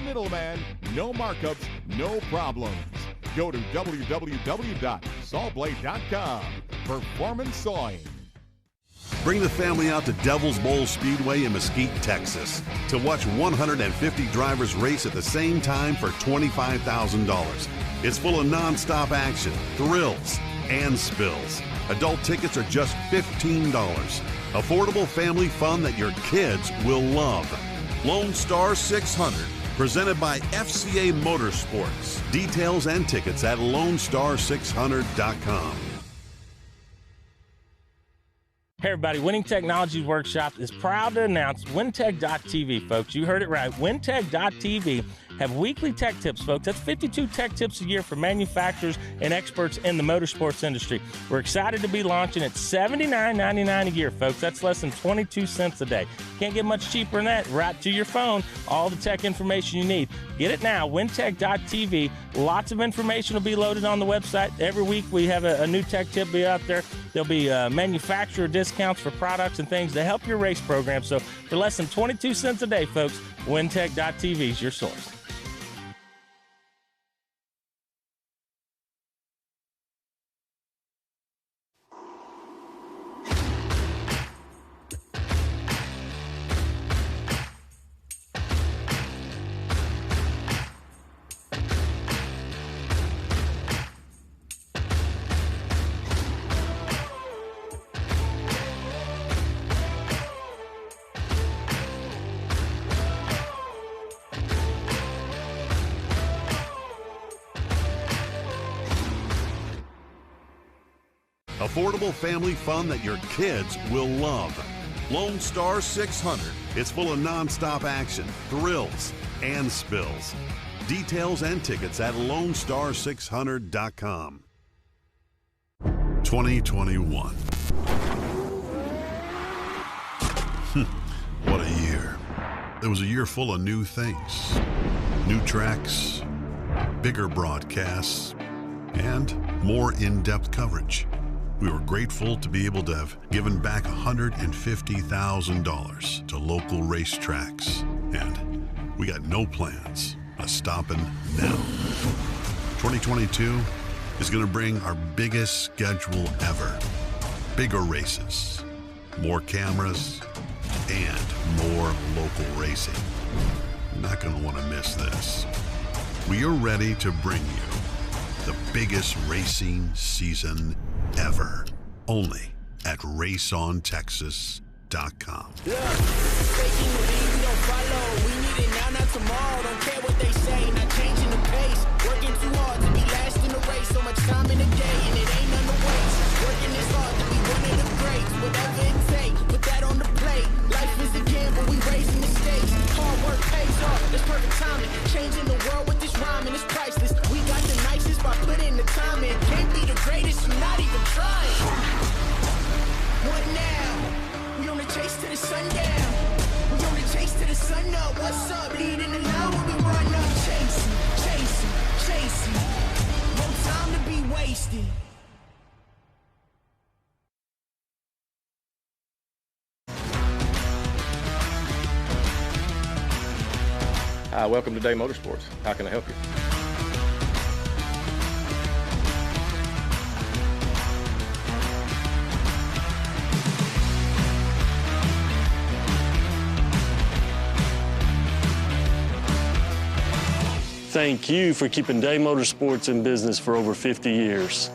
middleman, no markups, no problems. Go to www.sawblade.com. Performance Sawing. Bring the family out to Devil's Bowl Speedway in Mesquite, Texas to watch 150 drivers race at the same time for $25,000. It's full of non-stop action, thrills, and spills. Adult tickets are just $15. Affordable family fun that your kids will love. Lone Star 600, presented by FCA Motorsports. Details and tickets at LoneStar600.com. Hey everybody, Winning Technologies Workshop is proud to announce WinTech.tv, folks. You heard it right. WinTech.tv have weekly tech tips, folks. That's 52 tech tips a year for manufacturers and experts in the motorsports industry. We're excited to be launching at $79.99 a year, folks. That's less than 22 cents a day. Can't get much cheaper than that. Right to your phone, all the tech information you need. Get it now, WinTech.tv. Lots of information will be loaded on the website. Every week we have a new tech tip be out there. There'll be manufacturer discounts for products and things to help your race program. So for less than 22 cents a day, folks, WinTech.tv is your source. Affordable family fun that your kids will love. Lone Star 600. It's full of non-stop action, thrills, and spills. Details and tickets at LoneStar600.com. 2021. What a year. It was a year full of new things. New tracks, bigger broadcasts, and more in-depth coverage. We were grateful to be able to have given back $150,000 to local racetracks, and we got no plans of stopping now. 2022 is going to bring our biggest schedule ever. Bigger races, more cameras, and more local racing. You're not going to want to miss this. We are ready to bring you the biggest racing season ever, only at RaceOnTexas.com. Look, taking the lead, we don't follow. We need it now, not tomorrow. Don't care what they say, not changing the pace. Working too hard to be last in the race. So much time in the day, and it ain't none to waste. Working this hard to be one of the greats. Whatever it takes, put that on the plate. Life is a gamble, we raising the stakes. Hard work pays off, that's perfect timing. Changing the world with this rhyming is priceless. We got the nicest by putting the time in. Can't be the greatest, you're not even trying. What now? We on the chase to the sundown. We on the chase to the sun up. What's up? Leading the line when we run up. Chasing, chasing, chasing. No time to be wasted. Hi, welcome to Day Motorsports. How can I help you? Thank you for keeping Day Motorsports in business for over 50 years.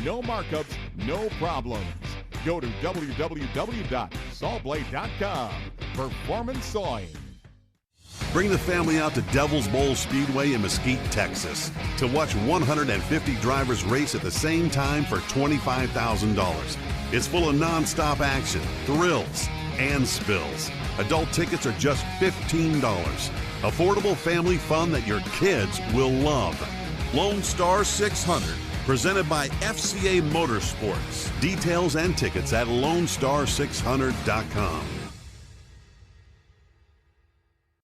no markups, no problems. Go to www.sawblade.com. Performance Sawing. Bring the family out to Devil's Bowl Speedway in Mesquite, Texas to watch 150 drivers race at the same time for $25,000. It's full of non-stop action, thrills, and spills. Adult tickets are just $15. Affordable family fun that your kids will love. Lone Star 600, presented by FCA Motorsports. Details and tickets at LoneStar600.com.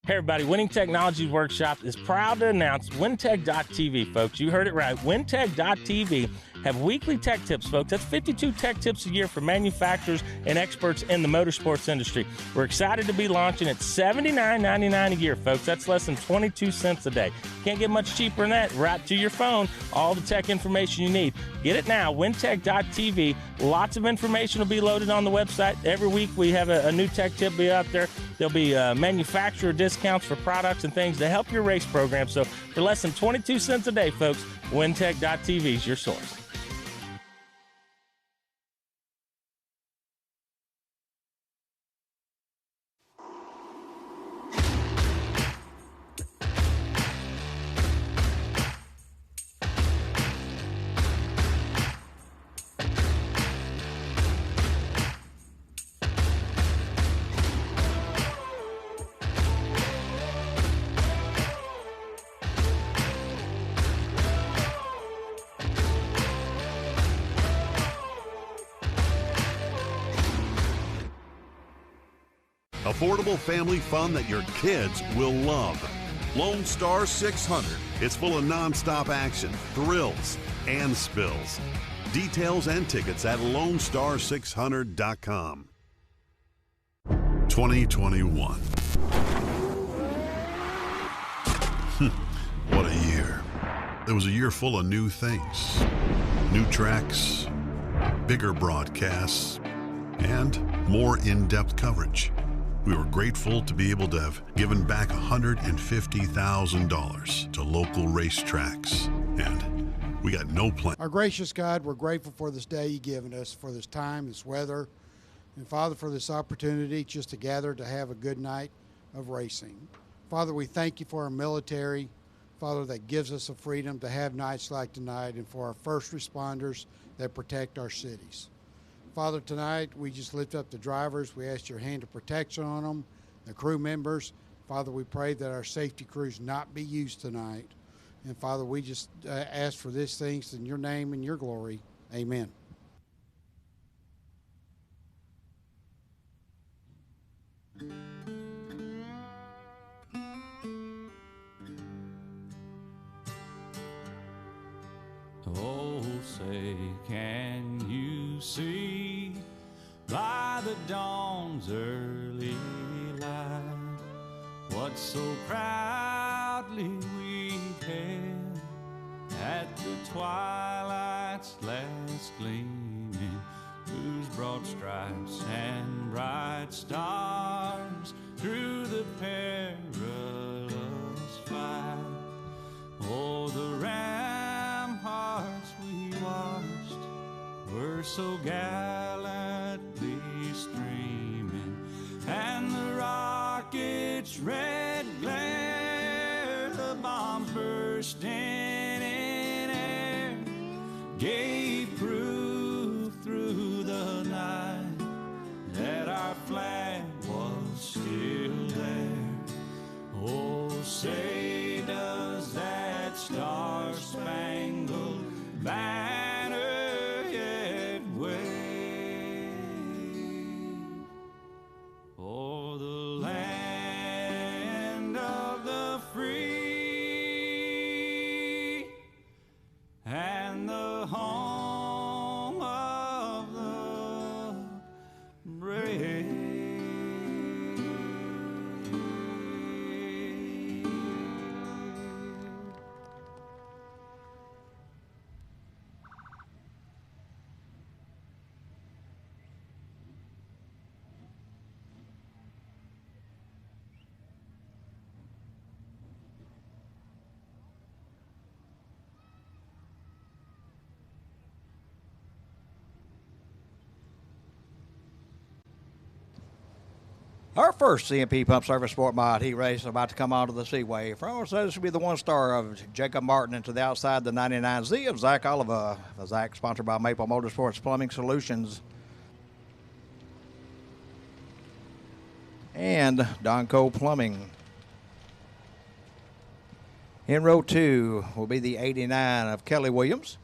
Hey everybody, Winning Technologies Workshop is proud to announce WinTech.tv, folks. You heard it right. WinTech.tv have weekly tech tips, folks. That's 52 tech tips a year for manufacturers and experts in the motorsports industry. We're excited to be launching at $79.99 a year, folks. That's less than 22 cents a day. Can't get much cheaper than that. Right to your phone, all the tech information you need. Get it now, WinTech.tv. Lots of information will be loaded on the website. Every week we have a new tech tip be out there. There'll be manufacturer discounts for products and things to help your race program. So for less than 22 cents a day, folks, WinTech.tv is your source. Affordable family fun that your kids will love. Lone Star 600. It's full of non-stop action, thrills, and spills. Details and tickets at LoneStar600.com. 2021. What a year. It was a year full of new things. New tracks, bigger broadcasts, and more in-depth coverage. We were grateful to be able to have given back $150,000 to local racetracks, and we got no plan. Our gracious God, we're grateful for this day you've given us, for this time, this weather, and Father, for this opportunity just to gather to have a good night of racing. Father, we thank you for our military, Father, that gives us the freedom to have nights like tonight, and for our first responders that protect our cities. Father, tonight we just lift up the drivers. We ask your hand of protection on them, the crew members. Father, we pray that our safety crews not be used tonight. And Father, we just ask for these things in your name and your glory. Amen. Oh, say, can you see by the dawn's early light what so proudly we hailed at the twilight's last gleaming, whose broad stripes and bright stars through the perilous fight? Oh, the ramparts we watched were so gallantly streaming, and the rocket's red glare, the bombs bursting in air, gave proof through the night that our flag was still there. Oh, say does that star-spangled banner yet wave o'er the land of the free Our first CMP Pump Service Sport Mod heat race about to come onto the Speedway. Front row this will be the 1-star of Jacob Martin, and to the outside, the 99Z of Zach Oliva. Zach, sponsored by Maple Motorsports Plumbing Solutions and Donco Plumbing. In row 2 will be the 89 of Kelly Williams.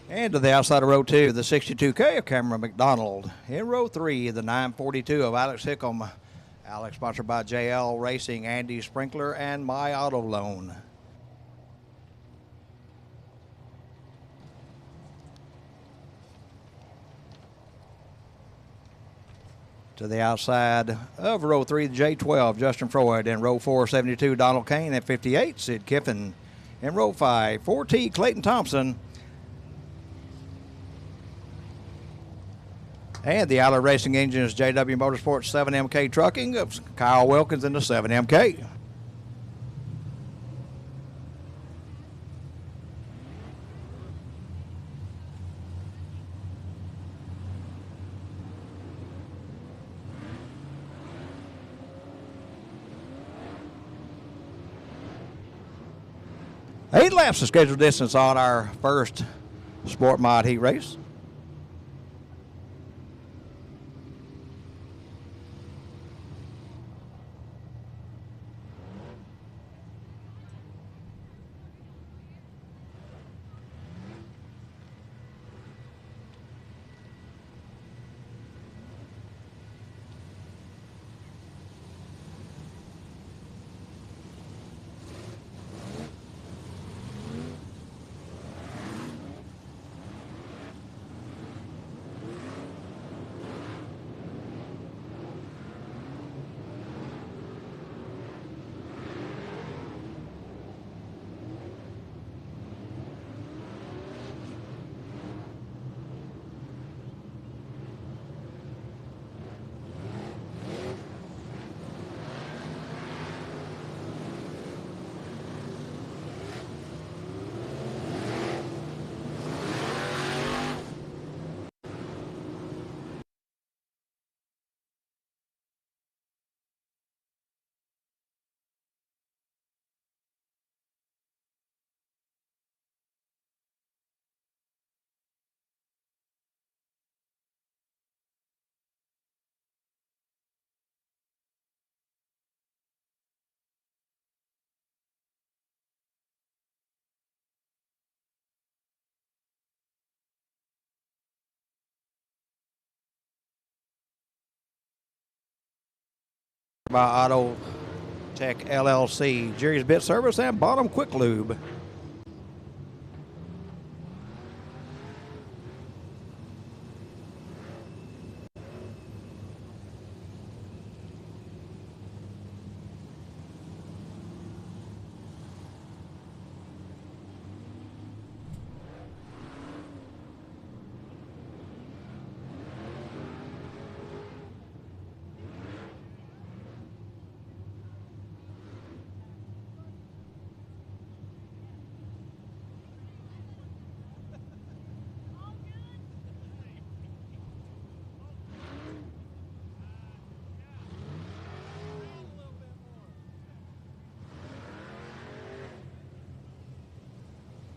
And to the outside of row 2, the 62K of Cameron McDonald. In row 3, the 942 of Alex Hickam. Alex, sponsored by JL Racing, Andy Sprinkler, and My Auto Loan. To the outside of row 3, the J12, Justin Freud. In row 4, 72, Donald Kane. At 58, Sid Kiffin. In row 5, 4T, Clayton Thompson. And the Alley Racing Engines, JW Motorsports 7MK Trucking of Kyle Wilkins in the 7MK. Eight laps of scheduled distance on our first Sport Mod heat race. By Auto Tech LLC, Jerry's Bit Service, and Bottom Quick Lube.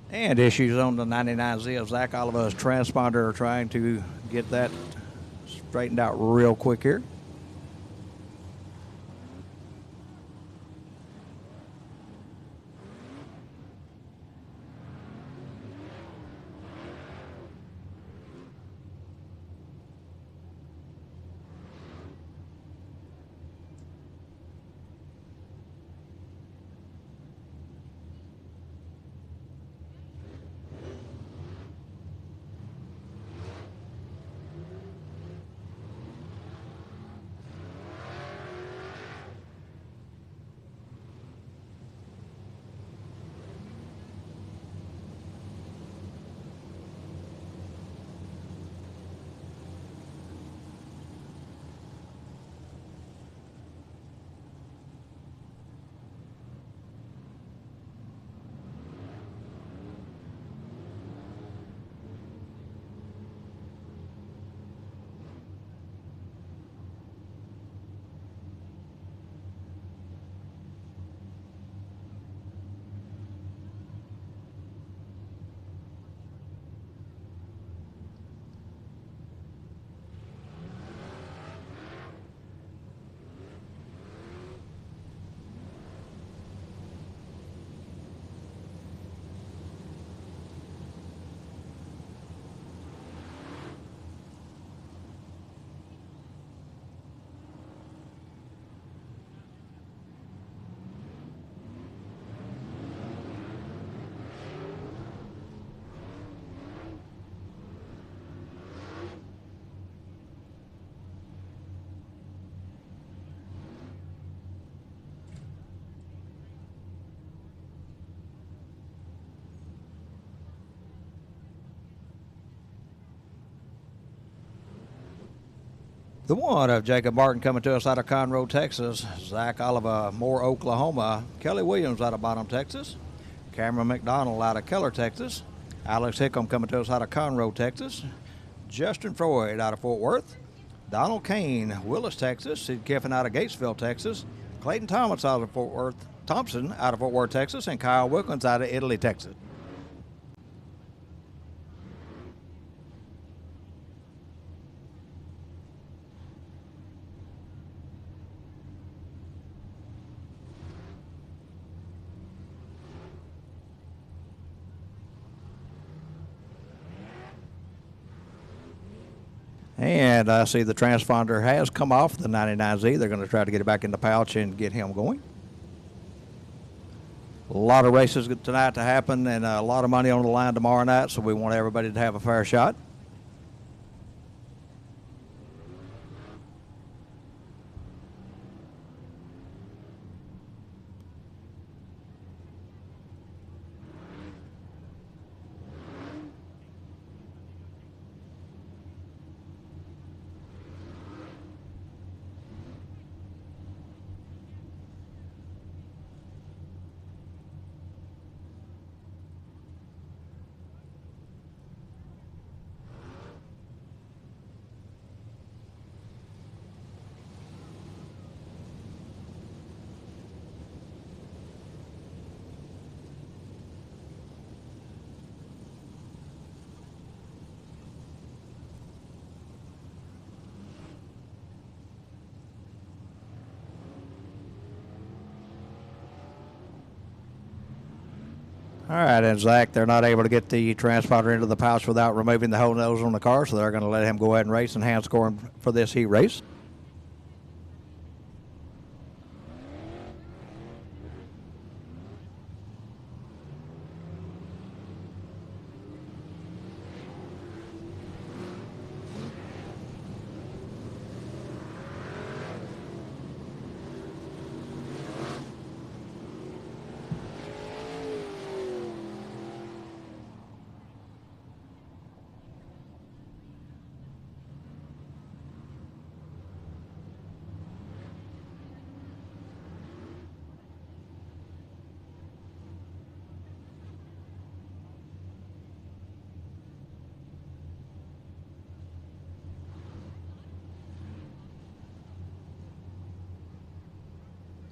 And issues on the 99Z of Zach Oliva's transponder, trying to get that straightened out real quick here. The one of Jacob Martin coming to us out of Conroe, Texas. Zach Oliver, Moore, Oklahoma. Kelly Williams out of Bonham, Texas. Cameron McDonald out of Keller, Texas. Alex Hickam coming to us out of Conroe, Texas. Justin Freud out of Fort Worth. Donald Kane, Willis, Texas. Sid Kiffin out of Gatesville, Texas. Clayton Thomas out of Fort Worth. Thompson out of Fort Worth, Texas. And Kyle Wilkins out of Italy, Texas. And I see the transponder has come off the 99Z. They're going to try to get it back in the pouch and get him going. A lot of races tonight to happen and a lot of money on the line tomorrow night, so we want everybody to have a fair shot. All right, and Zach, they're not able to get the transponder into the pouch without removing the whole nose on the car, so they're going to let him go ahead and race and hand score him for this heat race.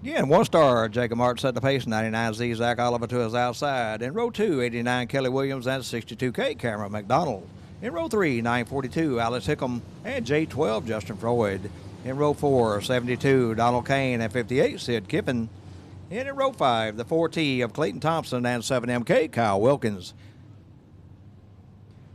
Again, one star, Jacob Martin set the pace, 99Z, Zach Oliver to his outside. In row 2, 89, Kelly Williams, and 62K, Cameron McDonald. In row 3, 942, Alex Hickam, and J12, Justin Freud. In row 4, 72, Donald Kane, and 58, Sid Kiffin. And in row 5, the 4T of Clayton Thompson, and 7MK, Kyle Wilkins.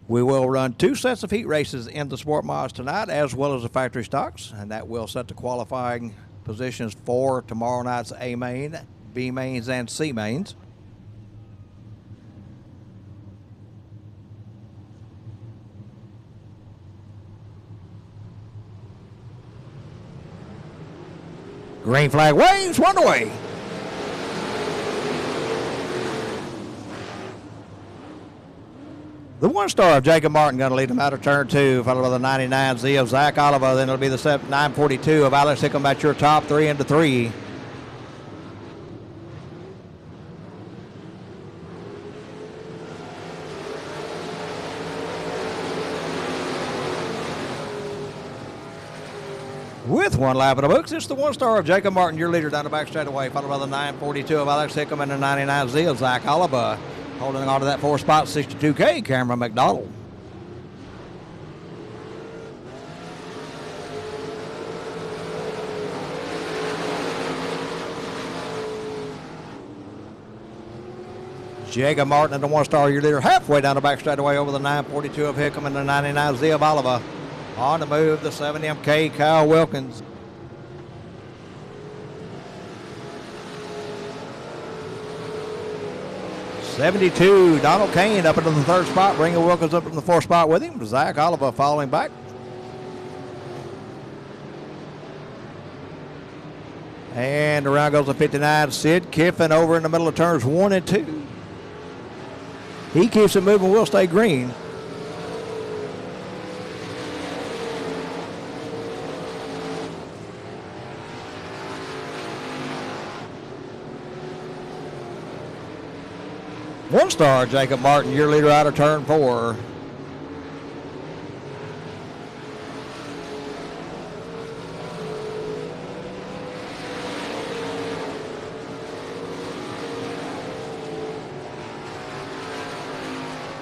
We will run 2 sets of heat races in the Sport Mods tonight, as well as the factory stocks, and that will set the qualifying positions for tomorrow night's A main, B mains, and C mains. Green flag waves, one away. The one star of Jacob Martin going to lead him out of turn 2, followed by the 99Z of Zach Oliver. Then it'll be the 942 of Alex Hickam at your top 3 into 3. With one lap in the books, it's the one star of Jacob Martin, your leader down the back straightaway, followed by the 942 of Alex Hickam and the 99Z of Zach Oliver. Holding on to that 4th spot, 62K, Cameron McDonald. Jacob Martin and the one star, your leader, halfway down the back straightaway over the 942 of Hickam and the 99Z of Oliver. On the move, the 7MK, Kyle Wilkins. '72, Donald Kane up into the 3rd spot, bringing Wilkins up in the 4th spot with him. Zach Oliver following back. And around goes the 59, Sid Kiffin over in the middle of turns 1 and 2. He keeps it moving, will stay green. 1 star, Jacob Martin, your leader out of turn 4.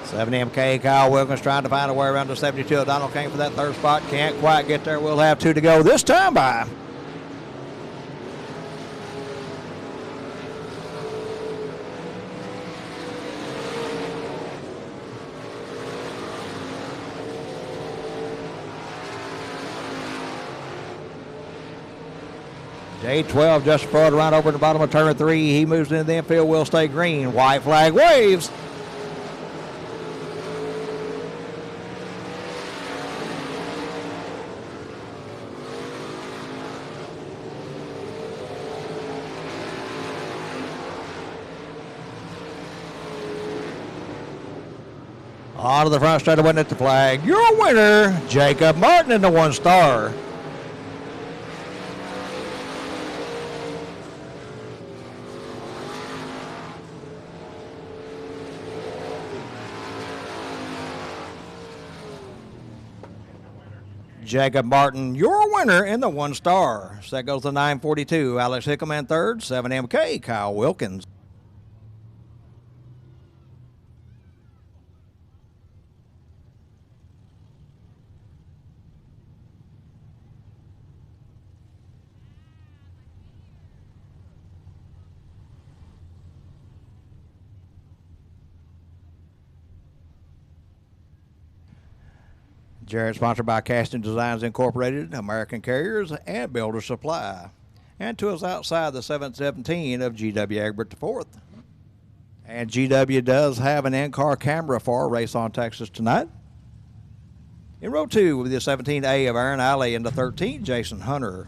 Seven MK, Kyle Wilkins trying to find a way around to 72. Donald King for that 3rd spot. Can't quite get there. We'll have 2 to go this time by. J12 just forward around over the bottom of turn 3. He moves into the infield. Will stay green. White flag waves. On to the front straight, winning at the flag. Your winner, Jacob Martin in the 1 star. Jacob Martin, your winner in the 1 star. So that goes to 942. Alex Hickman 3rd, 7MK, Kyle Wilkins. Jared sponsored by Casting Designs Incorporated, American Carriers, and Builder Supply. And to us outside the 717 of GW Egbert IV. And GW does have an in-car camera for our race on Texas tonight. In row 2 with the 17A of Aaron Alley and the 13, Jason Hunter.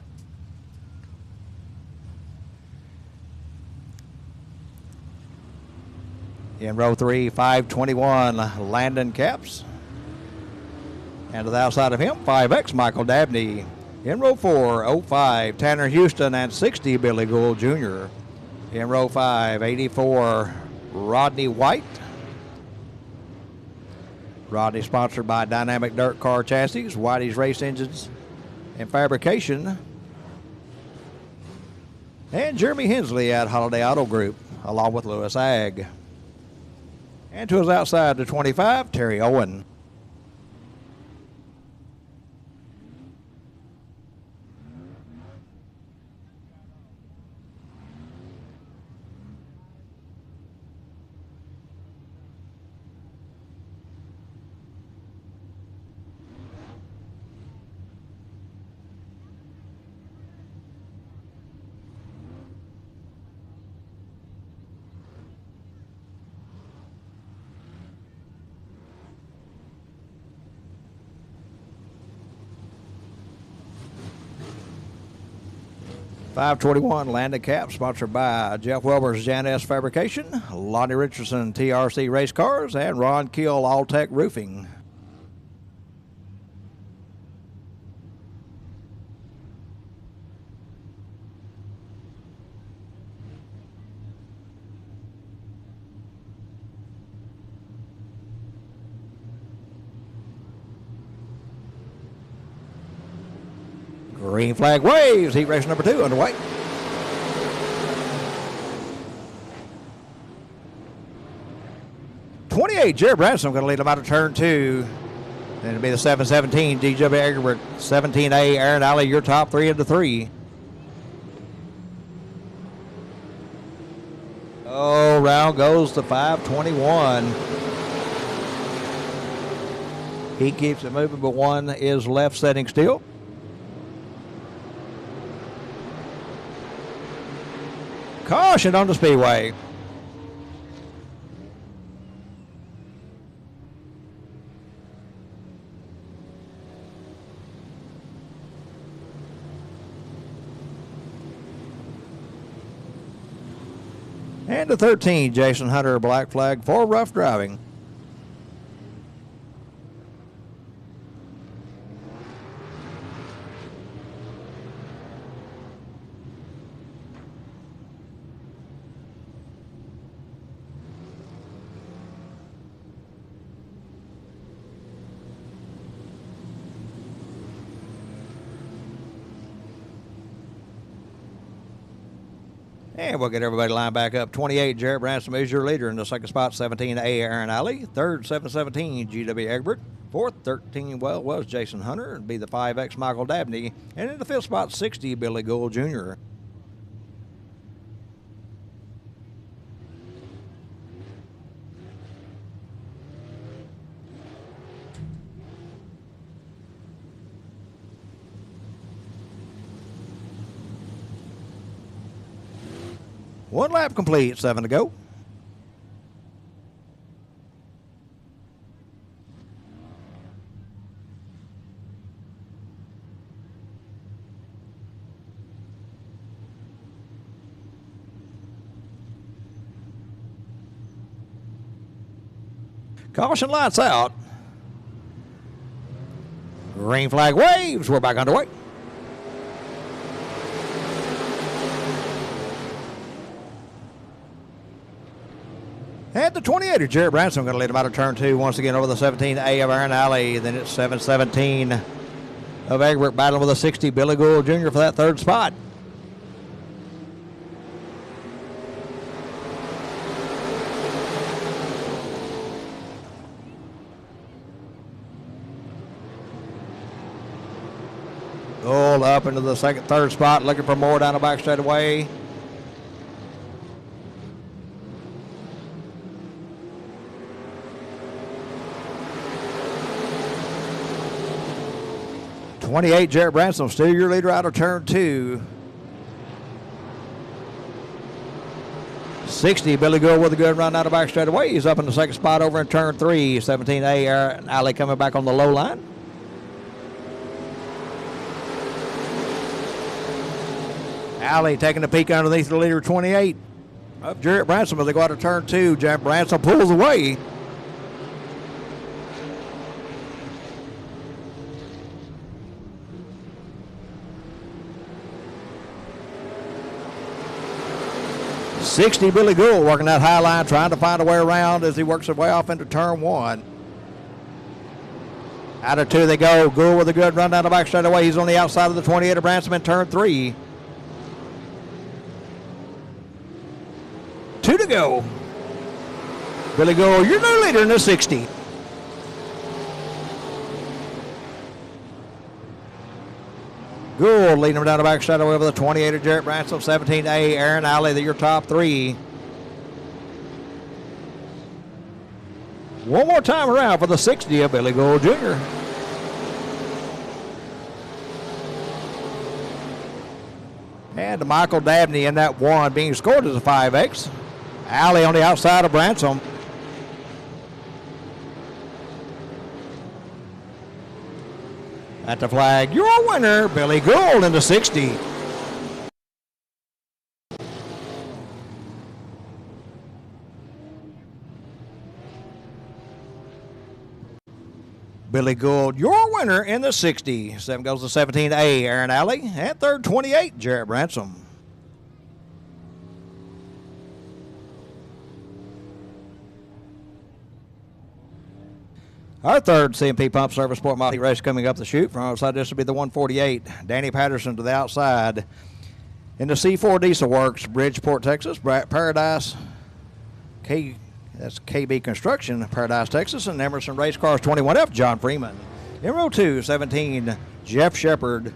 In row 3, 521, Landon Capps. And to the outside of him, 5X, Michael Dabney. In row 4, 05, Tanner Houston, and 60, Billy Gould Jr. In row 5, 84, Rodney White. Rodney sponsored by Dynamic Dirt Car Chassis, Whitey's Race Engines and Fabrication. And Jeremy Hensley at Holiday Auto Group, along with Lewis Ag. And to his outside, the 25, Terry Owen. .521 Landon Cap, sponsored by Jeff Welber's Jan S. Fabrication, Lonnie Richardson TRC Race Cars, and Ron Keel All Tech Roofing. Green flag waves. Heat race number 2 underway. .28, Jared Branson going to lead them out of turn 2. Then it'll be the 717, DW Egbert, 17A, Aaron Alley, your top 3 into 3. Oh, round goes to 521. He keeps it moving, but one is left setting still. Caution on the Speedway. And the 13, Jason Hunter, black flag for rough driving. And we'll get everybody lined back up. 28, Jarrett Branson is your leader in the second spot. 17A, Aaron Alley. Third, 717, GW Egbert. Fourth, 13, well, was Jason Hunter. It'd be the 5X, Michael Dabney. And in the fifth spot, 60, Billy Gould Jr. One lap complete, 7 to go. Caution, lights out. Green flag waves. We're back underway. At the 28 of Jarrett Branson, going to lead him out of turn 2 once again over the 17A of Aaron Alley. Then it's 717 of Egbert battling with a 60 Billy Gould Jr. for that third spot. Gould up into the third spot, looking for more down the back straightaway. '28, Jarrett Branson, still your leader out of turn 2. 60, Billy Gould with a good run out of back straightaway. He's up in the second spot over in turn 3. 17A, Aaron Alley coming back on the low line. Alley taking a peek underneath the leader, 28 of Jarrett Branson as they go out of turn 2. Jarrett Branson pulls away. '60 Billy Gould working that high line, trying to find a way around as he works his way off into turn 1. Out of 2 they go. Gould with a good run down the back straightaway. He's on the outside of the 28 of Branson in turn 3. 2 to go. Billy Gould, your new leader in the 60. Gould leading him down the back straightaway over the 28 of Jarrett Branson. 17A, Aaron Alley, your top 3. One more time around for the 60 of Billy Gould Jr. And Michael Dabney in that 1 being scored as a 5X. Alley on the outside of Branson. At the flag, your winner, Billy Gould in the 60. Billy Gould, your winner in the 60. 7 goes to 17A, Aaron Alley. At third, 28, Jarrett Branson. Our third CMP Pump Service Sportmod race coming up the chute. From outside, this will be the 148. Danny Patterson to the outside. In the C4 Diesel Works, Bridgeport, Texas. Paradise, that's KB Construction, Paradise, Texas. And Emerson Race Cars 21F, John Freeman. In row 2, 17, Jeff Shepard.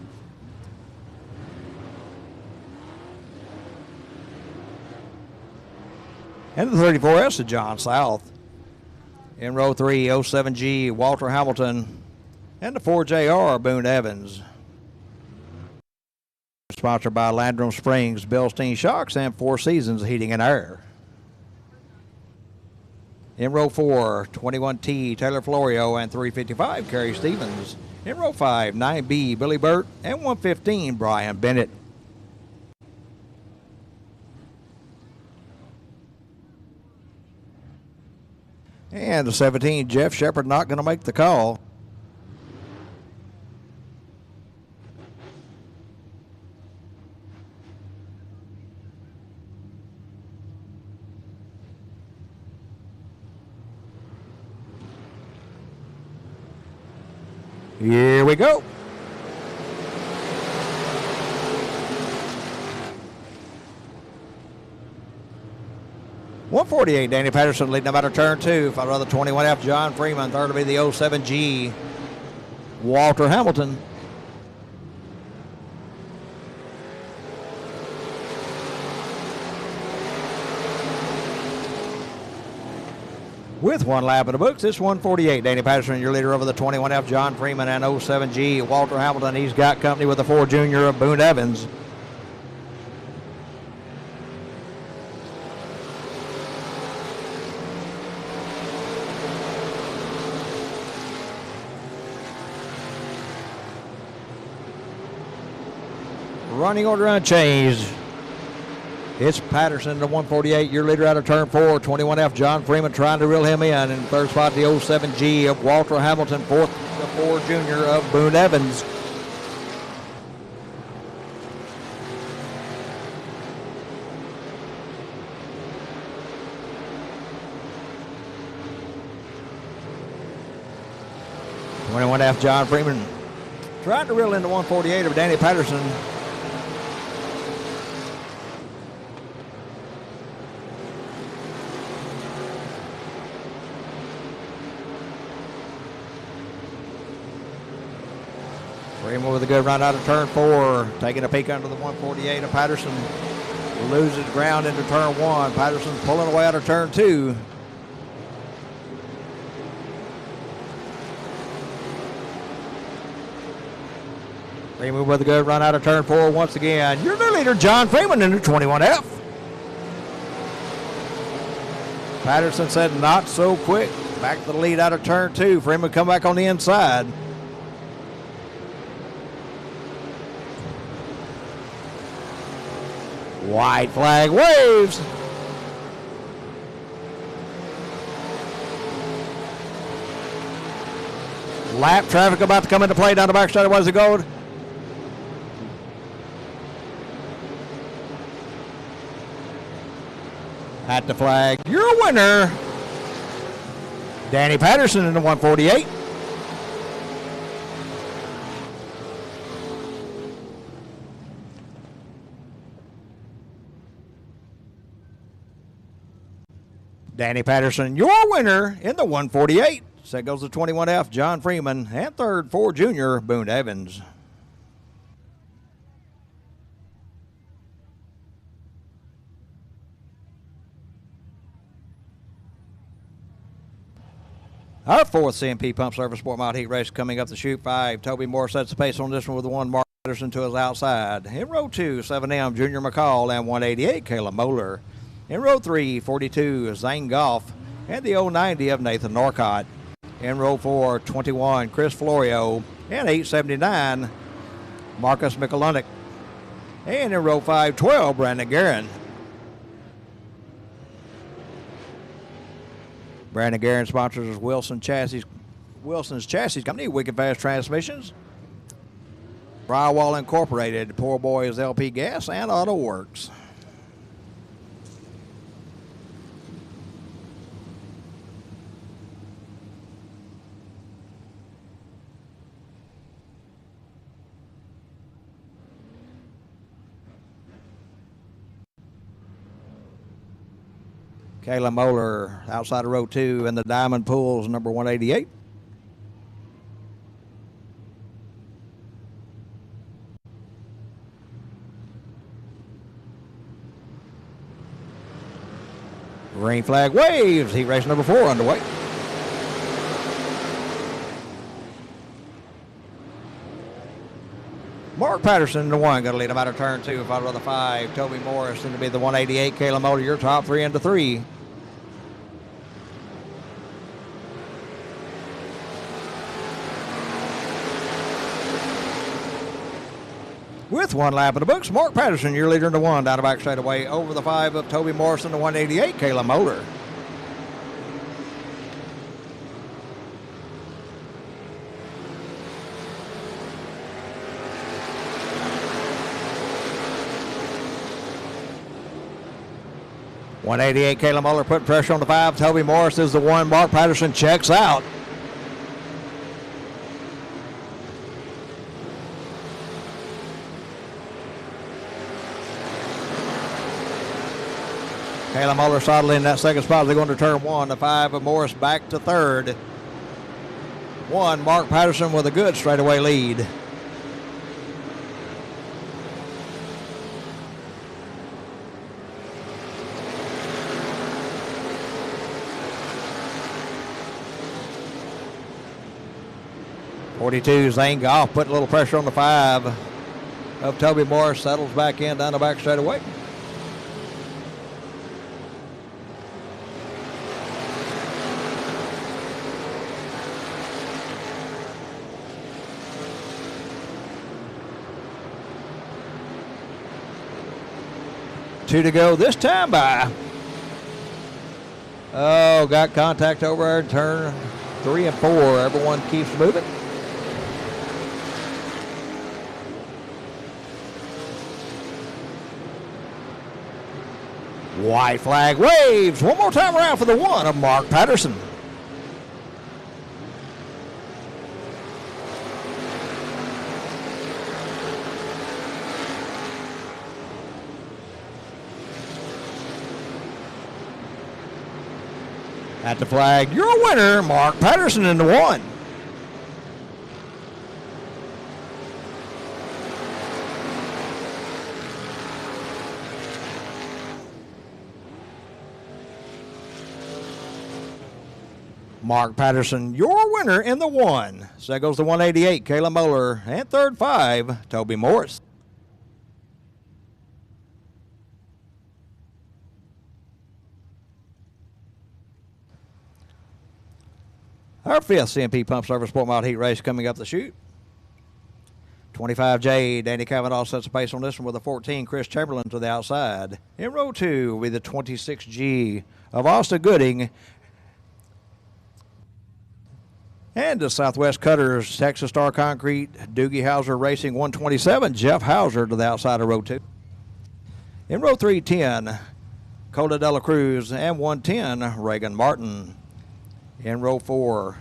And the 34S of John South. In row 3, 07G, Walter Hamilton, and the 4JR, Boone Evans. Sponsored by Landrum Springs, Bilstein Shocks, and Four Seasons Heating and Air. In row 4, 21T, Taylor Florio, and 355, Kerry Stevens. In row 5, 9B, Billy Burt, and 115, Brian Bennett. And the 17, Jeff Shepard, not going to make the call. Here we go. 148, Danny Patterson leading them out of turn 2. Followed by the 21F, John Freeman. Third will be the 07G, Walter Hamilton. With one lap in the books, this 148, Danny Patterson, your leader over the 21F, John Freeman, and 07G, Walter Hamilton. He's got company with the 4 Junior of Boone Evans. Running order unchanged. It's Patterson, the 148, your leader out of turn 4. 21F, John Freeman trying to reel him in. In third spot, the 07G of Walter Hamilton. Fourth, the 4 Junior of Boone Evans. F John Freeman trying to reel in the 148 of Danny Patterson. Freeman with a good run out of turn 4, taking a peek under the 148 of Patterson. Loses ground into turn 1. Patterson's pulling away out of turn 2. Freeman with a good run out of turn 4 once again. Your new leader, John Freeman, in the 21F. Patterson said not so quick. Back to the lead out of turn 2. Freeman come back on the inside. White flag waves. Lap traffic about to come into play down the backside of Was the Gold. At the flag, your winner, Danny Patterson in the 148. Danny Patterson, your winner in the 148. Second goes the 21F, John Freeman, and third, 4 Junior, Boone Evans. Our fourth CMP Pump Service Sportmod Heat race coming up the chute 5. Toby Moore sets the pace on this one with the 1 Mark Patterson to his outside. In row 2, 7M, Junior McCall, and 188, Caleb Moeller. In row 3, 42, Zane Goff, and the 090 of Nathan Norcott. In row 4, 21, Chris Florio, and 879, Marcus Mikulinik. And in row 5, 12, Brandon Guerin. Brandon Guerin sponsors Wilson's Chassis Company, Wicked Fast Transmissions, Brywall Incorporated, Poor Boys LP Gas, and Auto Works. Kayla Moeller outside of row 2 in the Diamond Pools, number 188. Green flag waves. Heat race number 4 underway. Mark Patterson in the 1, going to lead him out of turn 2, followed by the 5. Toby Morris going to be the 188. Kayla Moeller, your top 3 into 3. With 1 lap in the books, Mark Patterson, your leader in the 1, down the back straightaway over the 5 of Toby Morrison, the 188, Kayla Moeller. .188, Kayla Moeller putting pressure on the 5. Toby Morris is the 1. Mark Patterson checks out. Kayla Muller sidling in that second spot. They're going to turn 1. The 5 of Morris back to third. 1, Mark Patterson with a good straightaway lead. '42 Zane Goff putting a little pressure on the 5 of Toby Morris. Settles back in down the back straightaway. Two to go this time by. Oh, got contact over there in turn 3 and 4. Everyone keeps moving. White flag waves. One more time around for the 1 of Mark Patterson. At the flag, your winner, Mark Patterson in the 1. Mark Patterson, your winner in the 1. So that goes to 188, Kayla Muller, and third 5, Toby Morris. Our 5th CMP Pump Service Sportmod Heat Race coming up the chute. 25J, Danny Cavanaugh sets the pace on this one with a 14, Chris Chamberlain to the outside. In row 2 will be the 26G of Austin Gooding. And the Southwest Cutters, Texas Star Concrete, Doogie Hauser Racing 127, Jeff Hauser to the outside of row 2. In row 3, 10, Coda Dela Cruz, and 110, Reagan Martin. In row 4,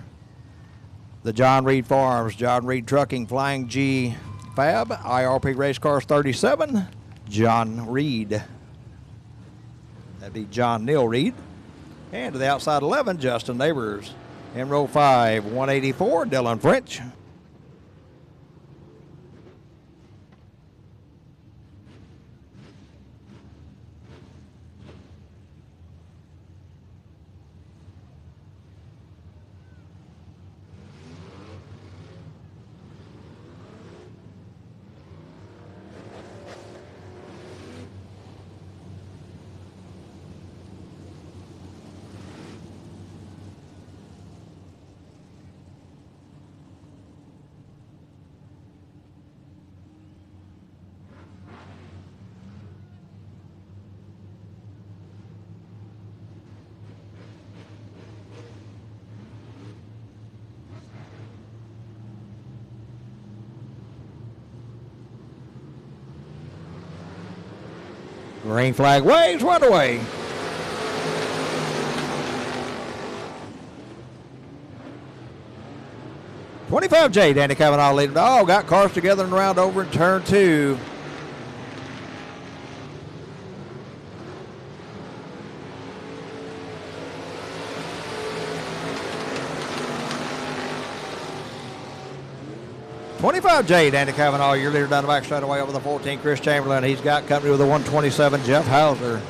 the John Reed Farms, John Reed Trucking, Flying G Fab, IRP Race Cars 37, John Reed. That'd be John Neal Reed. And to the outside 11, Justin Neighbors. In row 5, 184, Dylan French. Green flag waves, right away. '25J, Danny Cavanaugh leading. Oh, got cars together and around over in turn 2. '25J, Danny Cavanaugh, your leader down the back straight away over the 14, Chris Chamberlain. He's got company with the 127, Jeff Hauser.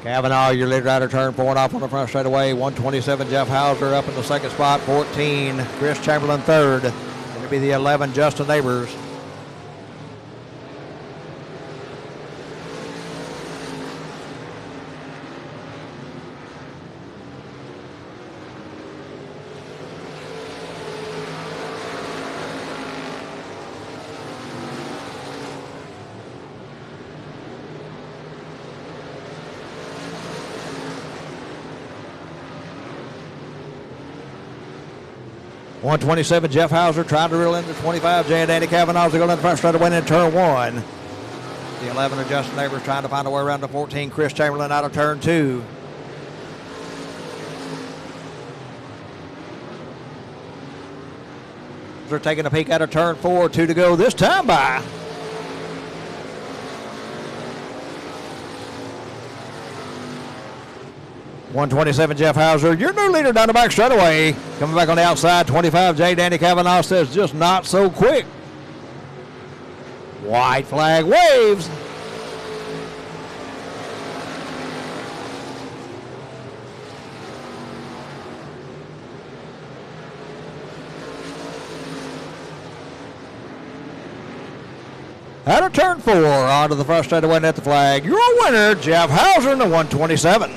Cavanaugh, your lead rider, turn 4 off on the front straightaway. 127, Jeff Hauser up in the second spot. 14, Chris Chamberlain third. Going to be the 11, Justin Neighbors. '127, Jeff Hauser trying to reel in the 25J, and Danny Cavanaugh to go in the front straight away in turn 1. The 11 of Justin Neighbors trying to find a way around the 14. Chris Chamberlain out of turn 2. They're taking a peek out of turn 4. 2 to go this time by. .127 Jeff Hauser, your new leader down the back straightaway. Coming back on the outside, 25J Danny Cavanaugh says just not so quick. White flag waves. Out of turn 4, onto the front straightaway net the flag. Your winner, Jeff Hauser in the 127.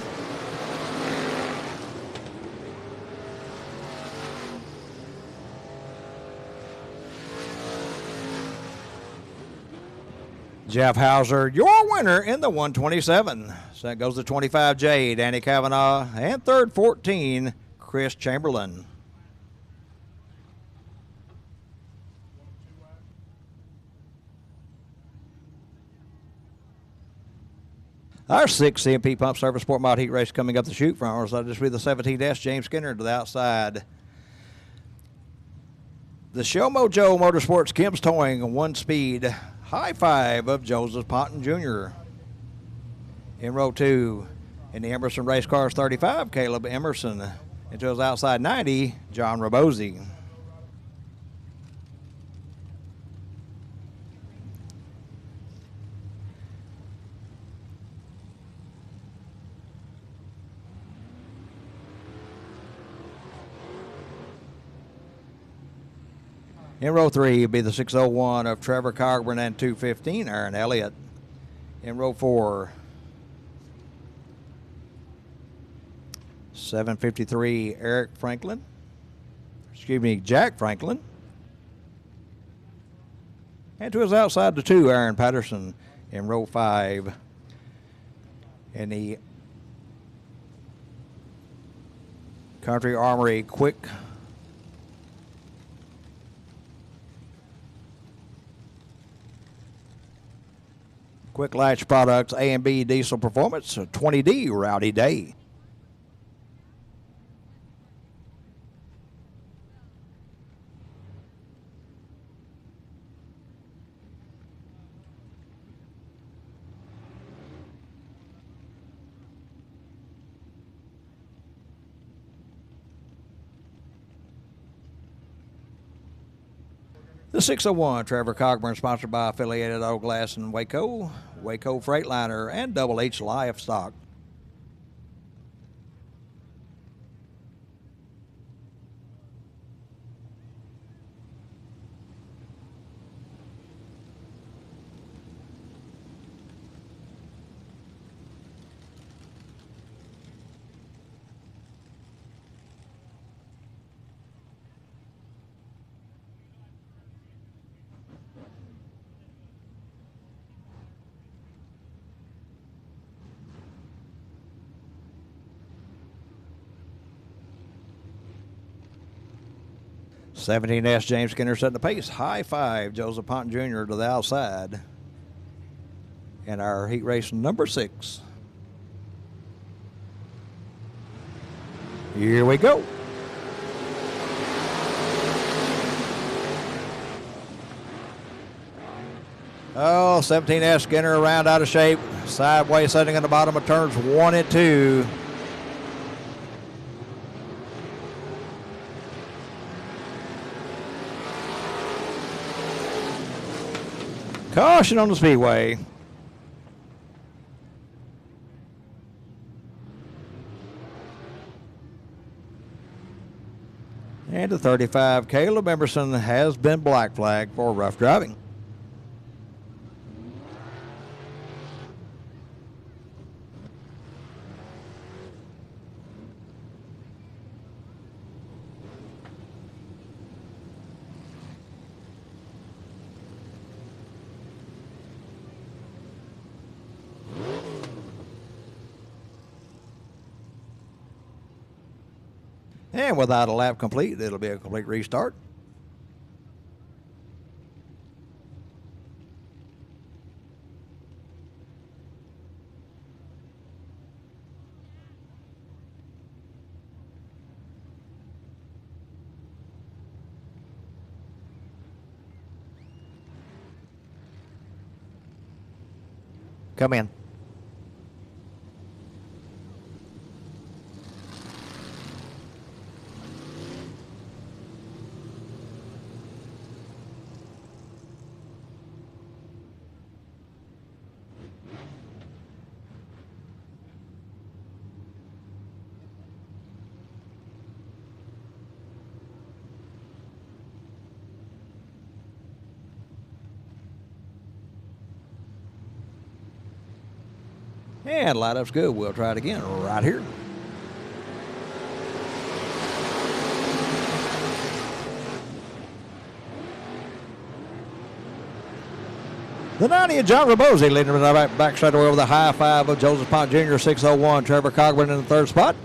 Jeff Hauser, your winner in the 127. So that goes to 25J, Danny Cavanaugh, and third 14, Chris Chamberlain. Our 6th CMP Pump Service Sportmod Heat Race coming up the chute front. So just be the 17S, James Skinner to the outside. The Show Mojo Motorsports Kim's Towing, 1 speed. High 5 of Joseph Ponton Jr. In row 2, in the Emerson Race Cars 35, Caleb Emerson. Into his outside 90, John Rabosi. In row 3 will be the 601 of Trevor Cogburn and 215 Aaron Elliott. In row 4, 753 Jack Franklin. And to his outside the 2, Aaron Patterson. In row 5, in the Country Armory Quick Latch Products A&B Diesel Performance, 20D Rowdy Day. The 601 Trevor Cogburn, sponsored by Affiliated Auto Glass in Waco, Waco Freightliner, and Double H Livestock. .17S James Skinner setting the pace. High 5 Joseph Ponton Jr. to the outside. And our heat race number 6. Here we go. Oh, 17S Skinner around out of shape. Sideways setting in the bottom of turns 1 and 2. Caution on the speedway. And the 35, Caleb Emerson, has been black flagged for rough driving. And without a lap complete, it'll be a complete restart. Come in. And light up's good. We'll try it again right here. The 90 of John Rabosi leading in the back straightaway over the high five of Joseph Pont Jr. 601. Trevor Cogburn in the third spot.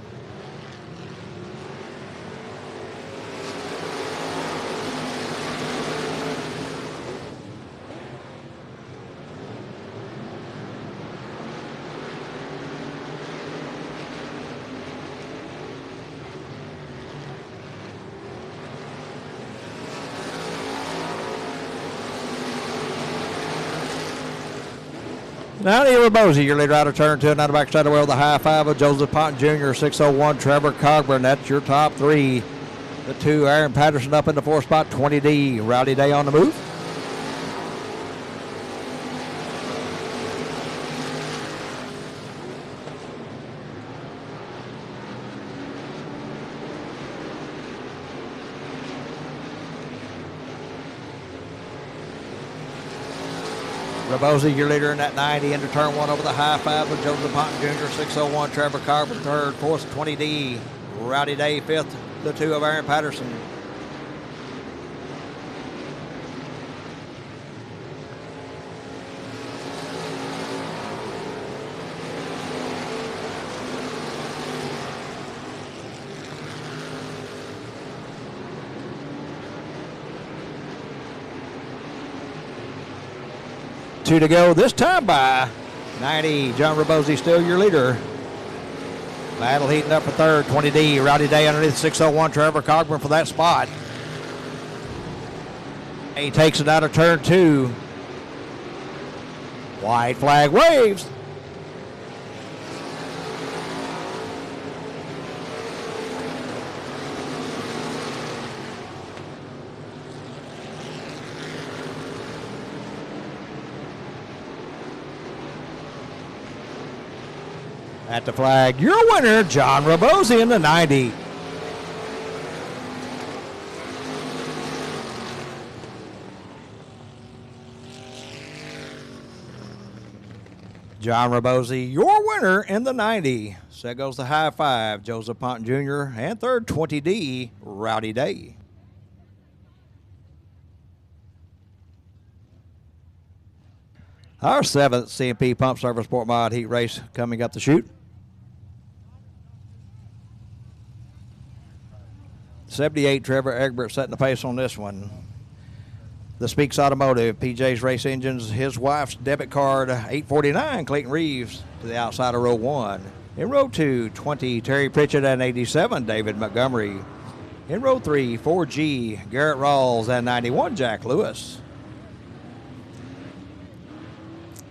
Now, Neil Rabosi, your leader out of turn 2, now the back straightaway with the high five of Joseph Pont Jr., 601, Trevor Cogburn. That's your top three. The 2, Aaron Patterson up in the 4th spot, 20D. Rowdy Day on the move. Rabosi, your leader in that 90, into turn 1 over the high five with Joseph Pont Jr., 601, Trevor Cogburn, 3rd, 4th, 20D. Rowdy Day, 5th, the 2 of Aaron Patterson. Two to go, this time by 90. John Rabosi still your leader. Battle heating up for 3rd, 20D. Rowdy Day underneath 601. Trevor Cogburn for that spot. He takes it out of turn 2. White flag waves. At the flag, your winner, John Rabosi in the 90. John Rabosi, your winner in the 90. So that goes the high five, Joseph Pont Jr., and 3rd, 20D, Rowdy Day. Our 7th CMP Pump Service Sportmod Heat Race coming up the chute. 78 Trevor Egbert setting the pace on this one. The Speaks Automotive, PJ's Race Engines, his wife's debit card, 849, Clayton Reeves to the outside of row 1. In row 2, 20, Terry Pritchett and 87, David Montgomery. In row 3, 4G, Garrett Rawls and 91, Jack Lewis.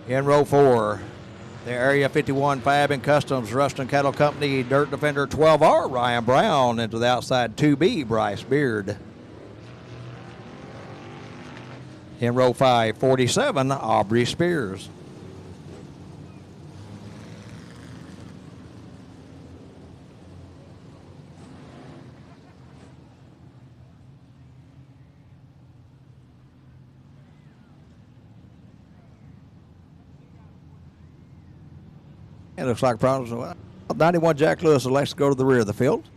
In row 4, the Area 51 Fab and Customs Ruston Cattle Company Dirt Defender 12R, Ryan Brown, into the outside 2B, Bryce Beard. In row 5, 47, Aubrey Spears. It looks like problems. 91 Jack Lewis elects to go to the rear of the field.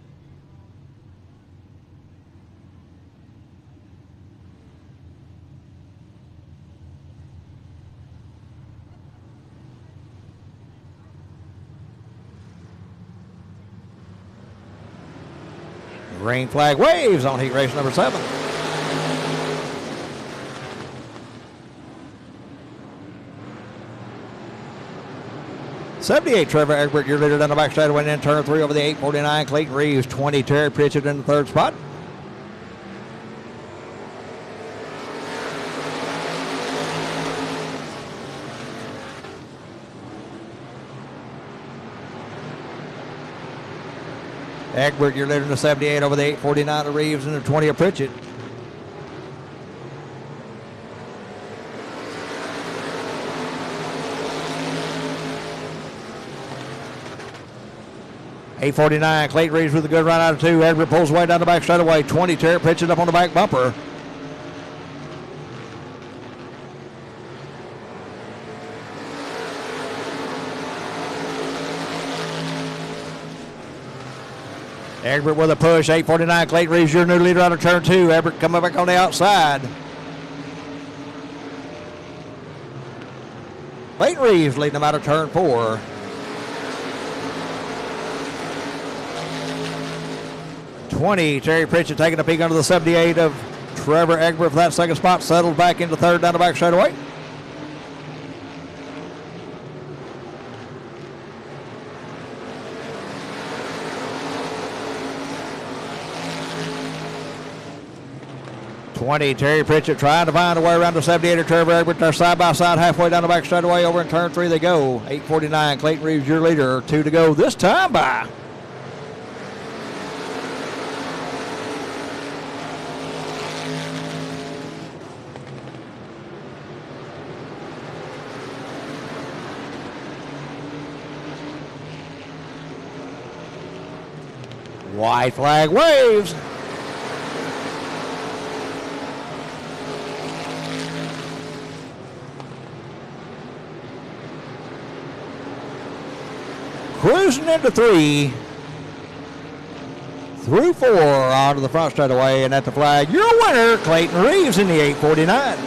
Green flag waves on heat race number 7. '78 Trevor Egbert, your leader down the back straightaway in turn 3 over the 849. Clayton Reeves, 20 Terry Pritchett in the 3rd spot. Egbert, your leader in the 78 over the 849 of Reeves and the 20 of Pritchett. .849, Clayton Reeves with a good run out of 2. Egbert pulls away down the back straightaway. 20, Terry Pritchett up on the back bumper. Egbert with a push, 849. Clayton Reeves, your new leader out of turn 2. Egbert coming back on the outside. Clayton Reeves leading them out of turn 4. .20, Terry Pritchett taking a peek under the 78 of Trevor Egbert for that second spot. Settles back into third down the back straightaway. .20, Terry Pritchett trying to find a way around the 78 of Trevor Egbert. They're side by side halfway down the back straightaway. Over in turn 3 they go. 849, Clayton Reeves, your leader. 2 to go this time by. White flag waves. Cruising into 3. Through 4 onto the front straightaway, and at the flag, your winner, Clayton Reeves in the 849.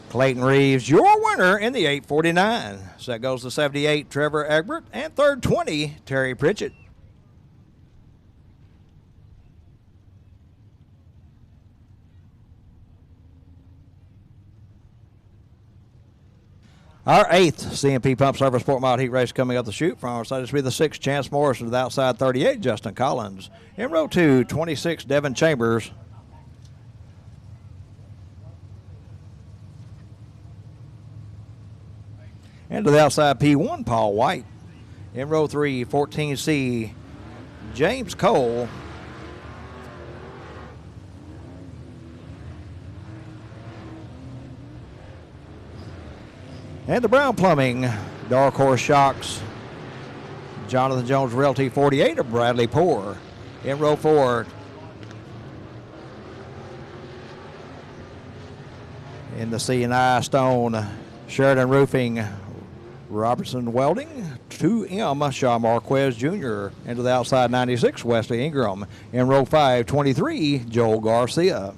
Clayton Reeves, your winner in the 849. So that goes to 78, Trevor Egbert, and third 20, Terry Pritchett. Our 8th CMP Pump Service Sportmod Heat Race coming up the chute. From our side, this will be the 6th, Chance Morris to the outside 38, Justin Collins. In row 2, 26, Devin Chambers. And to the outside, P1, Paul White. In row 3, 14C, James Cole. And the Brown Plumbing, Dark Horse Shocks, Jonathan Jones Realty 48 of Bradley Poor. In row 4, in the C&I Stone, Sheridan Roofing, Robertson Welding, 2M, Shaw Marquez Jr. Into the outside 96, Wesley Ingram. In row 5, 23, Joel Garcia.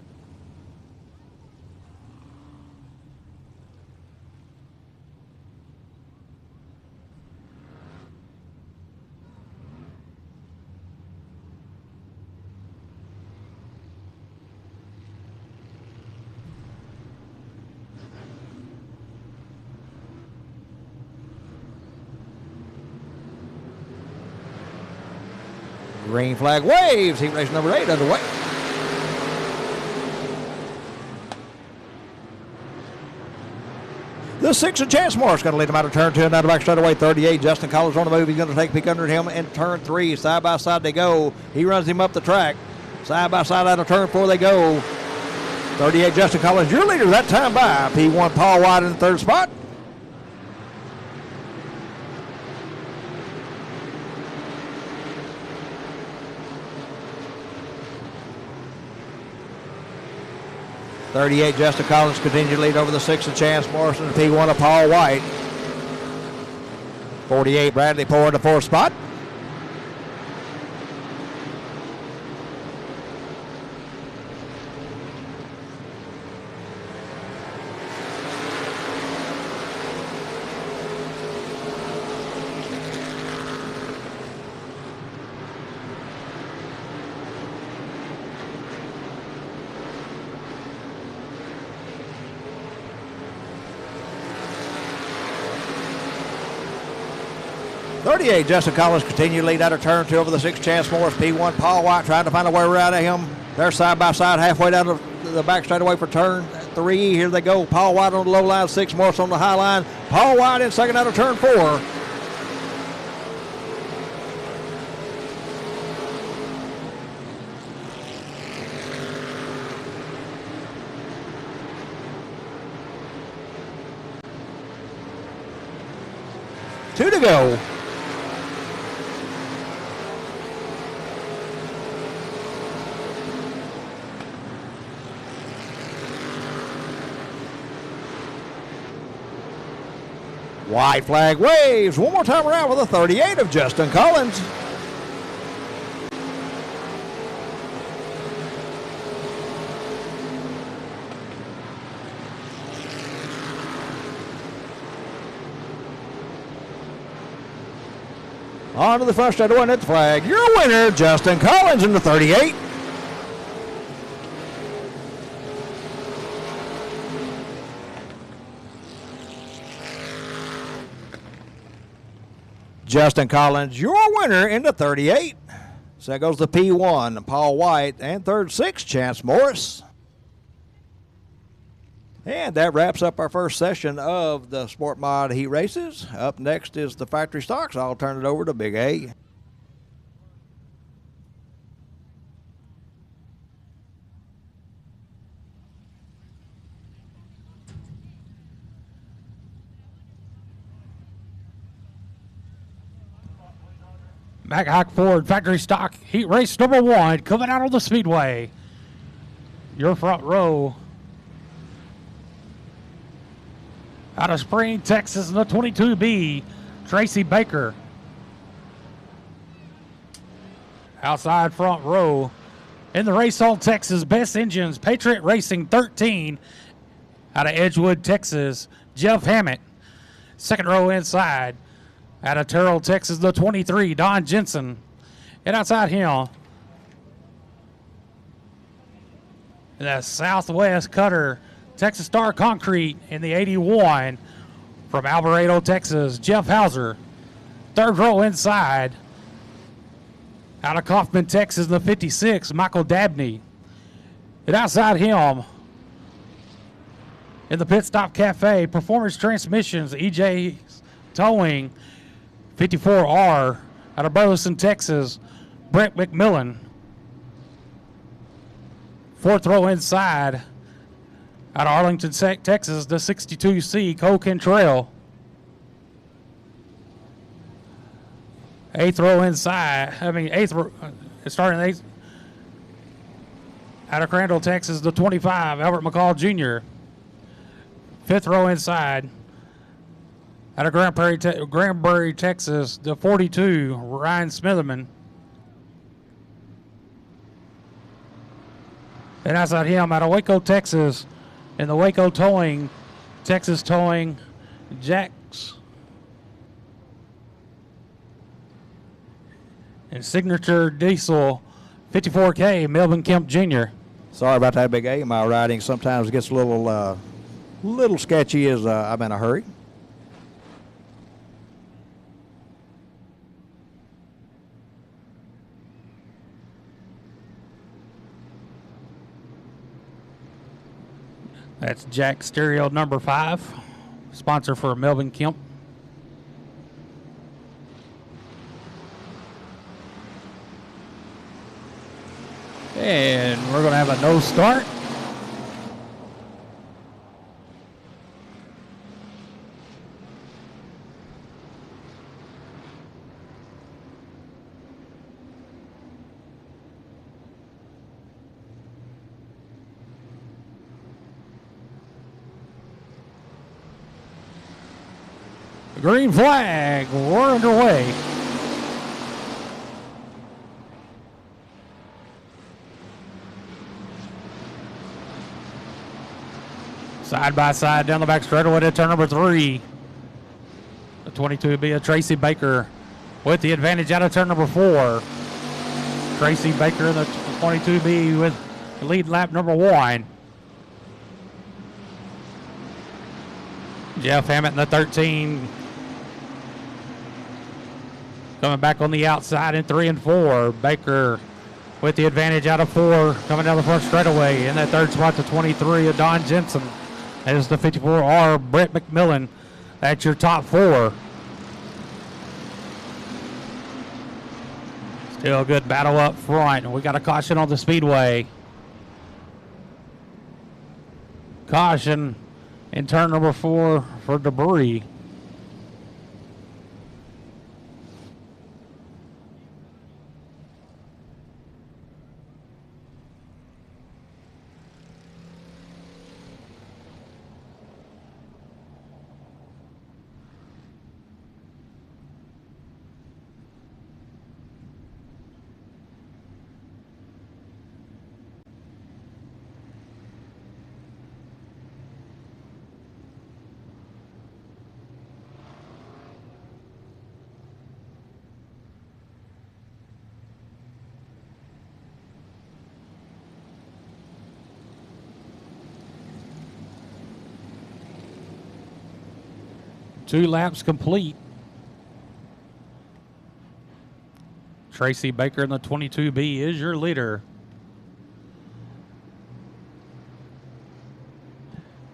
Green flag waves. Heat race number 8 underway. The 6 of Chance Morris going to lead him out of turn 2 and down the back straightaway. 38, Justin Collins on the move. He's going to take a peek under him in turn 3. Side by side they go. He runs him up the track. Side by side out of turn 4 they go. 38, Justin Collins, your leader that time by. P1, Paul White in the third spot. .38, Justin Collins continued to lead over the 6 of Chance Morrison, and P1 of Paul White. 48, Bradley Poor in the 4th spot. .38, Justin Collins continued to lead out of turn 2 over the 6 Chance Morris. P1, Paul White trying to find a way around at him. They're side by side halfway down the back straightaway for turn 3. Here they go. Paul White on the low line, 6 Morris on the high line. Paul White in second out of turn 4. Two to go. White flag waves. One more time around with a 38 of Justin Collins. On to the front straight one at the flag. Your winner, Justin Collins in the 38. Justin Collins, your winner in the 38. So that goes to P1, Paul White, and third, 6, Chance Morris. And that wraps up our first session of the Sportmod heat races. Up next is the factory stocks. I'll turn it over to Big A. Mack Ford factory stock heat race number 1 coming out on the Speedway. Your front row. Out of Spring, Texas in the 22B, Tracy Baker. Outside front row. In the race on Texas, Best Engines, Patriot Racing 13. Out of Edgewood, Texas, Jeff Hammett. Second row inside. Out of Terrell, Texas, the 23, Don Jensen. And outside him, the Southwest Cutter, Texas Star Concrete in the 81 from Alvarado, Texas, Jeff Hauser. Third row inside. Out of Kaufman, Texas, the 56, Michael Dabney. And outside him, in the Pit Stop Cafe, Performance Transmissions, EJ Towing, 54R, out of Burleson, Texas, Brett McMillan. Fourth row inside, out of Arlington, Texas, the 62C, Cole Cantrell. Eighth row inside, starting eighth. Out of Crandall, Texas, the 25, Albert McCall Jr. Fifth row inside. Out of Granbury, Texas, the 42, Ryan Smitherman. And outside him, out of Waco, Texas, in the Waco Towing, Texas Towing, Jacks. And Signature Diesel, 54K, Melvin Kemp Jr. Sorry about that, Big A. My riding sometimes gets a little sketchy as I'm in a hurry. That's Jack Stereo number 5, sponsor for Melvin Kemp. And we're going to have a no start. Green flag, we're underway. Side by side down the back straightaway to turn number 3. The 22 will be a Tracy Baker with the advantage out of turn number 4. Tracy Baker in the 22B with the lead lap number 1. Jeff Hammett in the 13. Coming back on the outside in 3 and 4. Baker with the advantage out of 4 coming down the front straightaway. In that third spot, the 23 of Don Jensen. There's the 54R, Brett McMillan. That's your top 4. Still a good battle up front. We got a caution on the Speedway. Caution in turn number 4 for debris. Two laps complete. Tracy Baker in the 22B is your leader.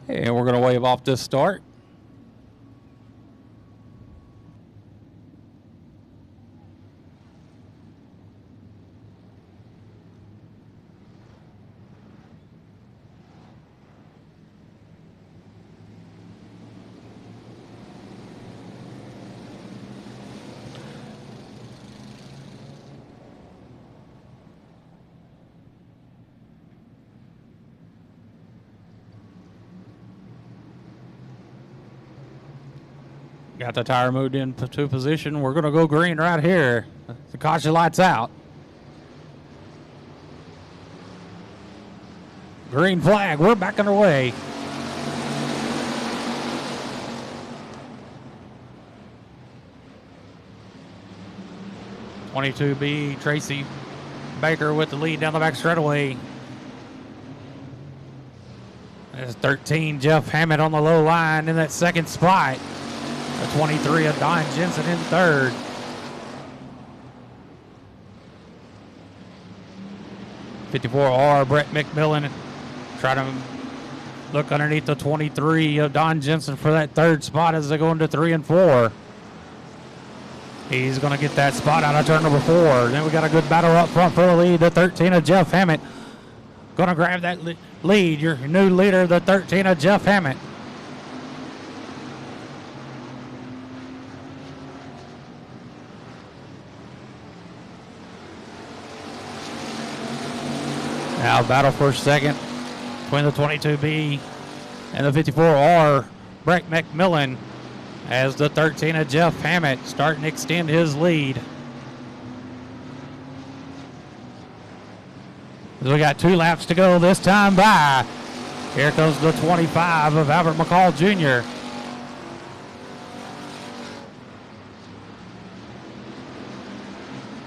And we're going to wave off this start. Got the tire moved into position. We're going to go green right here. The caution light's out. Green flag. We're back underway. (22B) Tracy Baker with the lead down the back straightaway. There's 13 Jeff Hammett on the low line in that second spot. The 23 of Don Jensen in third. (54R) Brett McMillan try to look underneath the 23 of Don Jensen for that third spot as they go into 3 and 4. He's going to get that spot out of turn number 4. Then we got a good battle up front for the lead. The 13 of Jeff Hammett going to grab that lead. Your new leader, the 13 of Jeff Hammett. Now battle for second between the 22B and the 54R, Brett McMillan, as the 13 of Jeff Hammett starting to extend his lead. We got 2 laps to go this time by. Here comes the 25 of Albert McCall Jr.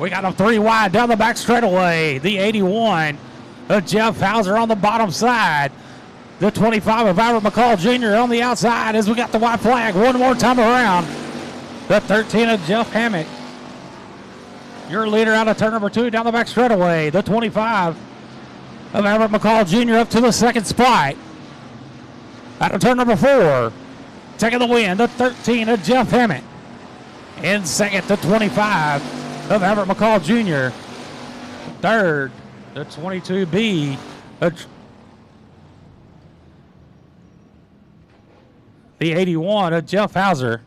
We got him 3 wide down the back straightaway. The 81 of Jeff Hauser on the bottom side. The 25 of Albert McCall Jr. on the outside as we got the white flag one more time around. The 13 of Jeff Hammett, your leader out of turn number 2 down the back straightaway. The 25 of Albert McCall Jr. up to the second spot. Out of turn number 4, taking the win, the 13 of Jeff Hammett. In second, the 25 of Albert McCall Jr. Third, the 22B, the 81 of Jeff Hauser.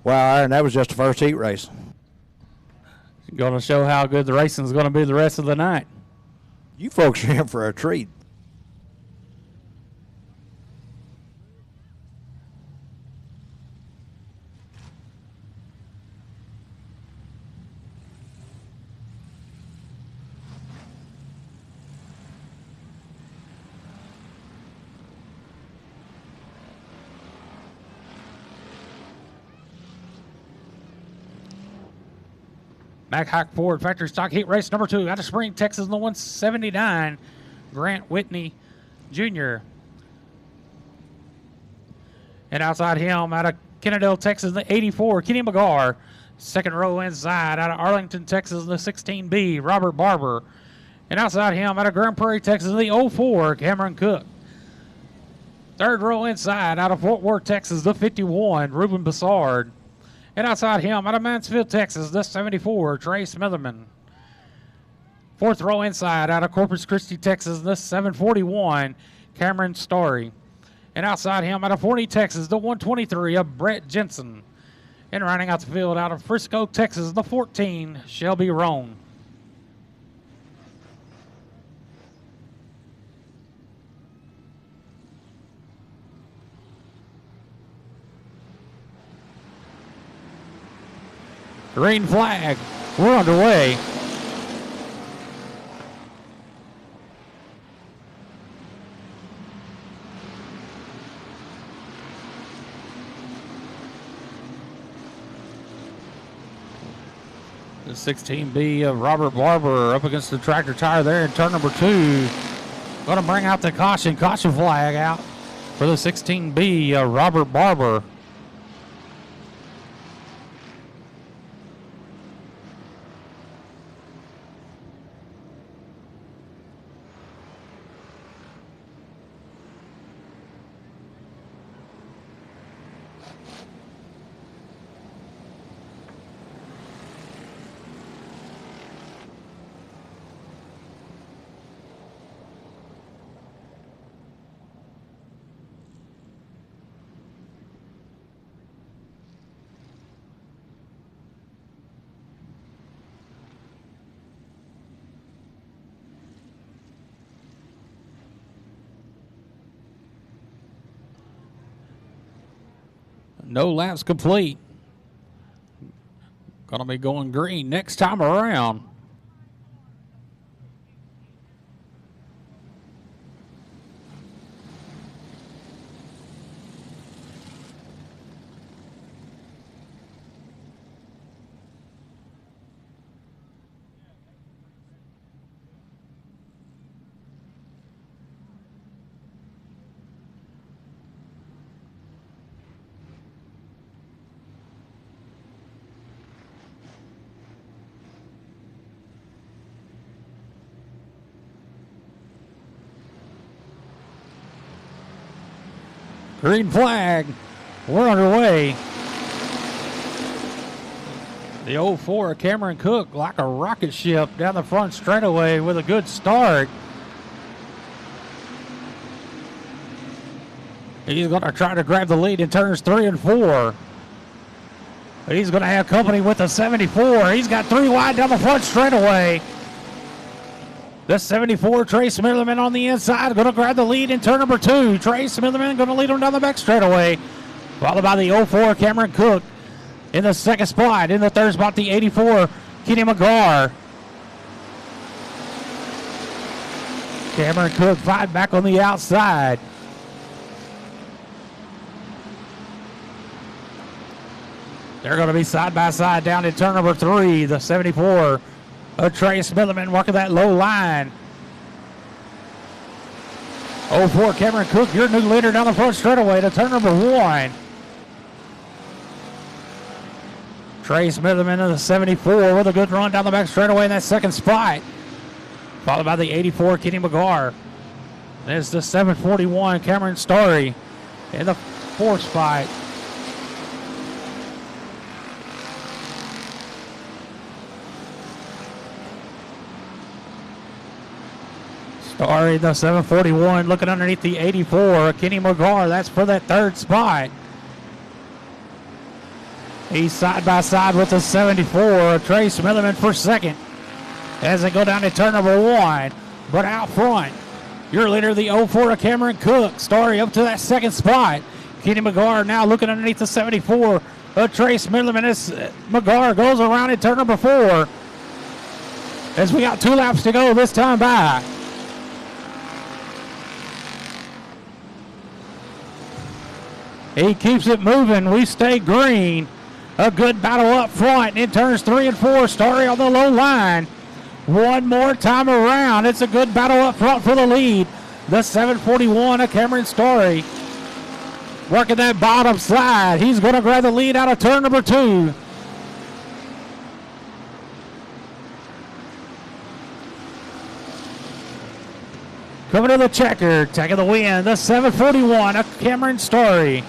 Wow, Aaron, that was just the first heat race. Going to show how good the racing is going to be the rest of the night. You folks are in for a treat. Mac Hack Ford Factory Stock Heat Race number 2 out of Spring, Texas, in the 179. Grant Whitney Jr. And outside him, out of Kennedale, Texas, the 84, Kenny McGar. Second row inside, out of Arlington, Texas, the 16B, Robert Barber. And outside him, out of Grand Prairie, Texas, the 04, Cameron Cook. Third row inside, out of Fort Worth, Texas, the 51, Ruben Bassard. And outside him, out of Mansfield, Texas, the 74, Trey Smitherman. Fourth row inside, out of Corpus Christi, Texas, the 741, Cameron Starry. And outside him, out of Forney, Texas, the 123 of Brett Jensen. And rounding out the field, out of Frisco, Texas, the 14, Shelby Roan. Green flag. We're underway. The 16B of Robert Barber up against the tractor tire there in turn number 2. Going to bring out the caution flag out for the 16B of Robert Barber. No laps complete. Gonna be going green next time around. Green flag. We're underway. The 04 Cameron Cook like a rocket ship down the front straightaway with a good start. He's going to try to grab the lead in turns 3 and 4. He's going to have company with the 74. He's got 3 wide down the front straightaway. The 74, Trey Smitherman on the inside, going to grab the lead in turn number 2. Trey Smitherman going to lead him down the back straightaway. Followed by the 04, Cameron Cook in the second spot. In the third spot, the 84, Kenny McGar. Cameron Cook fighting back on the outside. They're going to be side by side down in turn number 3. The 74. Trey Smitherman working that low line. 04 Cameron Cook, your new leader down the front straightaway to turn number 1. Trey Smitherman in the 74 with a good run down the back straightaway in that second spot. Followed by the 84 Kenny McGar. There's the 741 Cameron Starry in the 4th spot. Starry, the 741, looking underneath the 84. Kenny McGar, that's for that 3rd spot. He's side by side with the 74. Trey Smitherman for 2nd as they go down to turn number 1. But out front, your leader, the 04 of Cameron Cook. Starry up to that 2nd spot. Kenny McGar now looking underneath the 74. Trey Smitherman as McGar goes around in turn number 4. As we got 2 laps to go this time by. He keeps it moving. We stay green. A good battle up front in turns 3 and 4. Starry on the low line. One more time around. It's a good battle up front for the lead. The 741 of Cameron Starry. working that bottom slide. He's going to grab the lead out of turn number 2. Coming to the checker, taking the win, the 741 of Cameron Story.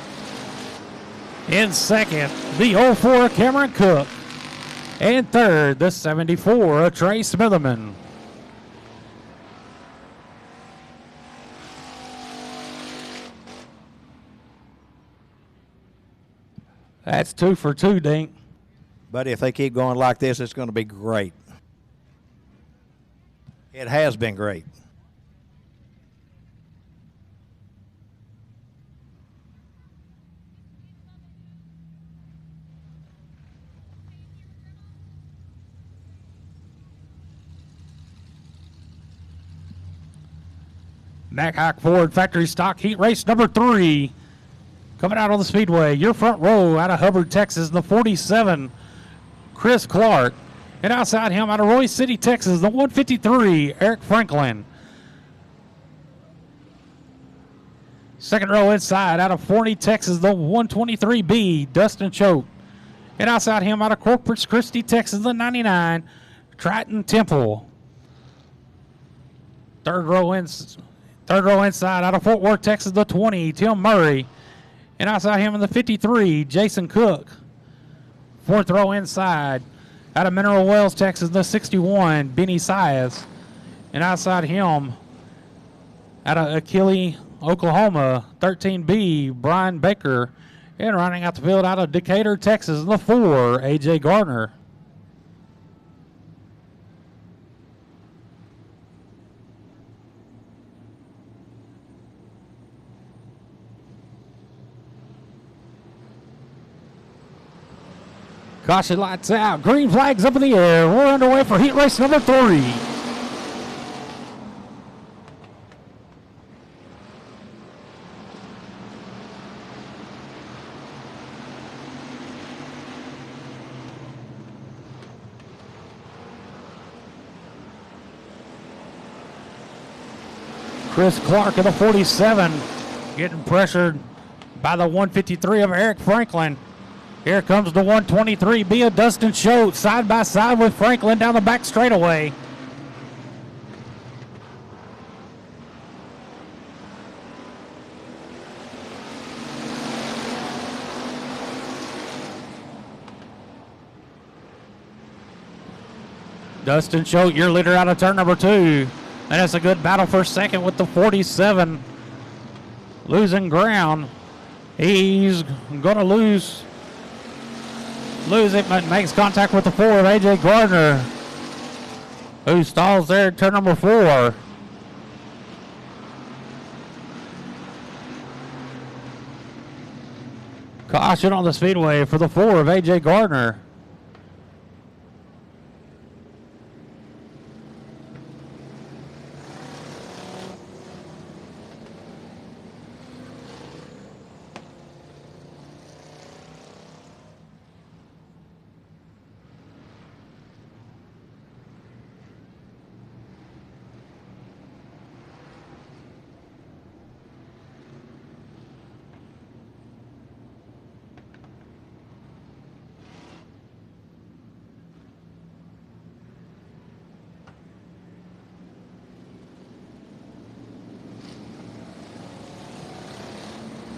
In second, the 04 of Cameron Cook. And third, the 74 of Trey Smitherman. That's 2 for 2, Dink. Buddy, if they keep going like this, it's going to be great. It has been great. Mack Ford Factory Stock Heat Race number 3. Coming out on the Speedway, your front row out of Hubbard, Texas, the 47, Chris Clark. And outside him out of Royce City, Texas, the 153, Eric Franklin. Second row inside out of Forney, Texas, the 123B, Dustin Choate. And outside him out of Corpus Christi, Texas, the 99, Triton Temple. Third row inside out of Fort Worth, Texas, the 20, Tim Murray. And outside him in the 53, Jason Cook. Fourth row inside out of Mineral Wells, Texas, the 61, Benny Sias. And outside him out of Achille, Oklahoma, 13B, Brian Baker. And running out the field out of Decatur, Texas, the 4, A.J. Gardner. Caution lights out. Green flags up in the air. We're underway for heat race number 3. Chris Clark in the 47 getting pressured by the 153 of Eric Franklin. Here comes the 123 B of Dustin Choate, side by side with Franklin down the back straightaway. Dustin Choate, your leader out of turn number 2. And it's a good battle for second with the 47 losing ground. He's going to lose it, but makes contact with the 4 of A.J. Gardner, who stalls there at turn number 4. Caution on the Speedway for the 4 of A.J. Gardner.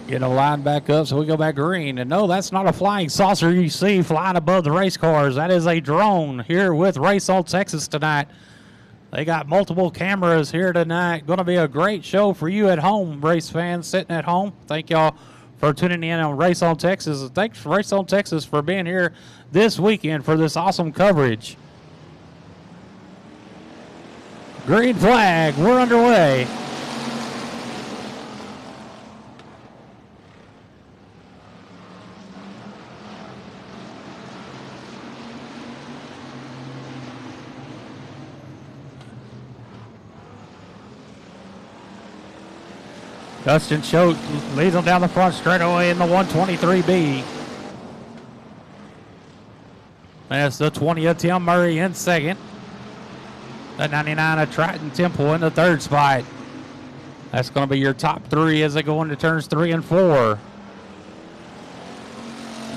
Get a line back up so we go back green. And no, that's not a flying saucer you see flying above the race cars. That is a drone here with Race on Texas tonight. They got multiple cameras here tonight. Going to be a great show for you at home, race fans sitting at home. Thank y'all for tuning in on Race on Texas. Thanks, Race on Texas, for being here this weekend for this awesome coverage. Green flag, we're underway. Dustin Choate leads them down the front straightaway in the 123B. That's the 20 of Tim Murray in second. The 99 of Triton Temple in the third spot. That's going to be your top 3 as they go into turns 3 and 4.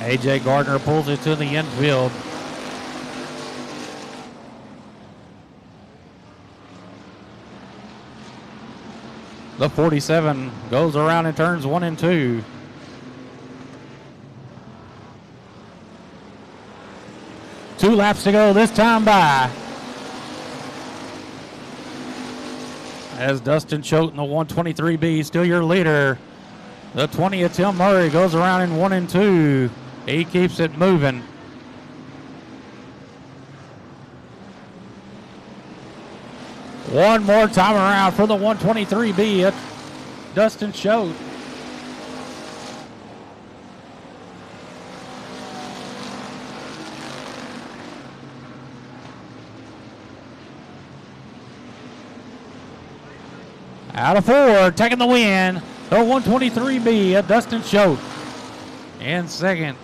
A.J. Gardner pulls it to the infield. The 47 goes around and turns 1 and 2. Two laps to go this time by. As Dustin Choate in the 123B, still your leader. The 20 of Tim Murray goes around in 1 and 2. He keeps it moving. One more time around for the 123B at Dustin Choate. Out of 4, taking the win. The 123B at Dustin Choate. And second,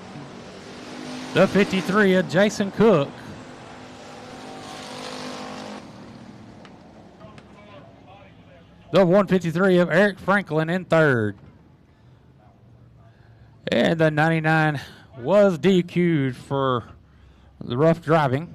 the 53 of Jason Cook. The 153 of Eric Franklin in third. And the 99 was DQ'd for the rough driving.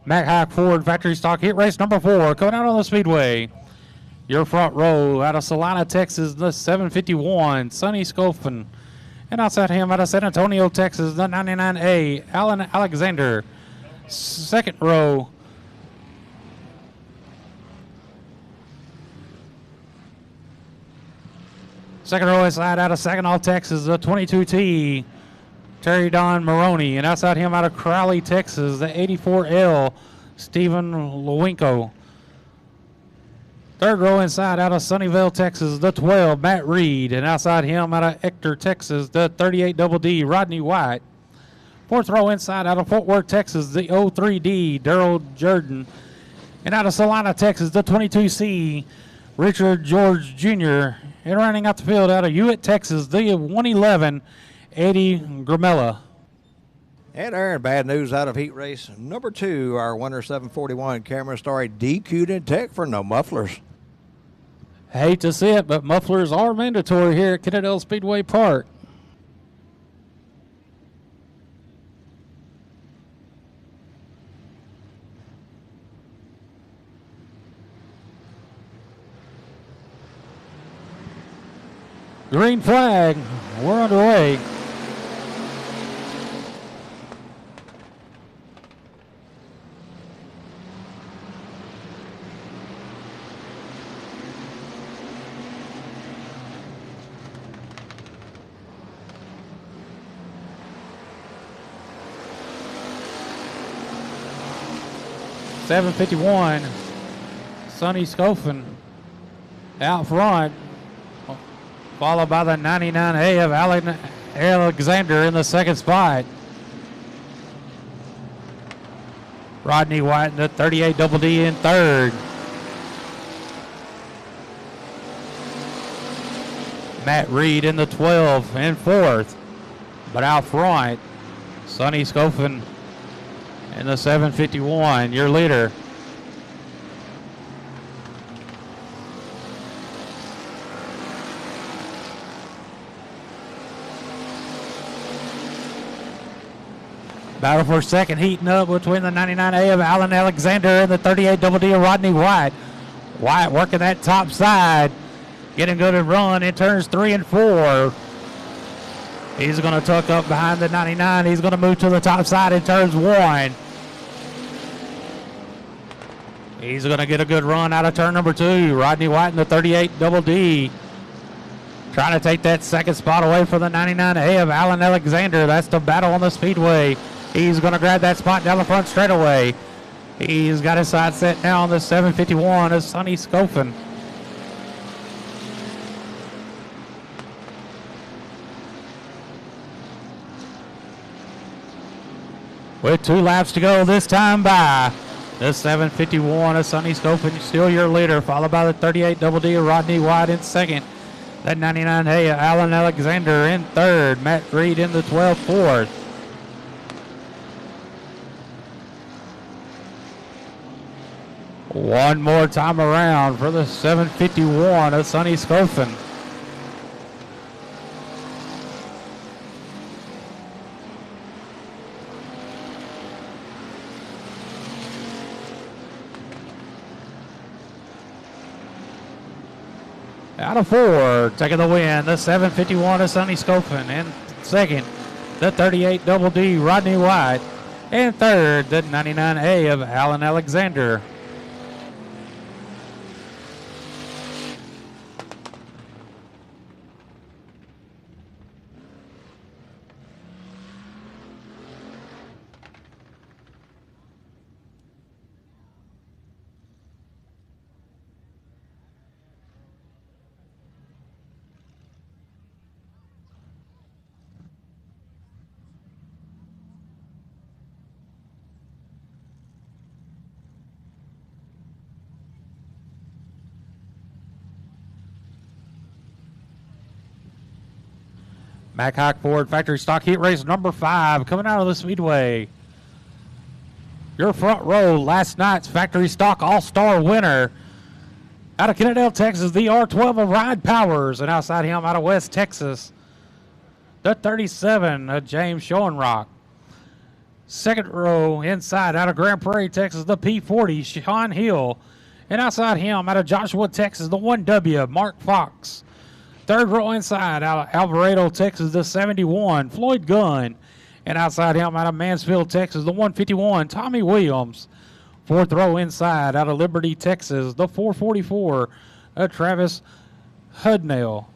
Mac Hack Ford Factory Stock Heat Race number 4 coming out on the Speedway. Your front row out of Salina, Texas, the 751, Sonny Scofen. And outside him out of San Antonio, Texas, the 99A, Alan Alexander. Second row. Second row inside out of Saginaw, Texas, the 22T, Terry Don Maroney. And outside him out of Crowley, Texas, the 84L, Stephen Lewinko. Third row inside out of Sunnyvale, Texas, the 12, Matt Reed. And outside him out of Ector, Texas, the 38 Double D, Rodney White. Fourth row inside out of Fort Worth, Texas, the 03D, Daryl Jordan. And out of Salina, Texas, the 22C, Richard George Jr. And running out the field out of Hewitt, Texas, the 111, Eddie Gramella. And Aaron, bad news out of heat race number 2. Our winner, 741, Cameron Story, DQ'd in tech for no mufflers. Hate to see it, but mufflers are mandatory here at Kennedale Speedway Park. Green flag, we're underway. .751, Sonny Scofen out front, followed by the 99A of Alan Alexander in the second spot. Rodney White in the 38 Double D in third. Matt Reed in the 12 in fourth. But out front, Sonny Scofen in the 751, your leader. Battle for second heating up between the 99A of Alan Alexander and the 38 Double D of Rodney White. White working that top side, getting good at run in turns 3 and 4. He's going to tuck up behind the 99. He's going to move to the top side in turns 1. He's going to get a good run out of turn number 2. Rodney White in the 38 Double D. Trying to take that second spot away from the 99A of Alan Alexander. That's the battle on the Speedway. He's going to grab that spot down the front straightaway. He's got his side set now on the 751 of Sonny Scofen. With 2 laps to go this time by, The 751 of Sonny Scopin, still your leader, followed by the 38 Double D of Rodney White in second. That 99A of Alan Alexander in third. Matt Reed in the 12 fourth. One more time around for the 751 of Sonny Scopin. Out of four, taking the win, the 751 of Sonny Scopin. In second, the 38 Double D, Rodney White. And third, the 99A of Alan Alexander. Mack Hike Ford Factory Stock Heat Race number 5 coming out of the Speedway. Your front row, last night's Factory Stock All-Star winner. Out of Kennedale, Texas, the R12 of Ride Powers. And outside him, out of West Texas, the 37 of James Schoenrock. Second row inside, out of Grand Prairie, Texas, the P40, Sean Hill. And outside him, out of Joshua, Texas, the 1W, Mark Fox. Third row inside, out of Alvarado, Texas, the 71, Floyd Gunn. And outside him, out of Mansfield, Texas, the 151, Tommy Williams. Fourth row inside, out of Liberty, Texas, the 444, Travis Hudnell.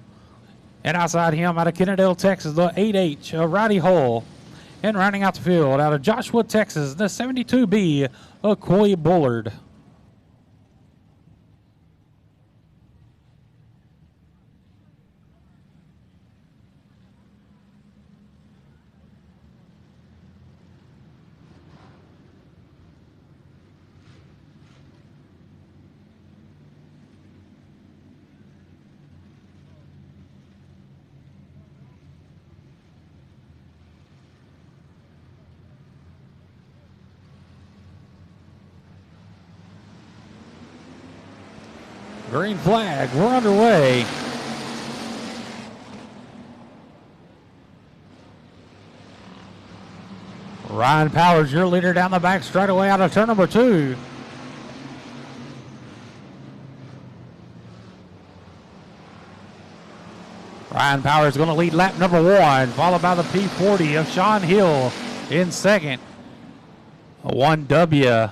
And outside him, out of Kennedale, Texas, the 8H, Roddy Hull. And rounding out the field, out of Joshua, Texas, the 72B, Coy Bullard. Green flag, we're underway. Ryan Powers, your leader down the back straight away out of turn number 2. Ryan Powers going to lead lap number 1, followed by the P40 of Sean Hill in second. A 1W.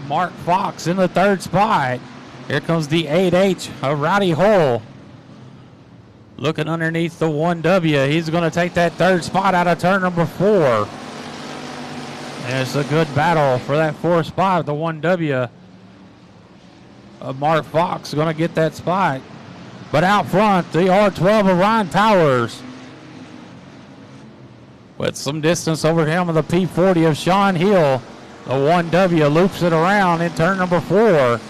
Mark Fox in the third spot. Here comes the 8H of Rowdy Hull. Looking underneath the 1W. He's going to take that third spot out of turn number 4. And it's a good battle for that fourth spot. The 1W of Mark Fox going to get that spot. But out front, the R12 of Ryan Powers. With some distance over him of the P40 of Sean Hill. The 1W loops it around in turn number 4.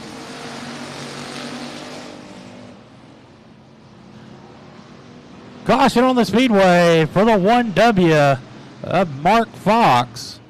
Caution on the speedway for the 1W of Mark Fox.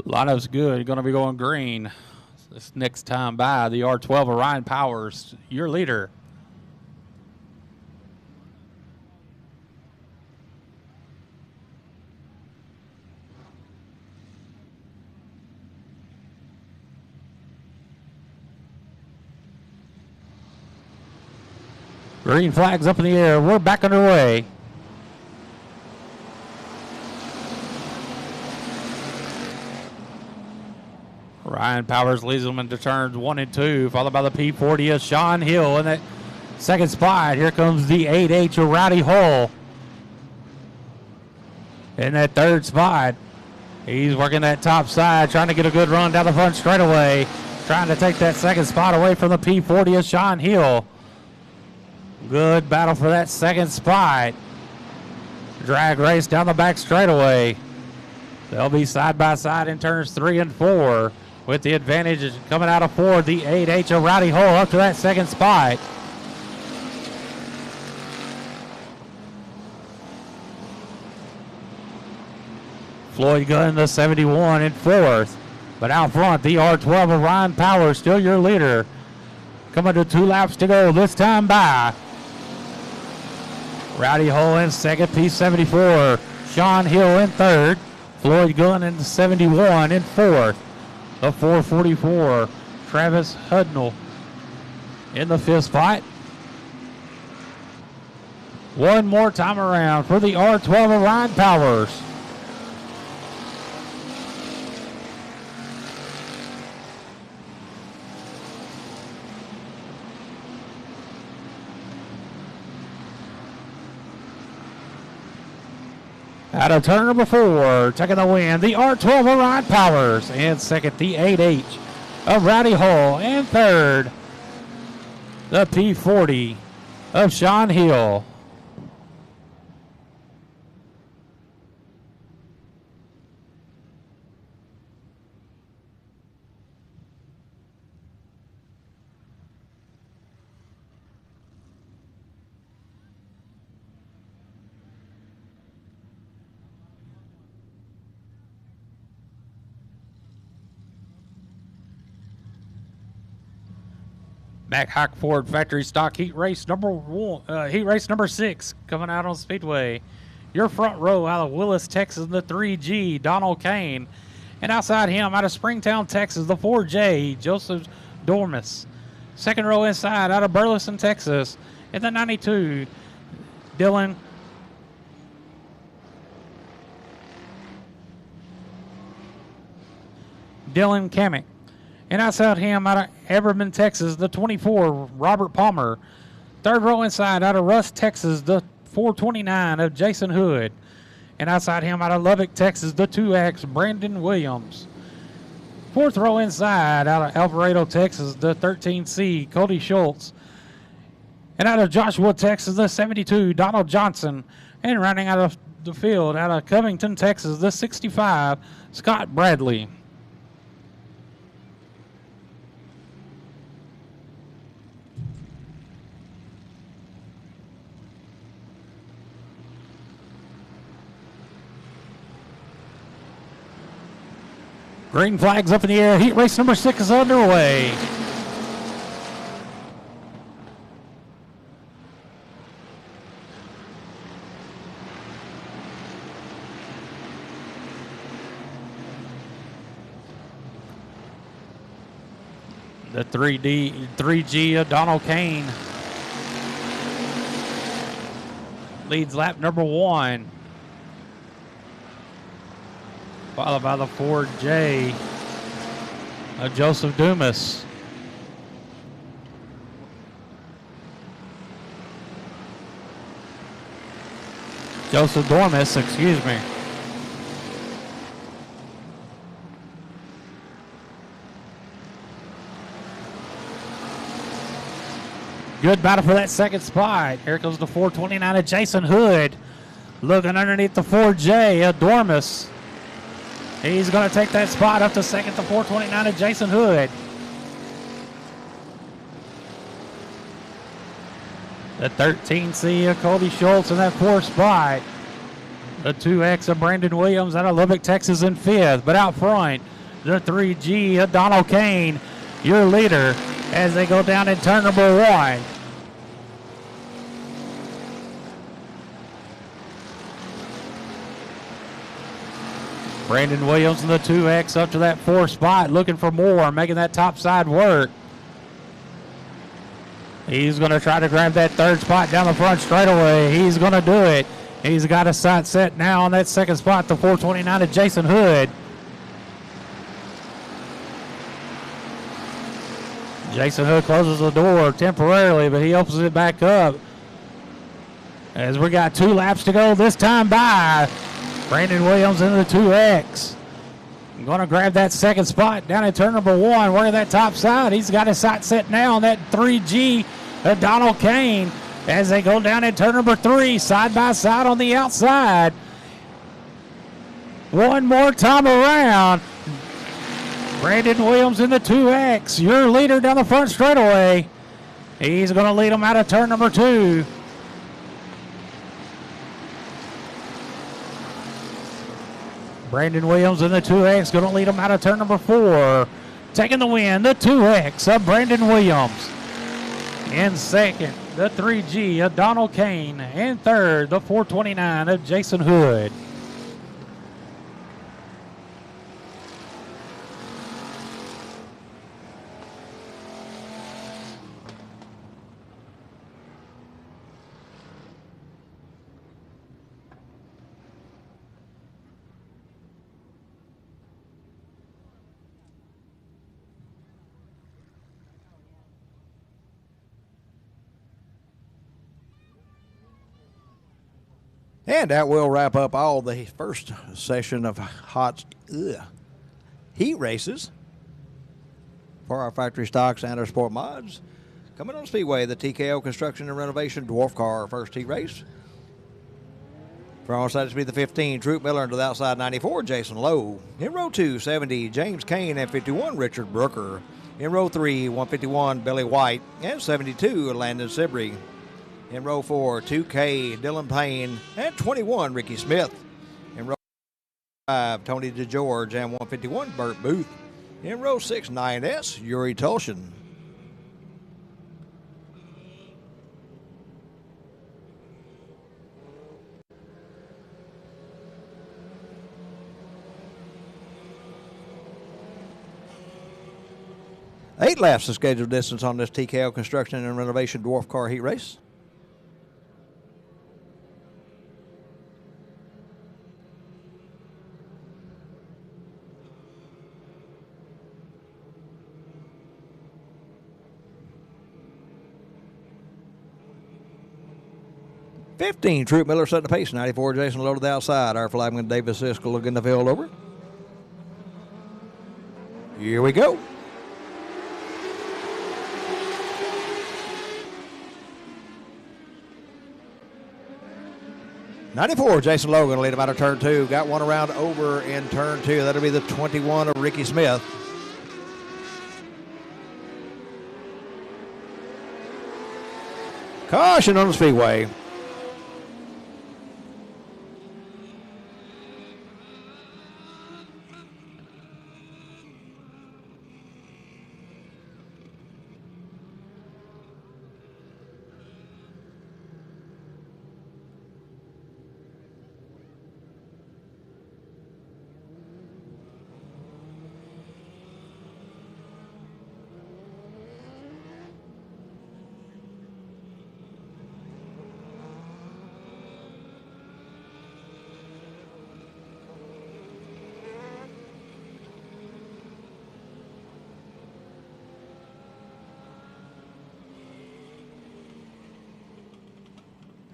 Lineup's good. Going to be going green this next time by. The R12 Orion Powers, your leader. Green flags up in the air. We're back underway. Ryan Powers leads them into turns 1 and 2, followed by the P40 of Sean Hill in that second spot. Here comes the 8H of Rowdy Hull in that third spot. He's working that top side, trying to get a good run down the front straightaway, trying to take that second spot away from the P40 of Sean Hill. Good battle for that second spot. Drag race down the back straightaway. They'll be side by side in turns 3 and 4. With the advantage coming out of 4, the 8H of Rowdy Hull up to that second spot. Floyd Gunn, the 71 in 4th. But out front, the R12 of Ryan Powers, still your leader. Coming to 2 laps to go, this time by. Rowdy Hull in 2nd, P74. Sean Hill in 3rd. Floyd Gunn in 71 in 4th. The 444, Travis Hudnall in the 5th spot. One more time around for the R12 of Ryan Powers. Out of turn number 4, taking the win, the R12 of Ryan Powers. And 2nd, the 8H of Rowdy Hull. And 3rd, the P40 of Sean Hill. Mack Hawk Ford factory stock heat race number 6 coming out on Speedway. Your front row out of Willis, Texas, the 3G, Donald Kane. And outside him, out of Springtown, Texas, the 4J, Joseph Dormis. Second row inside, out of Burleson, Texas, in the 92, Dylan Kamek. And outside him, out of Everman, Texas, the 24, Robert Palmer. Third row inside, out of Russ, Texas, the 429 of Jason Hood. And outside him, out of Lubbock, Texas, the 2X, Brandon Williams. Fourth row inside, out of Alvarado, Texas, the 13C, Cody Schultz. And out of Joshua, Texas, the 72, Donald Johnson. And rounding out of the field, out of Covington, Texas, the 65, Scott Bradley. Green flags up in the air. Heat race number 6 is underway. The 3G of Donald Kane leads lap number 1. Followed by the 4J of Joseph Dumas. Joseph Dormis, excuse me. Good battle for that second spot. Here comes the 429 of Jason Hood. Looking underneath the 4J of Dormis. He's going to take that spot up to second, the 429 of Jason Hood. The 13C of Cody Schultz in that 4th spot. The 2X of Brandon Williams out of Lubbock, Texas in 5th. But out front, the 3G of Donald Kane, your leader, as they go down in turn number 1. Brandon Williams in the 2X up to that 4th spot, looking for more, making that top side work. He's going to try to grab that 3rd spot down the front straightaway. He's going to do it. He's got a sight set now on that 2nd spot, the 429 of Jason Hood. Jason Hood closes the door temporarily, but he opens it back up. As we got 2 laps to go this time by. Brandon Williams into the 2X. Going to grab that 2nd spot down in turn number 1, working that top side. He's got his sight set now on that 3G of Donald Kane as they go down in turn number 3, side by side on the outside. One more time around. Brandon Williams in the 2X, your leader down the front straightaway. He's going to lead him out of turn number 2. Brandon Williams in the 2X, going to lead him out of turn number 4. Taking the win, the 2X of Brandon Williams. In 2nd, the 3G of Donald Kane. And 3rd, the 429 of Jason Hood. And that will wrap up all the first session of heat races for our factory stocks and our sport mods. Coming on Speedway, the TKO Construction and Renovation Dwarf Car first heat race. From our side to be the 15, Troop Miller, into the outside 94, Jason Lowe. In row 2, 70, James Kane, and 51, Richard Brooker. In row 3, 151, Billy White, and 72, Landon Sibry. In row 4, 2K, Dylan Payne, and 21, Ricky Smith. In row 5, Tony DeGeorge, and 151, Burt Booth. In row 6, 9S, Yuri Tulshin. Eight laps the scheduled distance on this TKO Construction and Renovation Dwarf Car Heat Race. $15, Troop Miller setting the pace. 94, Jason Lowe to the outside. Our flagman Davis Siskel looking the field over. Here we go. '94, Jason Lowe going to lead him out of turn 2. Got one around over in turn 2. That'll be the 21 of Ricky Smith. Caution on the speedway.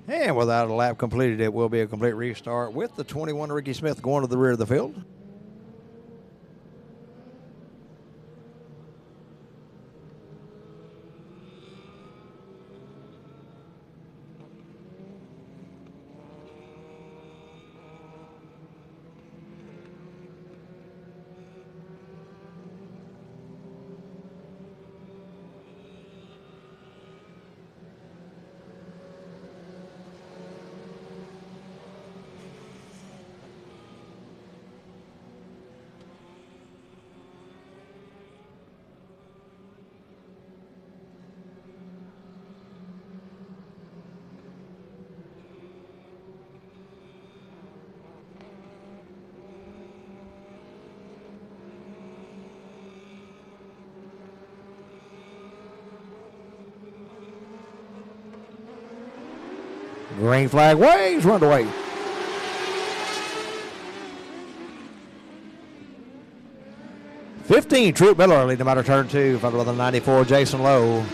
And without a lap completed, it will be a complete restart with the 21 Ricky Smith going to the rear of the field. Green flag waves, run away. $15, Troop Miller leading them out of turn 2, followed by the 94, Jason Lowe.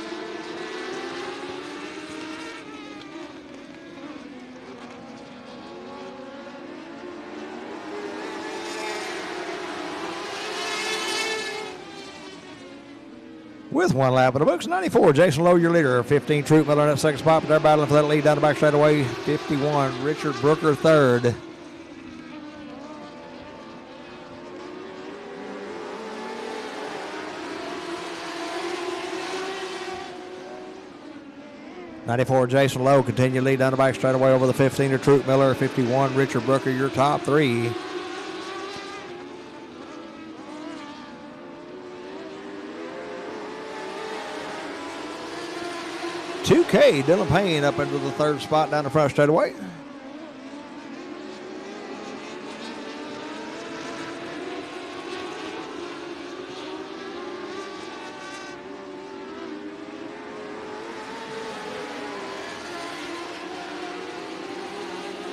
With 1 lap in the books, 94, Jason Lowe, your leader. 15, Troop Miller in that second spot, but they're battling for that lead down the back straightaway. 51, Richard Brooker, third. '94, Jason Lowe continue lead down the back straightaway over the 15er, Troop Miller. 51, Richard Brooker, your top 3. $2K, Dylan Payne up into the 3rd spot down the front straightaway.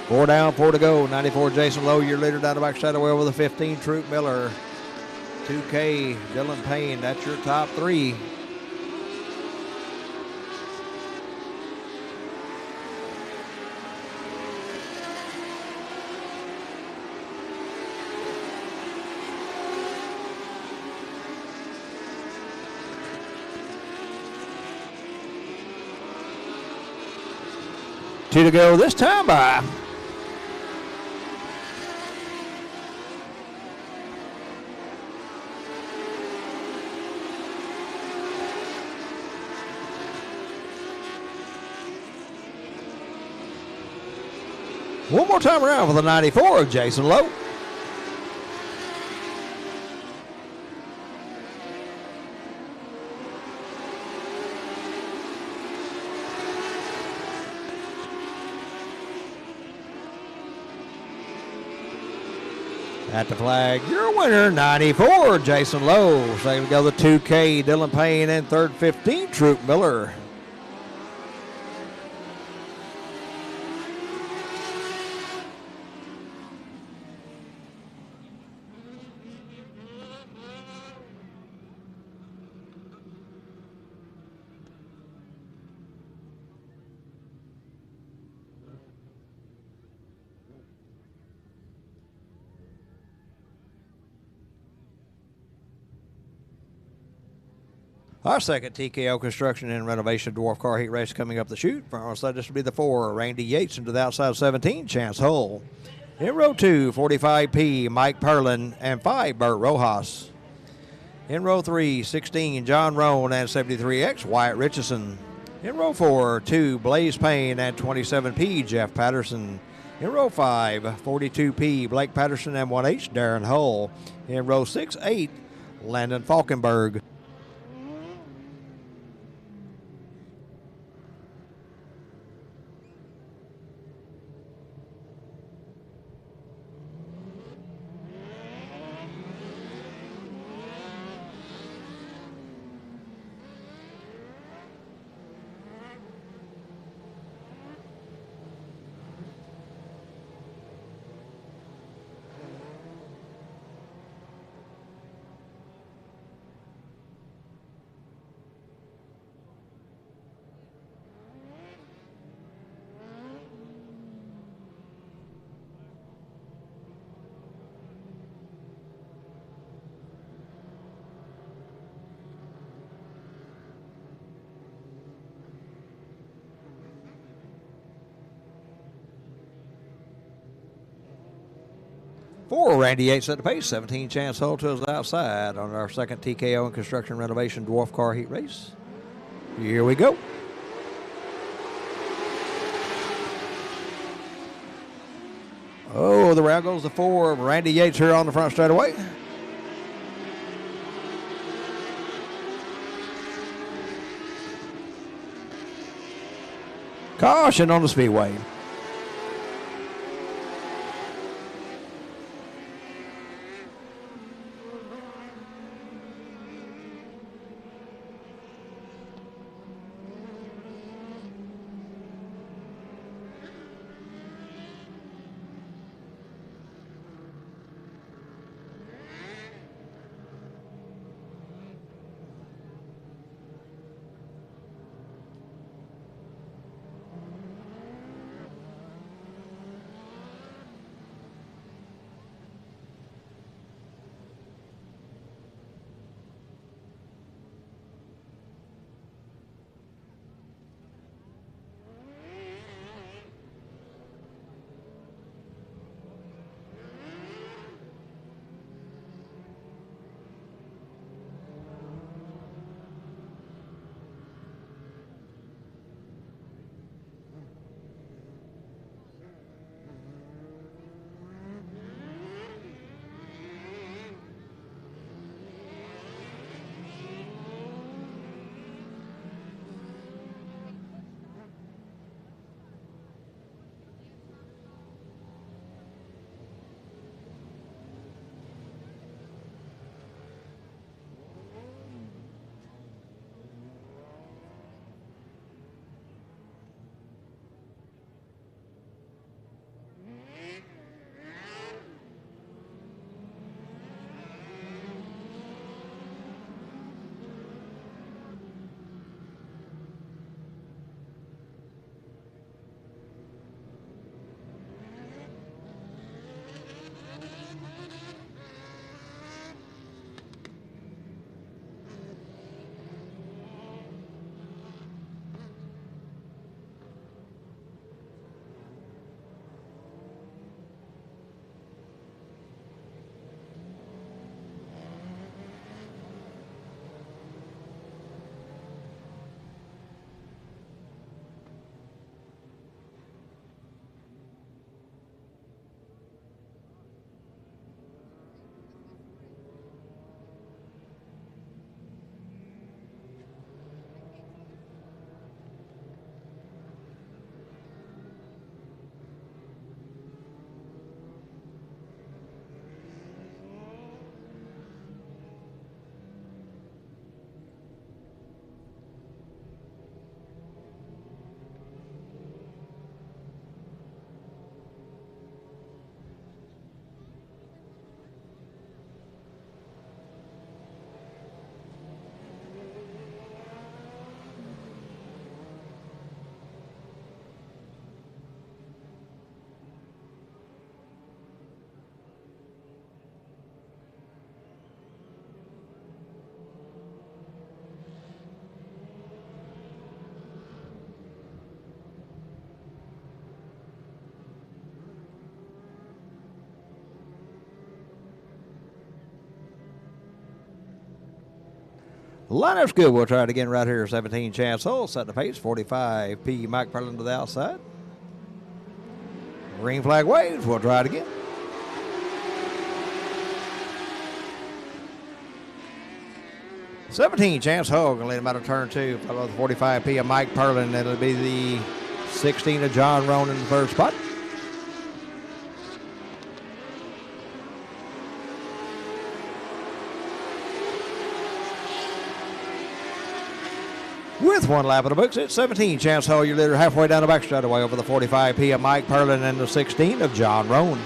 Four down, 4 to go. 94, Jason Lowe, your leader down the back straightaway over the 15, Troop Miller. 2K, Dylan Payne, that's your top 3. Two to go this time by. One more time around for the 94 of Jason Lowe. At the flag, your winner, 94, Jason Lowe. Second to go, the 2K, Dylan Payne, and third, 15, Troop Miller. Our second TKO Construction and Renovation Dwarf Car Heat Race coming up the chute. Front row side, this will be the 4, Randy Yates into the outside 17, Chance Hull. In row 2, 45P, Mike Perlin, and 5, Bert Rojas. In row 3, 16, John Roan, and 73X, Wyatt Richardson. In row 4, 2, Blaze Payne, and 27P, Jeff Patterson. In row 5, 42P, Blake Patterson, and 1H, Darren Hull. In row 6, 8, Landon Falkenberg. For Randy Yates at the pace, 17, Chance Hull to his outside on our second TKO and Construction Renovation Dwarf Car Heat Race. Here we go. Oh, the round goes to 4. Randy Yates here on the front straightaway. Caution on the Speedway. Lineup's good. We'll try it again right here. 17 Chance Hole, set the pace. 45P Mike Perlin to the outside. Green flag waves. We'll try it again. "17 Chance Hole, going to lead him out of turn 2. Follow the 45P of Mike Perlin. It'll be the 16 of John Roan in the first spot. With one lap of the books, it's 17 Chance Hole, your leader, halfway down the back straightaway over the 45P of Mike Perlin and the 16 of John Roan.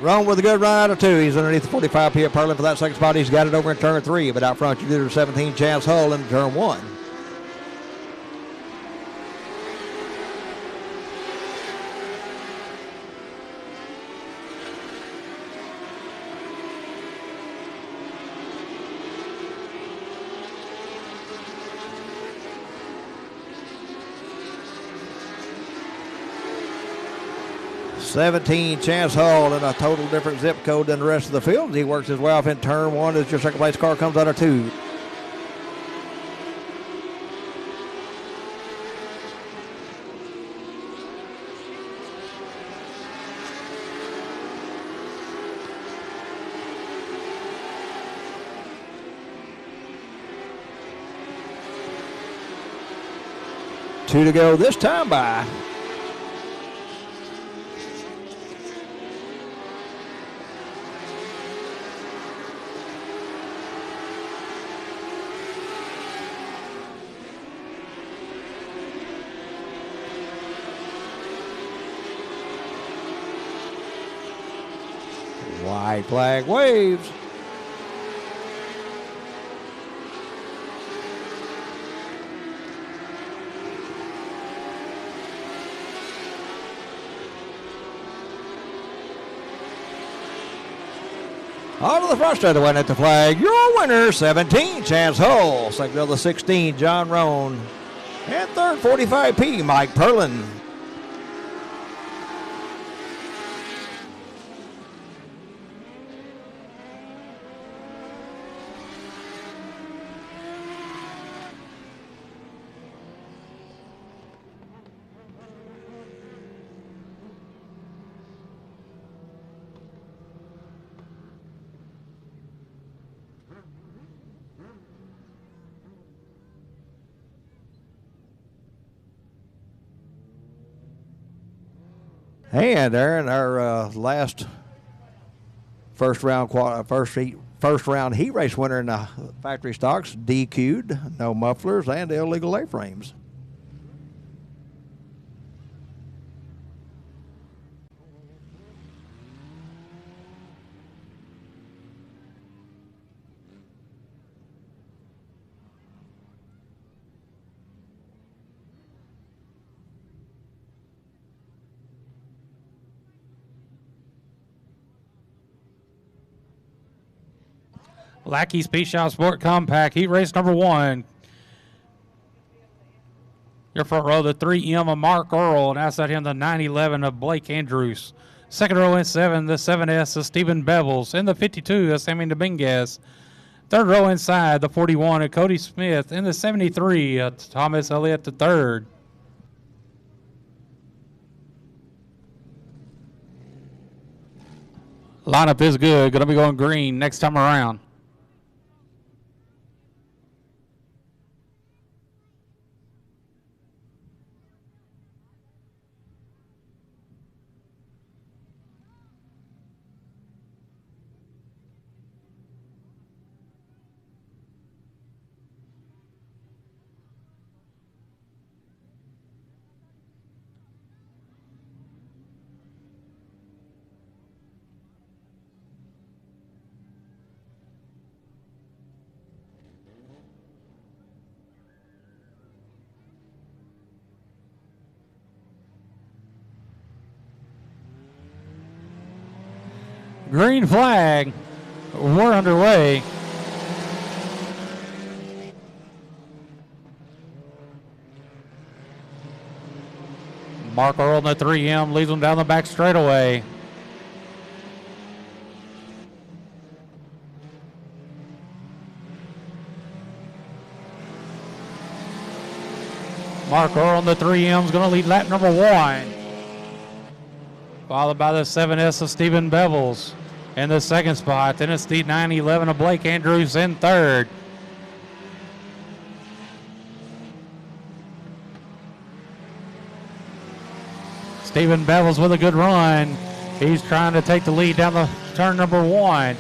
Roan with a good run out of 2. He's underneath the 45P of Perlin for that second spot. He's got it over in turn 3, but out front, your leader, 17 Chance Hole in turn 1. "17 Chance Hole in a total different zip code than the rest of the field. He works his way off in turn 1 as your second place car comes out of 2. Two to go this time by. White flag waves. On to the front straightaway at the flag. Your winner, 17 Chance Hole. Second of the 16, John Roan. And third, 45P, Mike Perlin. And Aaron, our last first round heat race winner in the factory stocks, DQ'd, no mufflers, and illegal A-frames. Lackey Speed Shop Sport Compact, heat race number 1. Your front row, the 3M of Mark Earl, and outside him, the 911 of Blake Andrews. Second row in 7, the 7S of Stephen Bevels, and the 52 of Sammy Dominguez. Third row inside, the 41 of Cody Smith, and the 73 of Thomas Elliott III. Lineup is good, going to be going green next time around. Green flag. We're underway. Mark Earl in the 3M leads them down the back straightaway. Mark Earl in the 3M is going to lead lap number 1. Followed by the 7S of Stephen Bevels in the second spot. Then it's the 911 of Blake Andrews in third. Stephen Bevels with a good run. He's trying to take the lead down the turn number 1.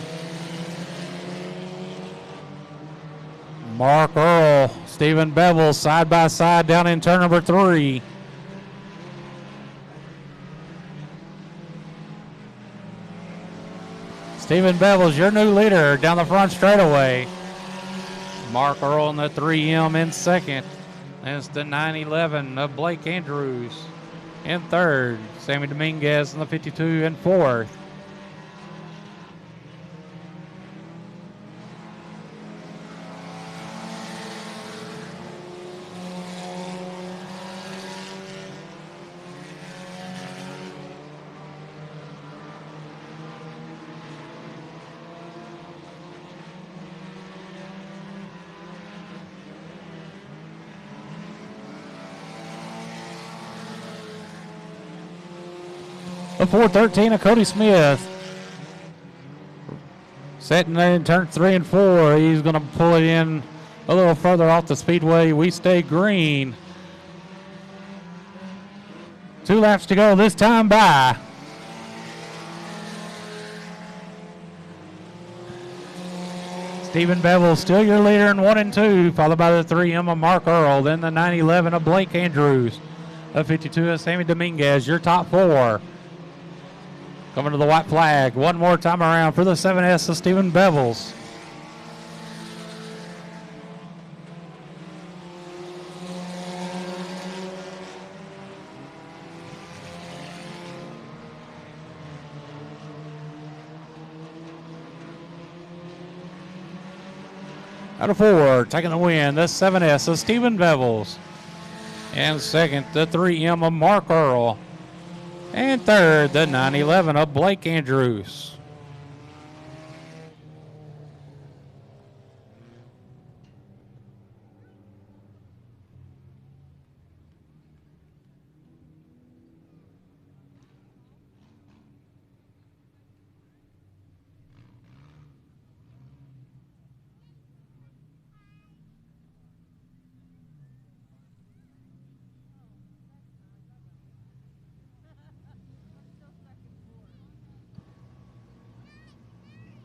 Mark Earl, Stephen Bevels side by side down in turn number 3. Stephen Bevels, your new leader down the front straightaway. Mark Earl in the 3M in second. That's the 911 of Blake Andrews in third. Sammy Dominguez in the 52 in fourth. The 413 of Cody Smith. Setting there in turn 3 and 4. He's going to pull it in a little further off the speedway. We stay green. 2 laps to go this time by. Stephen Bevel still your leader in 1 and 2, followed by the 3M of Mark Earl, then the 911 of Blake Andrews, the 52 of Sammy Dominguez, your top 4. Coming to the white flag one more time around for the 7S of Stephen Bevels. Out of 4, taking the win, the 7S of Stephen Bevels. And second, the 3M of Mark Earl. And third, the 911 of Blake Andrews.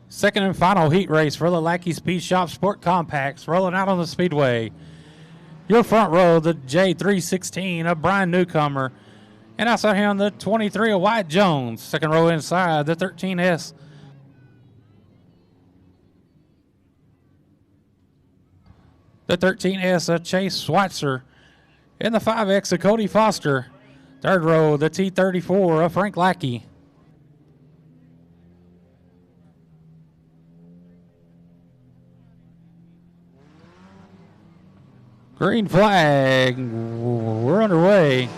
Second and final heat race for the Lackey Speed Shop Sport Compacts rolling out on the speedway. Your front row, the J316 of Brian Newcomer. And outside him, the 23 of Wyatt Jones. Second row inside, the 13S. The 13S of Chase Schweitzer. And the 5X of Cody Foster. Third row, the T34 of Frank Lackey. Green flag, we're underway.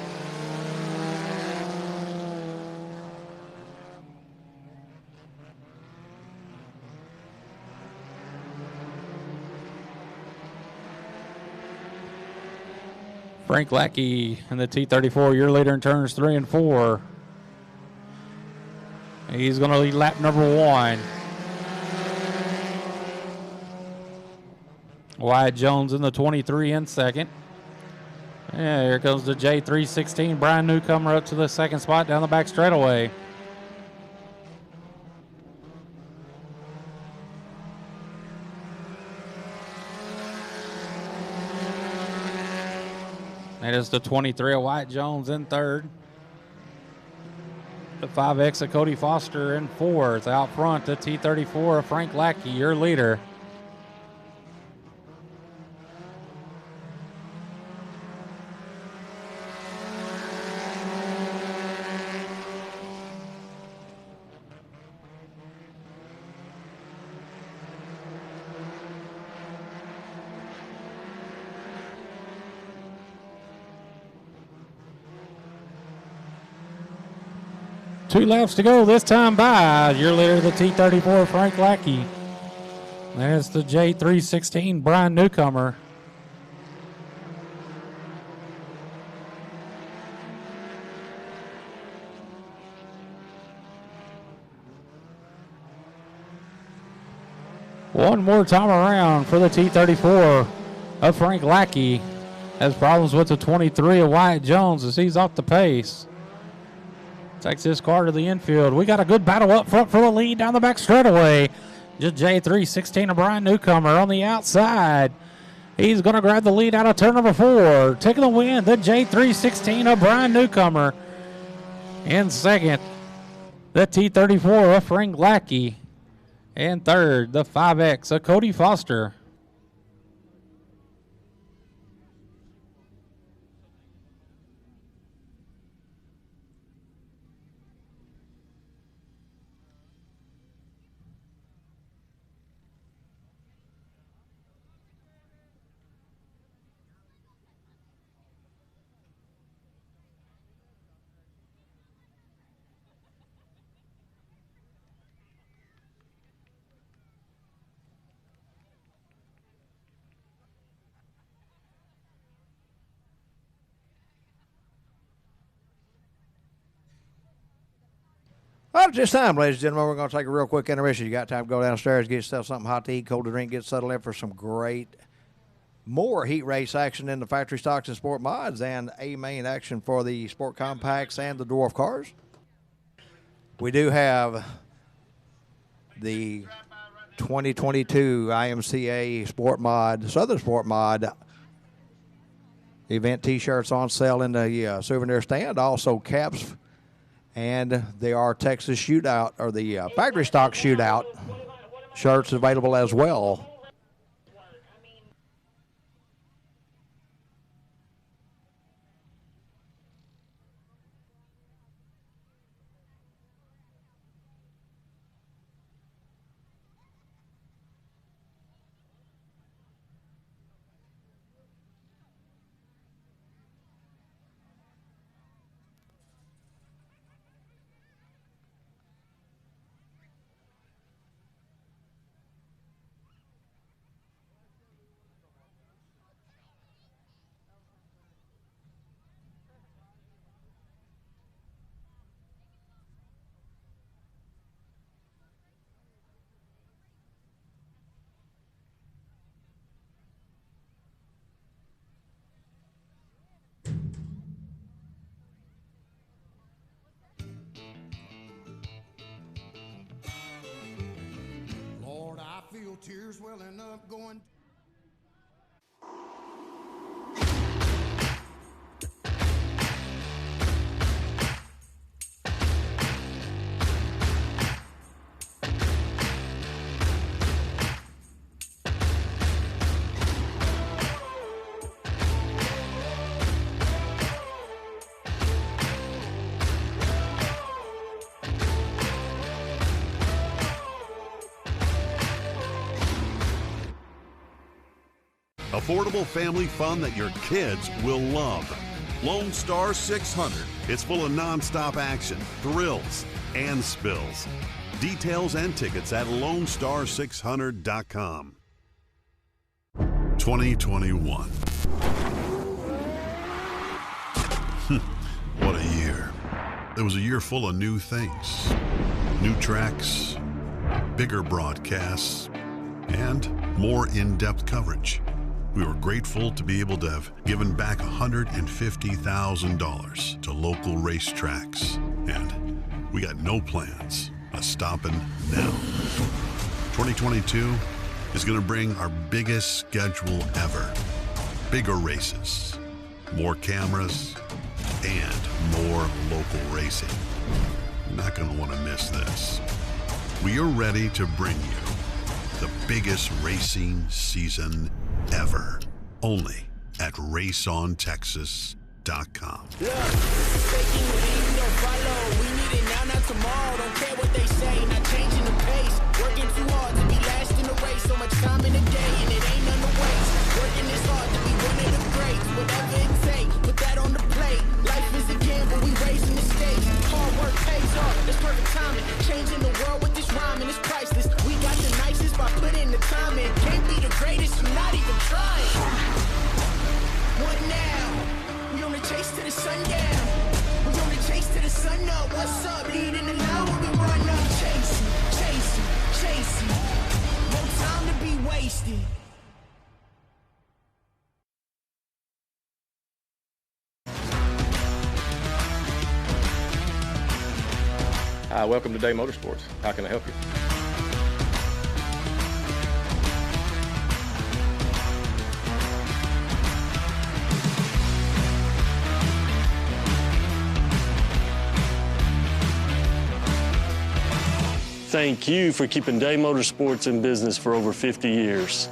Frank Lackey in the T34, your leader in turns 3 and 4. He's going to lead lap number 1. Wyatt Jones in the 23 in second. Yeah, here comes the J316. Brian Newcomer up to the second spot down the back straightaway. That is the 23 of Wyatt Jones in third. The 5X of Cody Foster in fourth. Out front, the T34 of Frank Lackey, your leader. 2 laps to go this time by your leader, the T34, Frank Lackey. There's the J316, Brian Newcomer. One more time around for the T34 of Frank Lackey. Has problems with the 23 of Wyatt Jones as he's off the pace. Takes his car to the infield. We got a good battle up front for the lead down the back straightaway. Just J316 of Brian Newcomer on the outside. He's going to grab the lead out of turn number 4. Taking the win, the J316 of Brian Newcomer. In second, the T34 of Frank Lackey. And third, the 5X of Cody Foster. Well, at this time, ladies and gentlemen, we're going to take a real quick intermission. You got time to go downstairs, get yourself something hot to eat, cold to drink, get settled in for some more heat race action in the factory stocks and sport mods, and a main action for the sport compacts and the dwarf cars. We do have the 2022 IMCA Sport Mod, Southern Sport Mod event T-shirts on sale in the souvenir stand. Also caps. And they are Texas Shootout, or the Factory Stock Shootout shirts available as well. Tears welling up going. Affordable family fun that your kids will love. Lone Star 600. It's full of non-stop action, thrills, and spills. Details and tickets at LoneStar600.com. 2021. What a year. It was a year full of new things. New tracks, bigger broadcasts, and more in-depth coverage. We were grateful to be able to have given back $150,000 to local racetracks, and we got no plans of stopping now. 2022 is going to bring our biggest schedule ever. Bigger races, more cameras, and more local racing. You're not going to want to miss this. We are ready to bring you the biggest racing season ever, only at RaceOnTexas.com. Look, faking the lead, we don't follow. We need it now, not tomorrow. Don't care what they say, not changing the pace. Working too hard to be last in the race. So much time in the day, and it ain't none to waste. Working this hard to be one of the greats. Whatever it takes, put that on the plate. Life is a gamble, we raising the stakes. Hard work pays off. perfect timing. Changing the world with this rhyming is priceless. We got the nicest by putting the time in. Can't be the greatest, you're not even trying. What now? We on the chase to the sundown. We on the chase to the sun up. What's up? Leading the line when we run up. Chasing, chasing, chasing. No time to be wasted. Hi, welcome to Day Motorsports. How can I help you? Thank you for keeping Day Motorsports in business for over 50 years.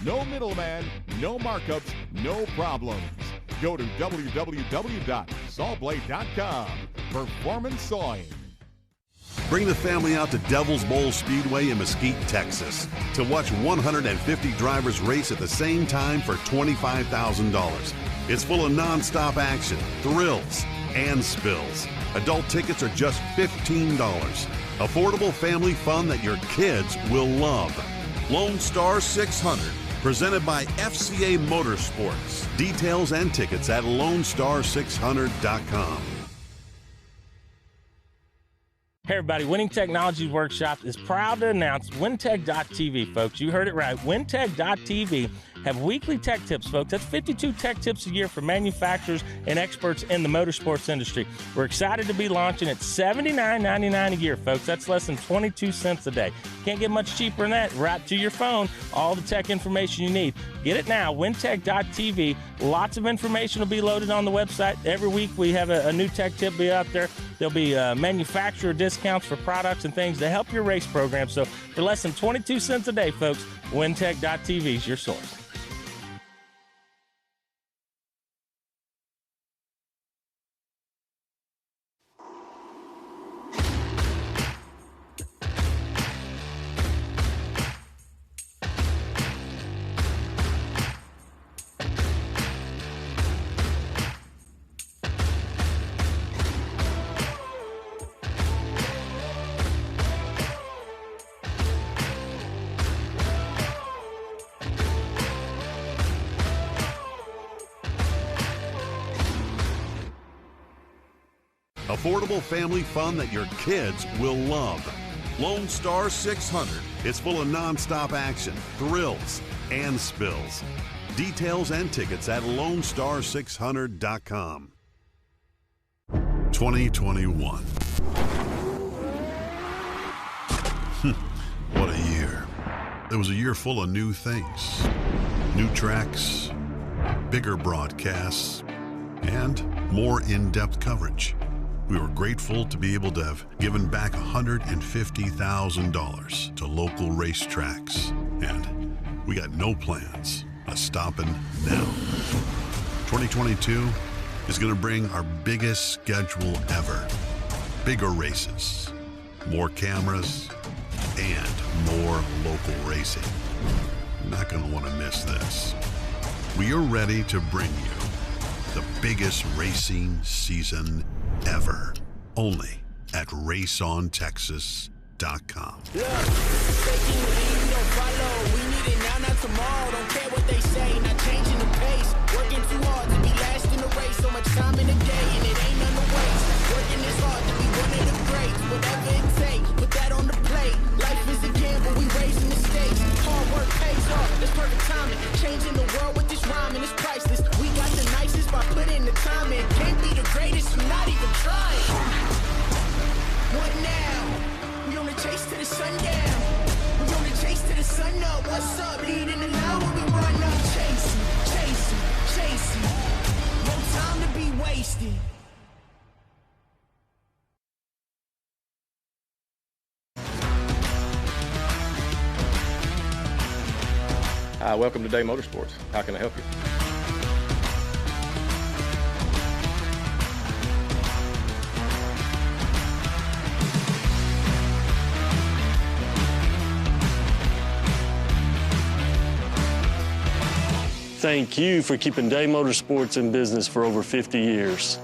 No middleman, no markups, no problems. Go to www.sawblade.com. Performance Sawing. Bring the family out to Devil's Bowl Speedway in Mesquite, Texas to watch 150 drivers race at the same time for $25,000. It's full of non-stop action, thrills, and spills. Adult tickets are just $15. Affordable family fun that your kids will love. Lone Star 600, presented by FCA Motorsports. Details and tickets at LoneStar600.com. Hey everybody, Winning Technologies Workshop is proud to announce WinTech.tv, folks. You heard it right. WinTech.tv have weekly tech tips, folks. That's 52 tech tips a year for manufacturers and experts in the motorsports industry. We're excited to be launching at $79.99 a year, folks. That's less than 22 cents a day. Can't get much cheaper than that. Right to your phone, all the tech information you need. Get it now, WinTech.tv. Lots of information will be loaded on the website. Every week we have a new tech tip be out there. There'll be manufacturer discounts for products and things to help your race program. So for less than 22 cents a day, folks, WinTech.tv is your source. Affordable family fun that your kids will love. Lone Star 600. It's full of non-stop action, thrills, and spills. Details and tickets at LoneStar600.com. 2021. What a year. It was a year full of new things. New tracks, bigger broadcasts, and more in-depth coverage. We were grateful to be able to have given back $150,000 to local racetracks, and we got no plans of stopping now. 2022 is going to bring our biggest schedule ever. Bigger races, more cameras, and more local racing. You're not going to want to miss this. We are ready to bring you the biggest racing season ever, only at RaceOnTexas.com. Look, taking the lead, we don't follow. We need it now, not tomorrow. Don't care what they say, not changing the pace. Working too hard to be last in the race. So much time in the day, and it ain't none to waste. Working this hard to be one of the greats. Whatever it takes, put that on the plate. Life is a gamble, we raising the stakes. Hard work pays off, that's perfect timing. Changing the world with this rhyming, it's priceless. We got the nicest by putting the time in. Can't be the greatest, I'm not even trying. What now? We on the chase to the sundown. We on the chase to the sun up. What's up? Leading the line when we run up. Chasing, chasing, chasing. No time to be wasted. Hi, welcome to Day Motorsports. How can I help you? Thank you for keeping Day Motorsports in business for over 50 years.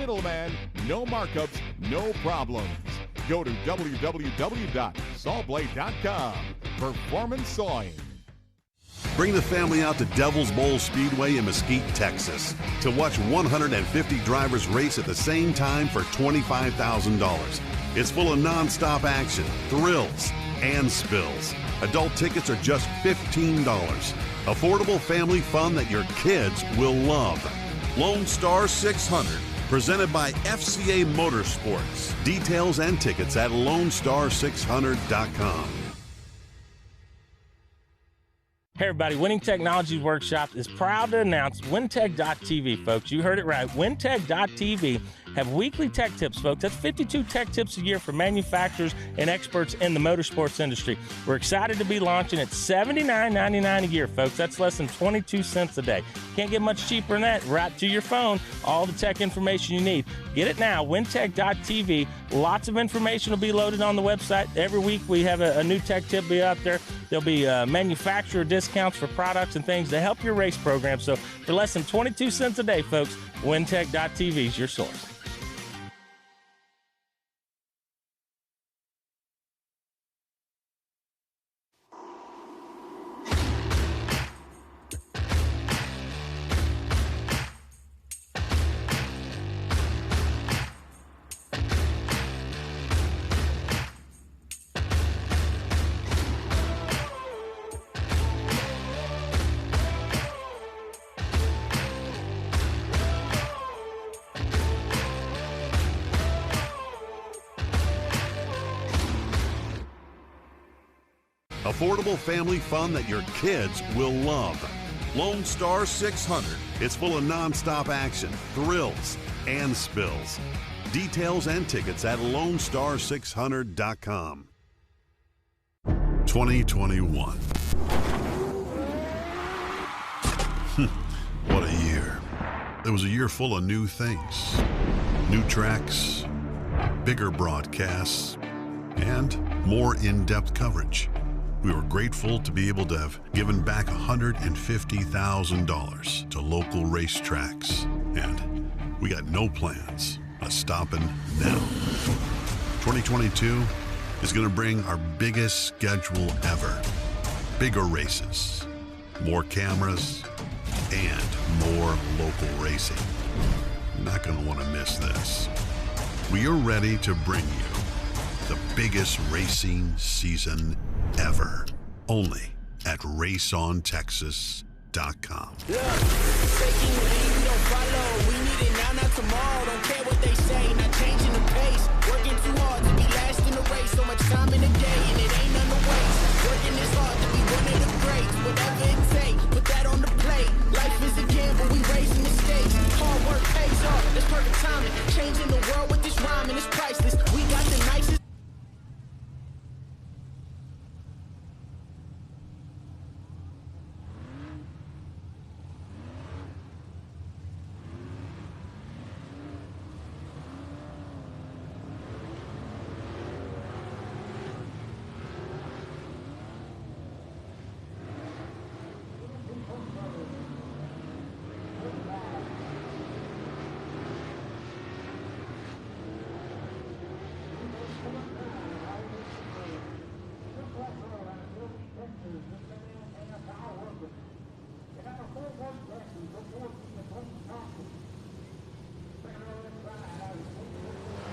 middleman, no markups, no problems. Go to www.sawblade.com. Performance Sawing. Bring the family out to Devil's Bowl Speedway in Mesquite, Texas to watch 150 drivers race at the same time for $25,000. It's full of non-stop action, thrills, and spills. Adult tickets are just $15. Affordable family fun that your kids will love. Lone Star 600, presented by FCA Motorsports. Details and tickets at LoneStar600.com. Hey everybody, Winning Technologies Workshop is proud to announce WinTech.tv, folks. You heard it right. WinTech.tv have weekly tech tips, folks. That's 52 tech tips a year for manufacturers and experts in the motorsports industry. We're excited to be launching at $79.99 a year, folks. That's less than 22 cents a day. Can't get much cheaper than that. Right to your phone, all the tech information you need. Get it now, WinTech.tv. Lots of information will be loaded on the website. Every week we have a new tech tip be out there. There'll be manufacturer discounts for products and things to help your race program. So for less than 22 cents a day, folks, WinTech.tv is your source. Affordable family fun that your kids will love. Lone Star 600. It's full of non-stop action, thrills, and spills. Details and tickets at LoneStar600.com. 2021. What a year. It was a year full of new things. New tracks, bigger broadcasts, and more in-depth coverage. We were grateful to be able to have given back $150,000 to local racetracks, and we got no plans of stopping now. 2022 is going to bring our biggest schedule ever. Bigger races, more cameras, and more local racing. You're not going to want to miss this. We are ready to bring you the biggest racing season ever, only at RaceOnTexas.com. Look, faking the lead, we don't follow. We need it now, not tomorrow. Don't care what they say, not changing the pace. Working too hard to be last in the race. So much time in the day, and it ain't none to waste. Working this hard to be one of the greats. Whatever it takes, put that on the plate. Life is a gamble, we raising the stakes. Hard work pays off, that's perfect timing. Changing the world with this rhyming, it's priceless. We got the nicest.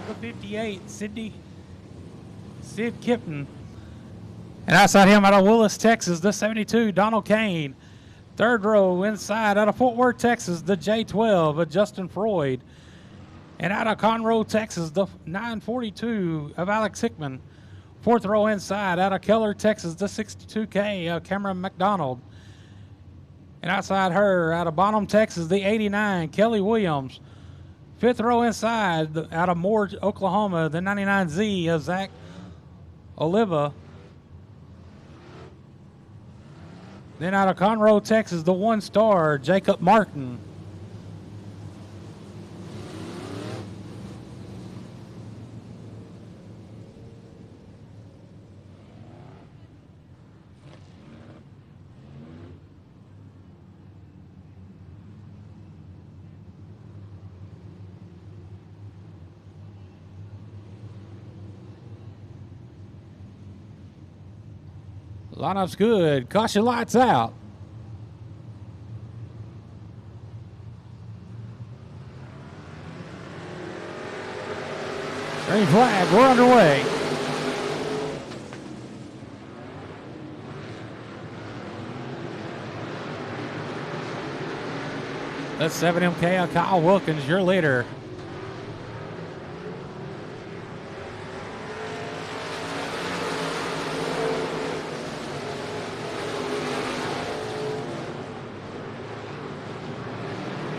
The 58, Sid Kipton. And outside him out of Willis, Texas, the 72, Donald Kane. Third row inside out of Fort Worth, Texas, the J12 of Justin Freud. And out of Conroe, Texas, the 942 of Alex Hickman. Fourth row inside out of Keller, Texas, the 62K of Cameron McDonald. And outside her, out of Bonham, Texas, the 89, Kelly Williams. Fifth row inside, out of Moore, Oklahoma, the 99Z of Zach Oliva. Then out of Conroe, Texas, the 1-star, Jacob Martin. Lineup's good. Caution lights out. Green flag. We're underway. That's 7MK Kyle Wilkins, your leader.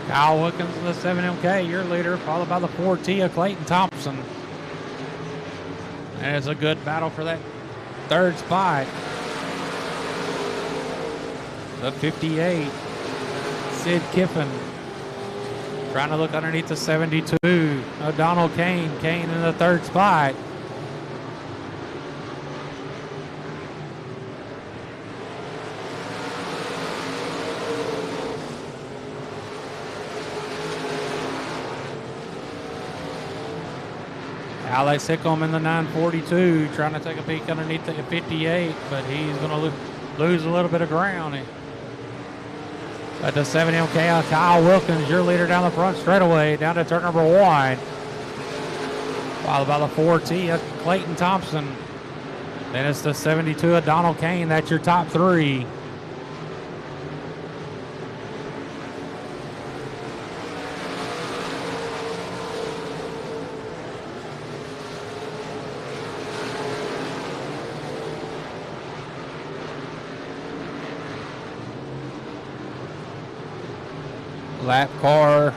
Kyle Wilkins in the 7MK, your leader, followed by the 4T of Clayton Thompson. And it's a good battle for that third spot. The 58, Sid Kiffin. Trying to look underneath the 72. O'Donnell Kane. Kane in the third spot. Alex Hickam in the 942, trying to take a peek underneath the 58, but he's going to lose a little bit of ground. But the 7MK, Kyle Wilkins, your leader down the front straightaway, down to turn number 1. Followed by the 4T of Clayton Thompson. Then it's the 72 of Donald Kane. That's your top 3. Lap car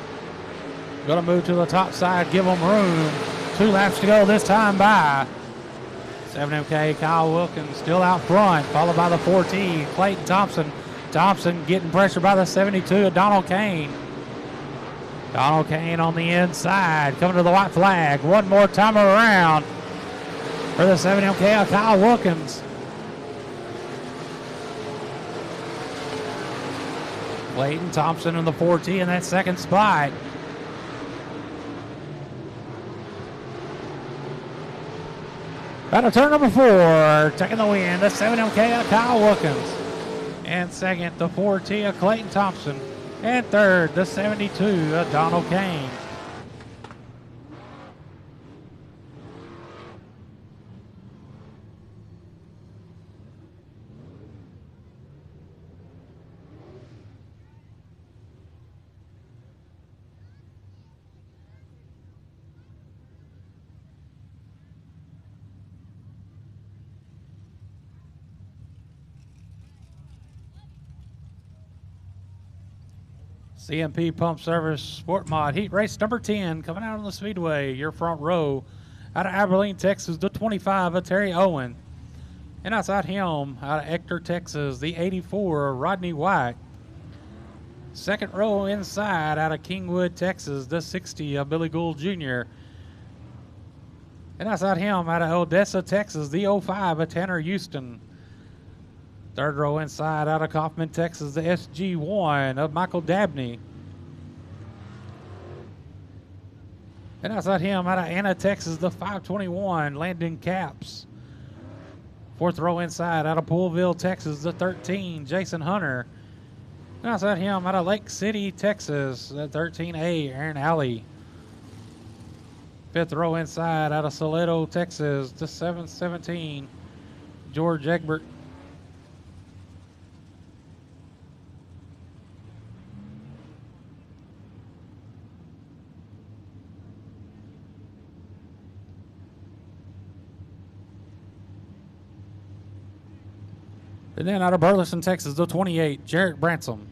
going to move to the top side, give them room. 2 laps to go this time by. 7MK Kyle Wilkins still out front, followed by the 4T Clayton Thompson. Thompson getting pressure by the 72 of Donald Kane. Donald Kane on the inside, coming to the white flag. One more time around for the 7MK of Kyle Wilkins. Clayton Thompson in the 4T in that second spot. Out of turn number 4, taking the win, the 7MK of Kyle Wilkins. And second, the 4T of Clayton Thompson. And third, the 72 of Donald Kane. CMP Pump Service Sportmod Heat Race number 10 coming out on the Speedway. Your front row out of Abilene, Texas, the 25 of Terry Owen. And outside him, out of Ector, Texas, the 84 of Rodney White. Second row inside out of Kingwood, Texas, the 60 of Billy Gould Jr. And outside him, out of Odessa, Texas, the 05 of Tanner Houston. Third row inside out of Kaufman, Texas, the SG1 of Michael Dabney. And outside him, out of Anna, Texas, the 521, Landon Capps. Fourth row inside out of Poolville, Texas, the 13, Jason Hunter. And outside him, out of Lake City, Texas, the 13A, Aaron Alley. Fifth row inside out of Soleto, Texas, the 717, George Egbert. And then out of Burleson, Texas, the 28, Jarrett Bransom.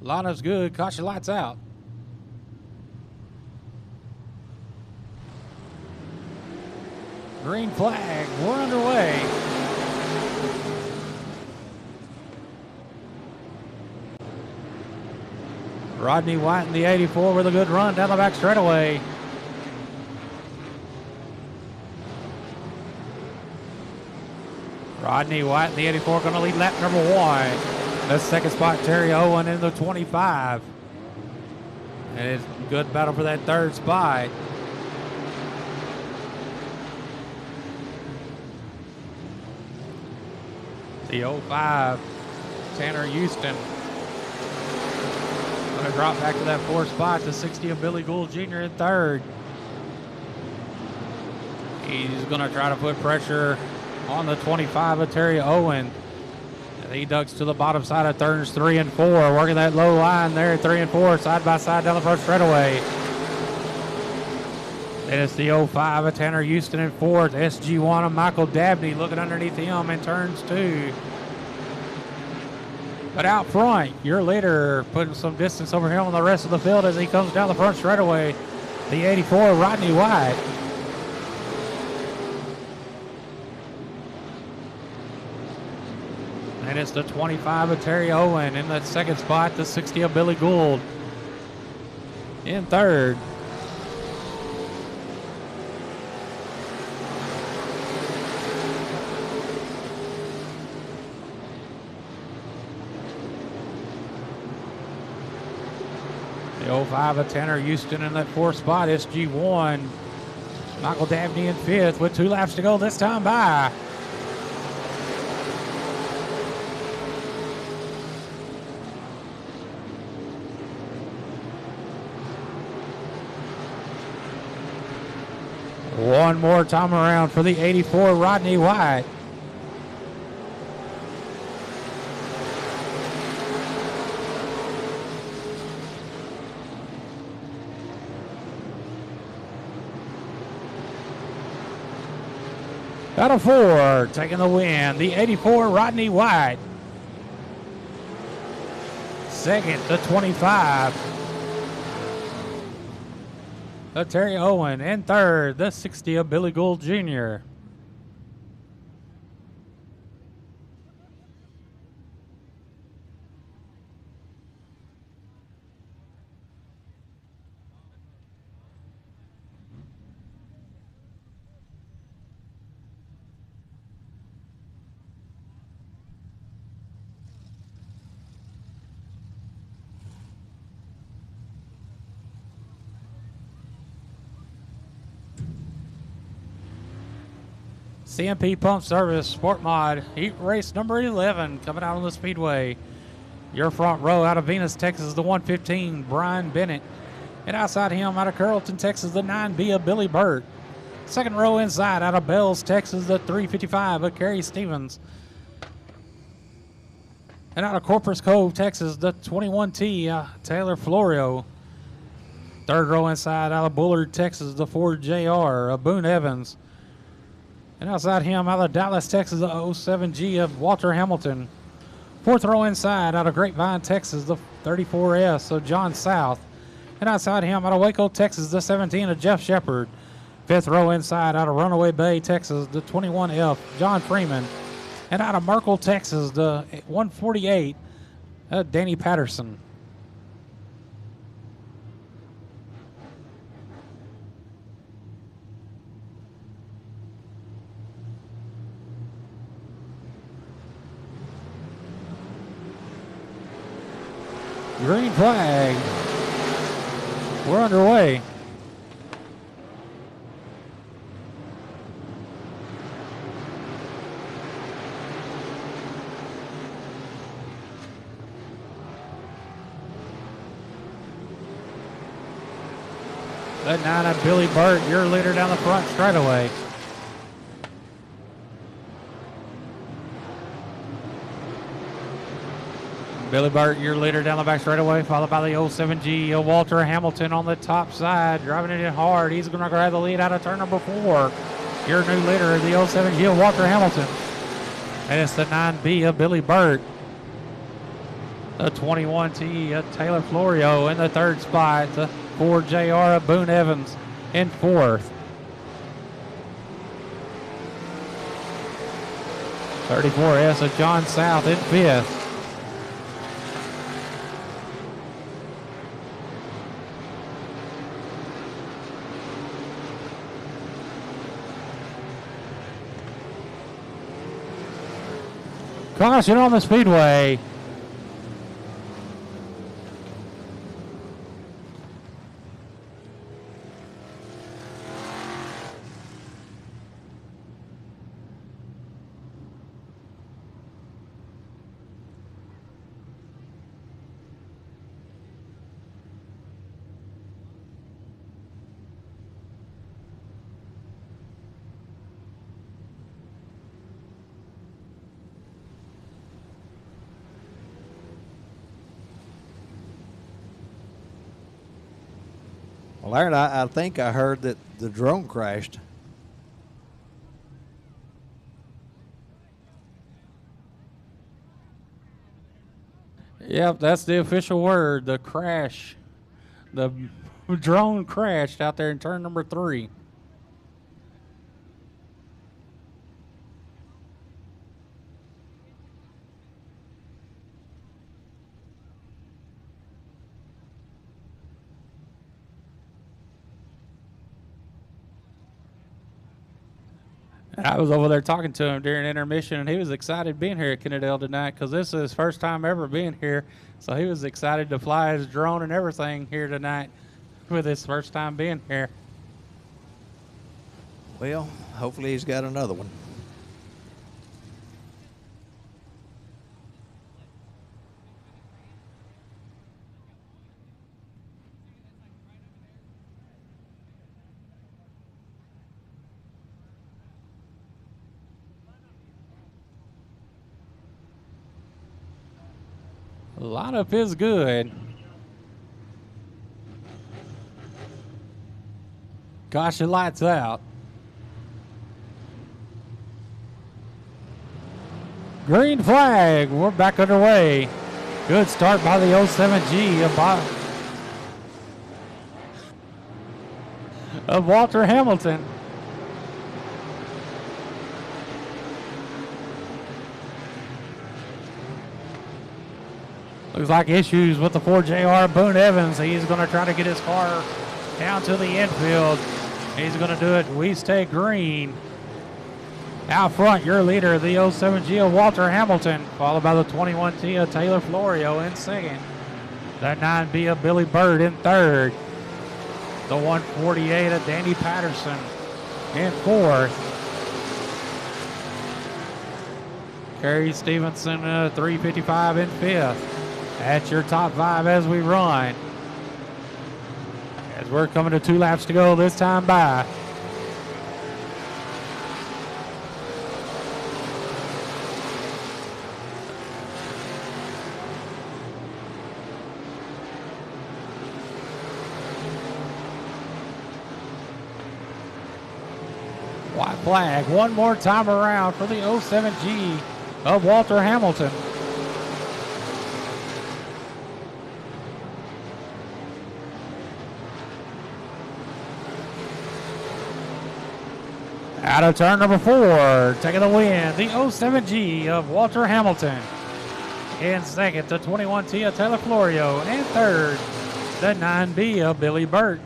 Lana's good. Caution lights out. Green flag. We're underway. Rodney White in the 84 with a good run down the back straightaway. Rodney White in the 84 going to lead lap number 1. The second spot, Terry Owen in the 25. And it's a good battle for that third spot. The 05, Tanner Houston. Going to drop back to that fourth spot. The 60 of Billy Gould Jr. in third. He's going to try to put pressure on the 25 of Terry Owen. And he ducks to the bottom side of turns 3 and 4, working that low line there at 3 and 4, side by side down the front straightaway. Then it's the 05 of Tanner Houston in fourth. SG1 of Michael Dabney looking underneath him in turns 2. But out front, your leader putting some distance over him on the rest of the field as he comes down the front straightaway. The 84, Rodney White. And it's the 25 of Terry Owen in that second spot. The 60 of Billy Gould in third. The 05 of Tanner Houston in that fourth spot. SG1. Michael Dabney in fifth with 2 laps to go this time by. One more time around for the 84, Rodney White. Out of 4, taking the win, the 84, Rodney White. Second, the 25. Terry Owen, and third, the 60 of Billy Gould Jr. CMP Pump Service, Sportmod, heat race number 11 coming out on the Speedway. Your front row out of Venus, Texas, the 115, Brian Bennett. And outside him, out of Carrollton, Texas, the 9B of Billy Burt. Second row inside, out of Bells, Texas, the 355 of Kerry Stevens. And out of Corpus Cove, Texas, the 21T, Taylor Florio. Third row inside, out of Bullard, Texas, the 4JR of Boone Evans. And outside him, out of Dallas, Texas, the 07G of Walter Hamilton. Fourth row inside, out of Grapevine, Texas, the 34S of John South. And outside him, out of Waco, Texas, the 17 of Jeff Shepard. Fifth row inside, out of Runaway Bay, Texas, the 21F, John Freeman. And out of Merkel, Texas, the 148, Danny Patterson. Green flag. We're underway. That 9 of Billy Burt, your leader down the front straightaway. Billy Burt, your leader down the back straightaway, followed by the 07G of Walter Hamilton on the top side, driving it in hard. He's going to grab the lead out of turn number 4. Your new leader, the 07G of Walter Hamilton. And it's the 9B of Billy Burt. The 21T of Taylor Florio in the third spot. The 4JR of Boone Evans in fourth. 34S of John South in fifth. Caution on the Speedway. Well, Aaron, I think I heard that the drone crashed. Yep, that's the official word, the crash. The drone crashed out there in turn number 3. I was over there talking to him during intermission, and he was excited being here at Kennedale tonight because this is his first time ever being here. So he was excited to fly his drone and everything here tonight with his first time being here. Well, hopefully he's got another one. Lineup is good. Gosh, it lights out. Green flag. We're back underway. Good start by the 07G of Walter Hamilton. Looks like issues with the 4JR Boone Evans. He's going to try to get his car down to the infield. He's going to do it. We stay green. Out front, your leader, the 07G of Walter Hamilton, followed by the 21T of Taylor Florio in second. The 9B of Billy Bird in third. The 148 of Danny Patterson in fourth. Kerry Stevenson, 355 in fifth. That's your top 5 as we run. As we're coming to 2 laps to go this time by. White flag one more time around for the 07G of Walter Hamilton. Out of turn number 4, taking the win, the 07G of Walter Hamilton. In second, the 21T of Taylor Florio. And third, the 9B of Billy Burt.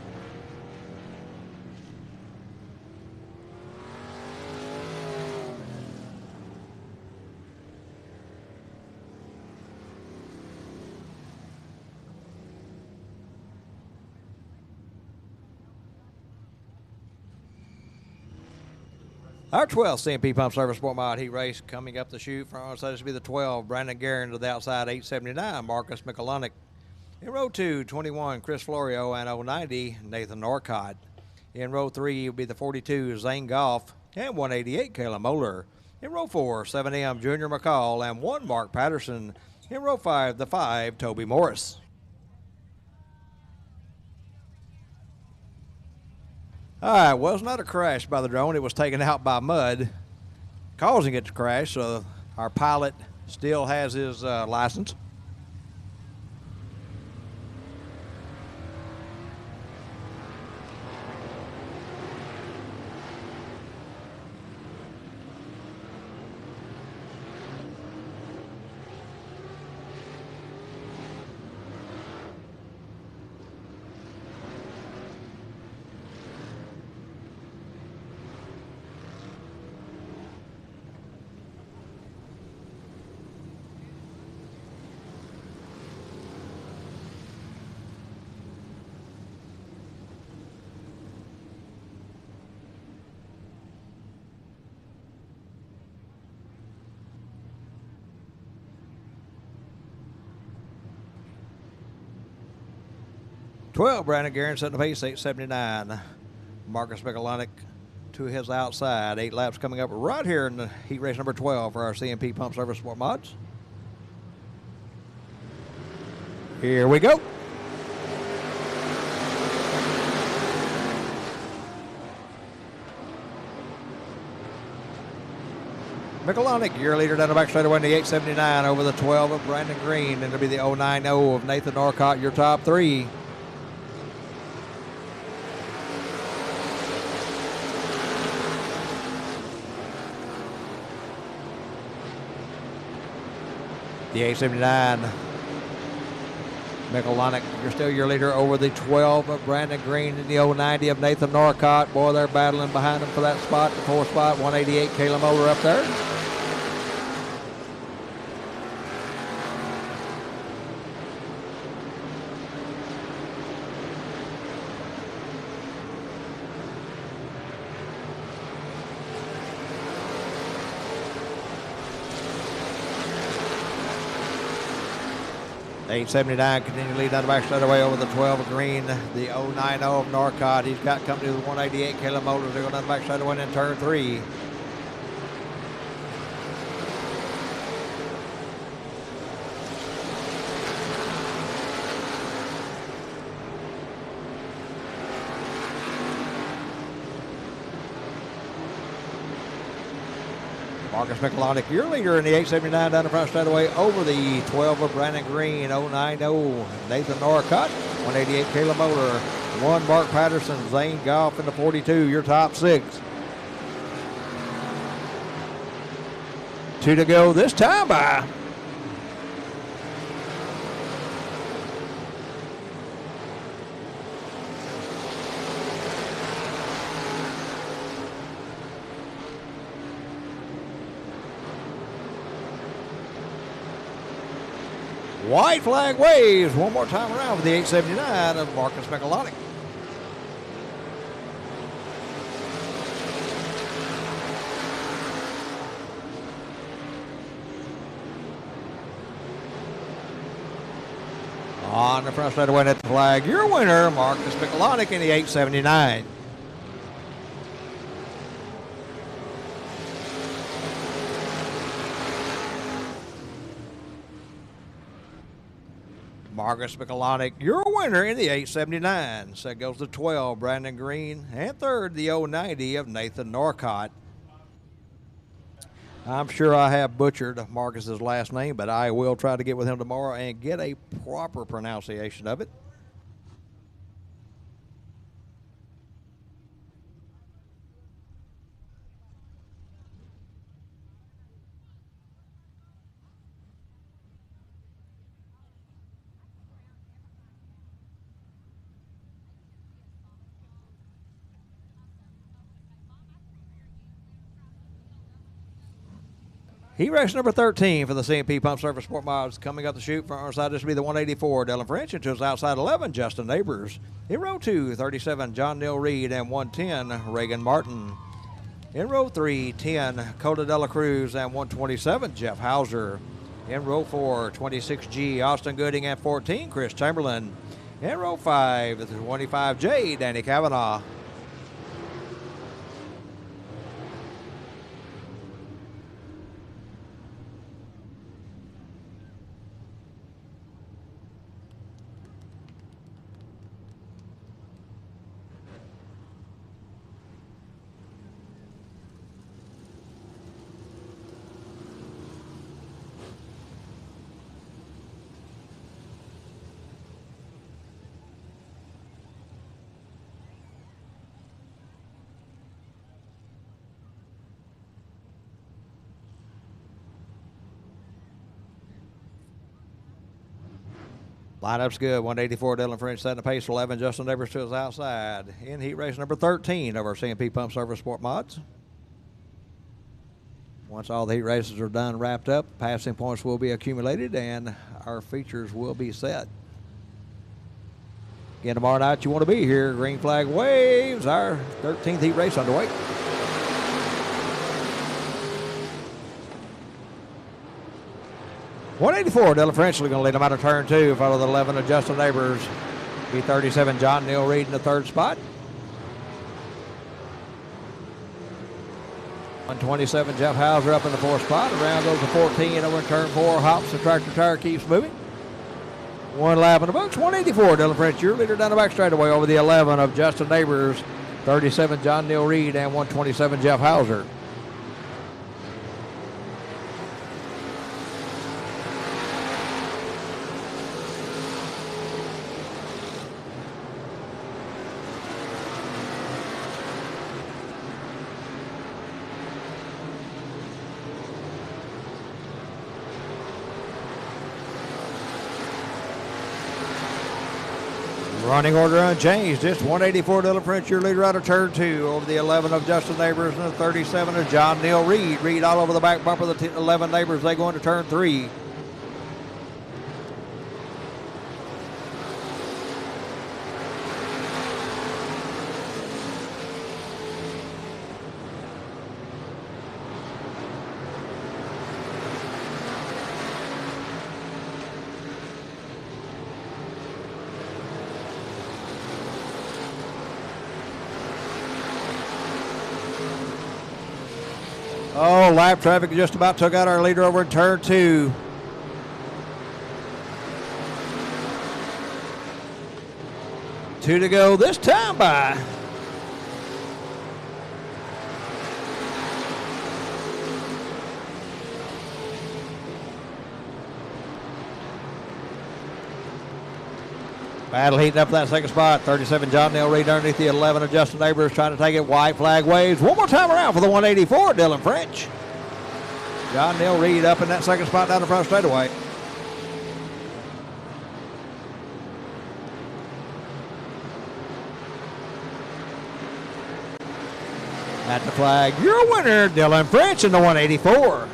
Our 12th CMP Pump Service Sportmod Heat Race coming up the chute from, so this will be the 12, Brandon Guerin to the outside, 879, Marcus McCullough. In row 2, 21, Chris Florio, and 090, Nathan Norcott. In row 3 will be the 42, Zane Goff, and 188, Kayla Moeller. In row 4, 7M, Junior McCall, and 1, Mark Patterson. In row 5, the 5, Toby Morris. All right, well, it's not a crash by the drone. It was taken out by mud, causing it to crash. So our pilot still has his license. 12, Brandon Guerin setting the pace, 8:79. Marcus Mikulonic to his outside. 8 laps coming up right here in the heat race number 12 for our CMP Pump Service Sport Mods. Here we go. Mikulonic, your leader down the back straightaway in the 8:79 over the 12 of Brandon Green. And it'll be the 090 of Nathan Norcott, your top 3. The 8:79, Mikulonic, you're still your leader over the 12 of Brandon Green and the 090 of Nathan Norcott. Boy, they're battling behind him for that spot, the 4th spot. 188 Caleb Moeller up there. The 8:79 continue to lead down the back straightaway over the 12 of Green, the 090 of Norcott. He's got company with 188 Caleb Moeller. They go down the back straightaway in turn 3. Marcus Mikulonic, your leader in the 8:79 down the front straightaway over the 12 of Brandon Green, 090 Nathan Norcott, 188 Caleb Moeller, 1 Mark Patterson, Zane Goff in the 42, your top 6. 2 to go this time by. White flag waves one more time around for the 8:79 of Marcus Mikulonic. On the front straightaway at the flag, your winner, Marcus Mikulonic in the 8:79. Marcus Mikulonic, your winner in the 8:79. So goes the 12, Brandon Green, and 3rd, the 090 of Nathan Norcott. I'm sure I have butchered Marcus's last name, but I will try to get with him tomorrow and get a proper pronunciation of it. Heat race number 13 for the CMP Pump Service Sport Mods. Coming up the chute from our side, this will be the 184, Dylan French. Into his outside 11, Justin Neighbors. In row 2, 37, John Neal Reed. And 110, Reagan Martin. In row 3, 10, Coda Dela Cruz. And 127, Jeff Hauser. In row 4, 26G, Austin Gooding. And 14, Chris Chamberlain. In row 5, 25J, Danny Cavanaugh. Lineup's good. 184, Dylan French setting the pace. 11, Justin Neighbors to his outside. In heat race number 13 of our CMP Pump Service Sport Mods. Once all the heat races are done, wrapped up, passing points will be accumulated and our features will be set. Again, tomorrow night you want to be here. Green flag waves. Our 13th heat race underway. $184, Dylan French going to lead them out of turn 2, followed the 11 of Justin Neighbors. Be 37, John Neal Reed in the third spot. 127, Jeff Hauser up in the fourth spot. Around goes the 14 over in turn 4. Hops, the tractor tire keeps moving. One lap in the books. 184, Dylan French, your leader down the back straightaway over the 11 of Justin Neighbors. 37, John Neal Reed, and 127, Jeff Hauser. Running order unchanged. It's 184 Dylan French, your leader out of turn 2. Over the 11 of Justin Neighbors and the 37 of John Neal Reed. Reed all over the back bumper of the 11 Neighbors. They go into turn 3. Oh, lap traffic just about took out our leader over in turn 2. Two to go this time by. Battle heating up that second spot. 37 John Neal Reed underneath the 11 of Justin Neighbors trying to take it. White flag waves. One more time around for the 184, Dylan French. John Neal Reed up in that second spot down the front straightaway. At the flag, your winner, Dylan French in the 184.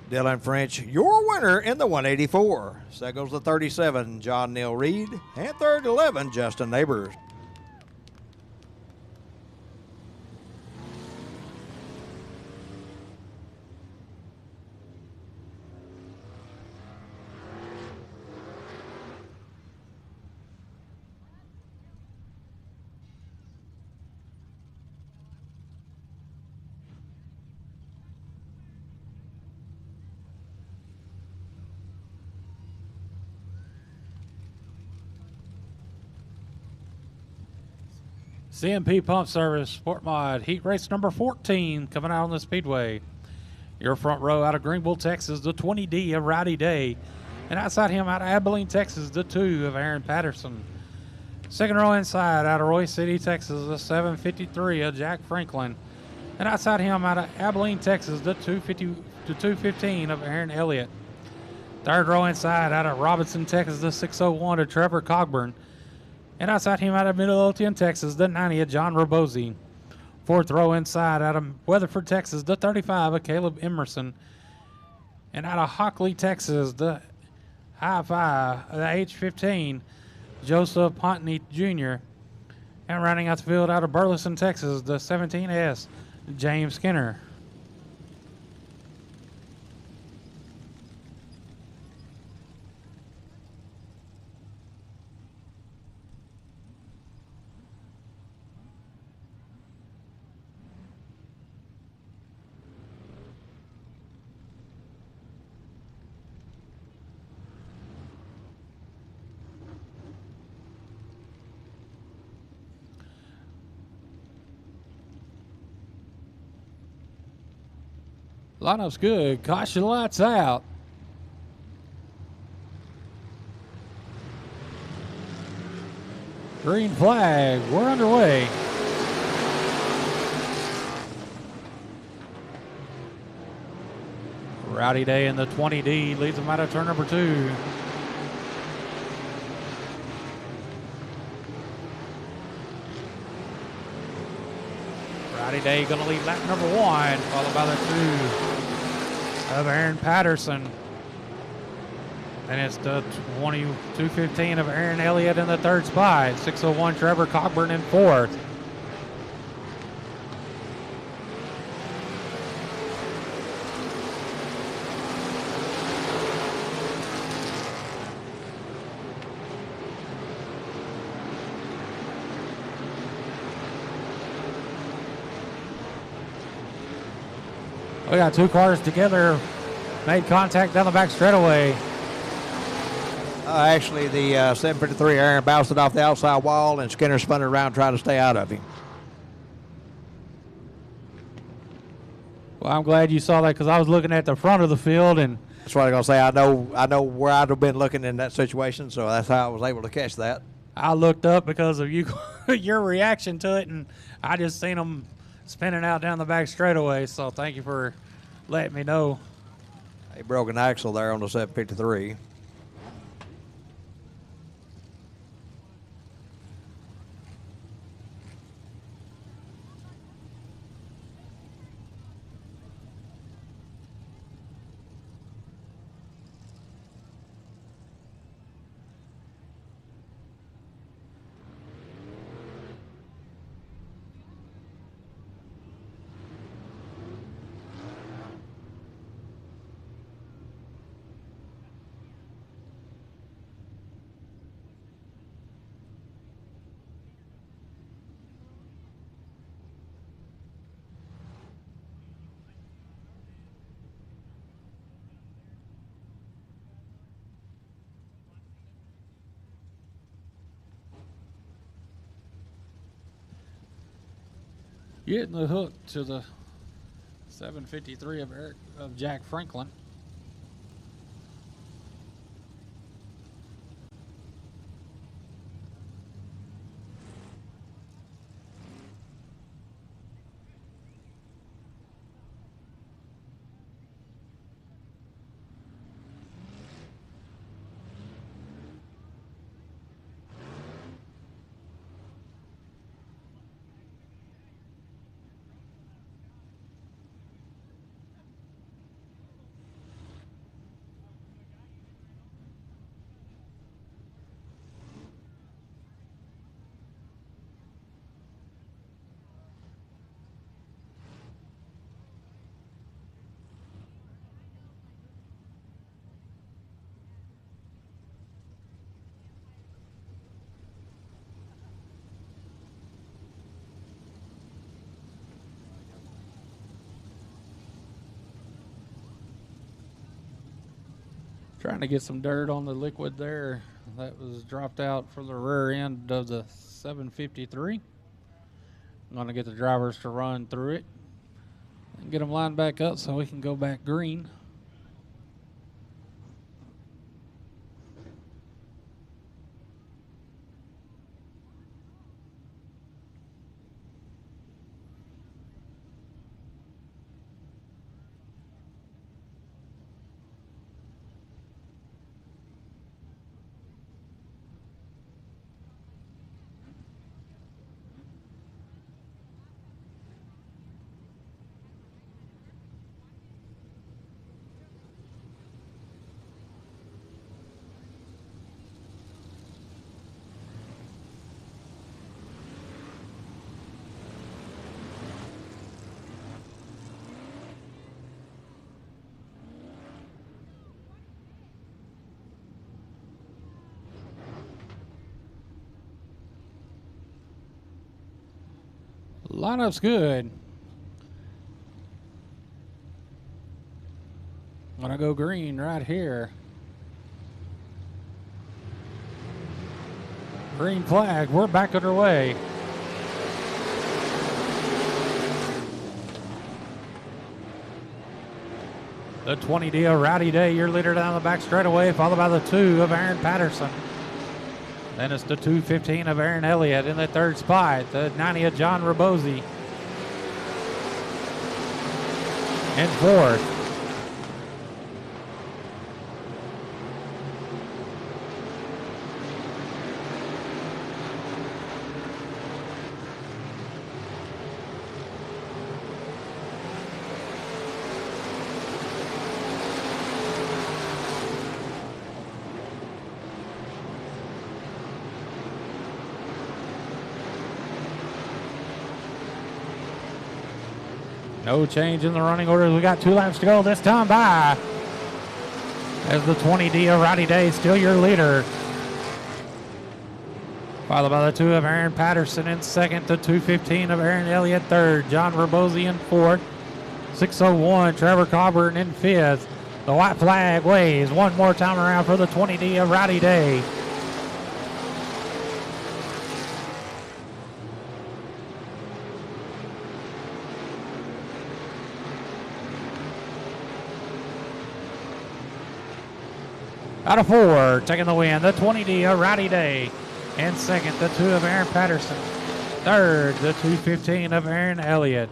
Dylan French, your winner in the 184. Second goes the 37, John Neal Reed. And third, 11, Justin Neighbors. CMP Pump Service, Sportmod, heat race number 14 coming out on the Speedway. Your front row out of Greenville, Texas, the 20D of Rowdy Day. And outside him out of Abilene, Texas, the 2 of Aaron Patterson. Second row inside out of Royce City, Texas, the 753 of Jack Franklin. And outside him out of Abilene, Texas, the 215 of Aaron Elliott. Third row inside out of Robinson, Texas, the 601 of Trevor Cogburn. And outside him out of Midlothian, Texas, the 90 of John Robosi. Fourth row inside out of Weatherford, Texas, the 35 of Caleb Emerson. And out of Hockley, Texas, the high 5 of the H15, Joseph Pontney Jr. And rounding out the field out of Burleson, Texas, the 17S, James Skinner. Lineup's good. Caution, lights out. Green flag. We're underway. Rowdy Day in the 20D leads them out of turn number 2. Rowdy Day going to lead lap number 1, followed by the 2 of Aaron Patterson. And it's the 215 of Aaron Elliott in the third spot. 601 Trevor Cogburn in fourth. We got two cars together, made contact down the back straightaway. Actually, the 753 Aaron bounced it off the outside wall, and Skinner spun it around trying to stay out of him. Well, I'm glad you saw that because I was looking at the front of the field, and that's what I'm gonna say. I know where I'd have been looking in that situation, so that's how I was able to catch that. I looked up because of you, your reaction to it, and I just seen them spinning out down the back straightaway. So thank you for letting me know. He broke an axle there on the 753. Getting the hook to the 753 of Jack Franklin. Trying to get some dirt on the liquid there. That was dropped out for the rear end of the 753. I'm going to get the drivers to run through it and get them lined back up so we can go back green. Lineup's good. I'm gonna go green right here. Green flag, we're back underway. The 20D of Rowdy Day, your leader down the back straightaway, followed by the 2 of Aaron Patterson. Then it's the 215 of Aaron Elliott in the third spot. The 90 of John Rabosi in fourth. No change in the running order. We got 2 laps to go this time by. As the 20D of Rowdy Day still your leader. Followed by the 2 of Aaron Patterson in second. The 215 of Aaron Elliott third. John Rabosi in fourth. 6:01, Trevor Coburn in fifth. The white flag waves one more time around for the 20D of Rowdy Day. Out of 4, taking the win, the 20D of Rowdy Day. In second, the 2 of Aaron Patterson. Third, the 2:15 of Aaron Elliott.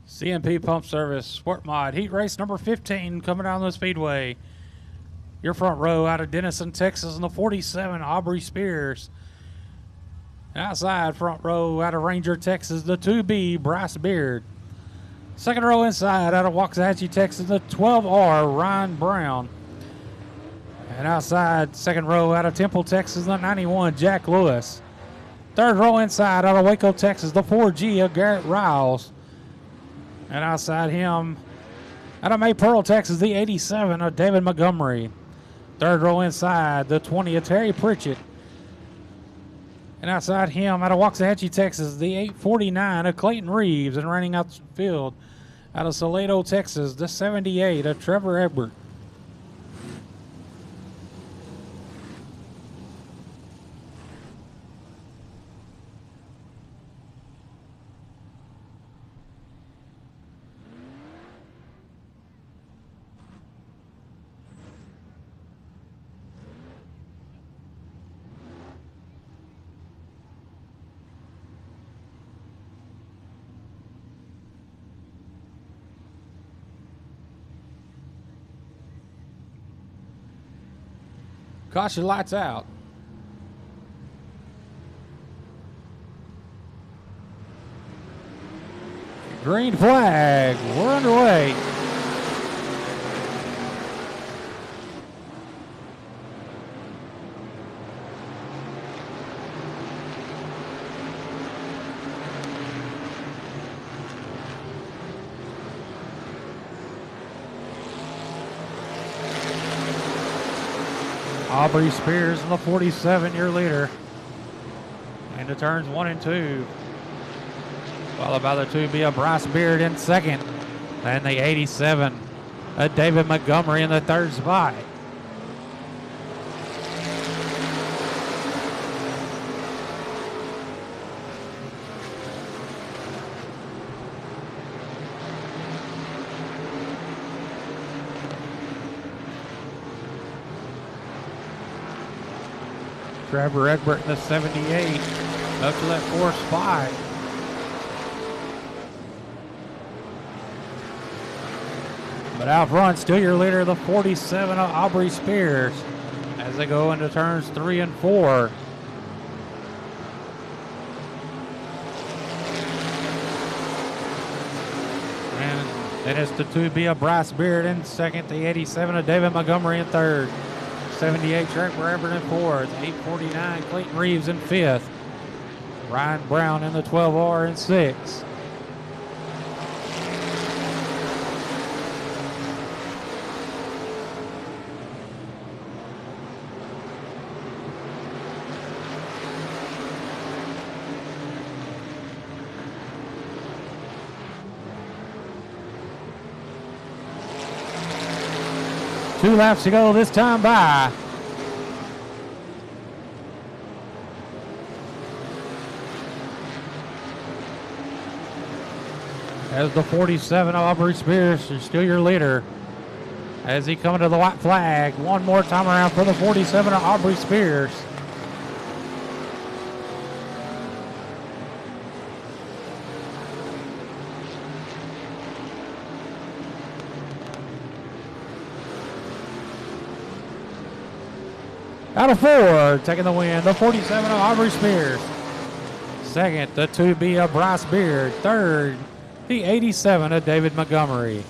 CMP Pump Service, Sportmod, heat race number 15 coming down the Speedway. Your front row out of Denison, Texas, and the 47, Aubrey Spears. Outside front row out of Ranger, Texas, the 2B, Bryce Beard. Second row inside out of Waxahachie, Texas, the 12R, Ryan Brown. And outside, second row out of Temple, Texas, the 91, Jack Lewis. Third row inside out of Waco, Texas, the 4G of Garrett Riles. And outside him, out of Maypearl, Texas, the 87 of David Montgomery. Third row inside, the 20 of Terry Pritchett. And outside him, out of Waxahachie, Texas, the 849 of Clayton Reeves. And running out the field, out of Salado, Texas, the 78 of Trevor Egbert. Caution, lights out. Green flag. We're underway. Aubrey Spears in the 47, your leader. Into turns 1 and 2. Followed by the 2B of Bryce Beard in second. And the 87 of David Montgomery in the third spot. Trevor Egbert in the 78, up to that 4th spot. But out front, still your leader, the 47 of Aubrey Spears, as they go into turns 3 and 4. And then it's the 2B of Bryce Beard in second, the 87 of David Montgomery in third. 78 Trevor Egbert in fourth, 849 Clayton Reeves in fifth, Ryan Brown in the 12R in sixth. Two laps to go this time by. As the 47 of Aubrey Spears is still your leader. As he coming to the white flag. One more time around for the 47 of Aubrey Spears. Out of 4, taking the win, the 47 of Aubrey Spears. Second, the 2B of Bryce Beard. Third, the 87 of David Montgomery.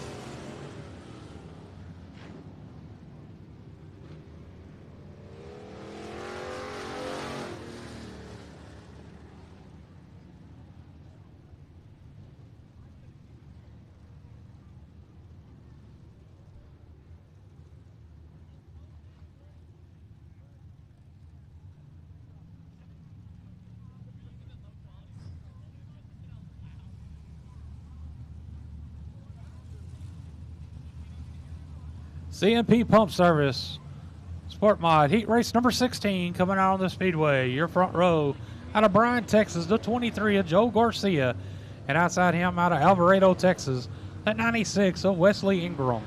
CMP Pump Service. Sportmod Heat Race number 16 coming out on the Speedway. Your front row out of Bryan, Texas, the 23 of Joe Garcia. And outside him out of Alvarado, Texas, the 96 of Wesley Ingram.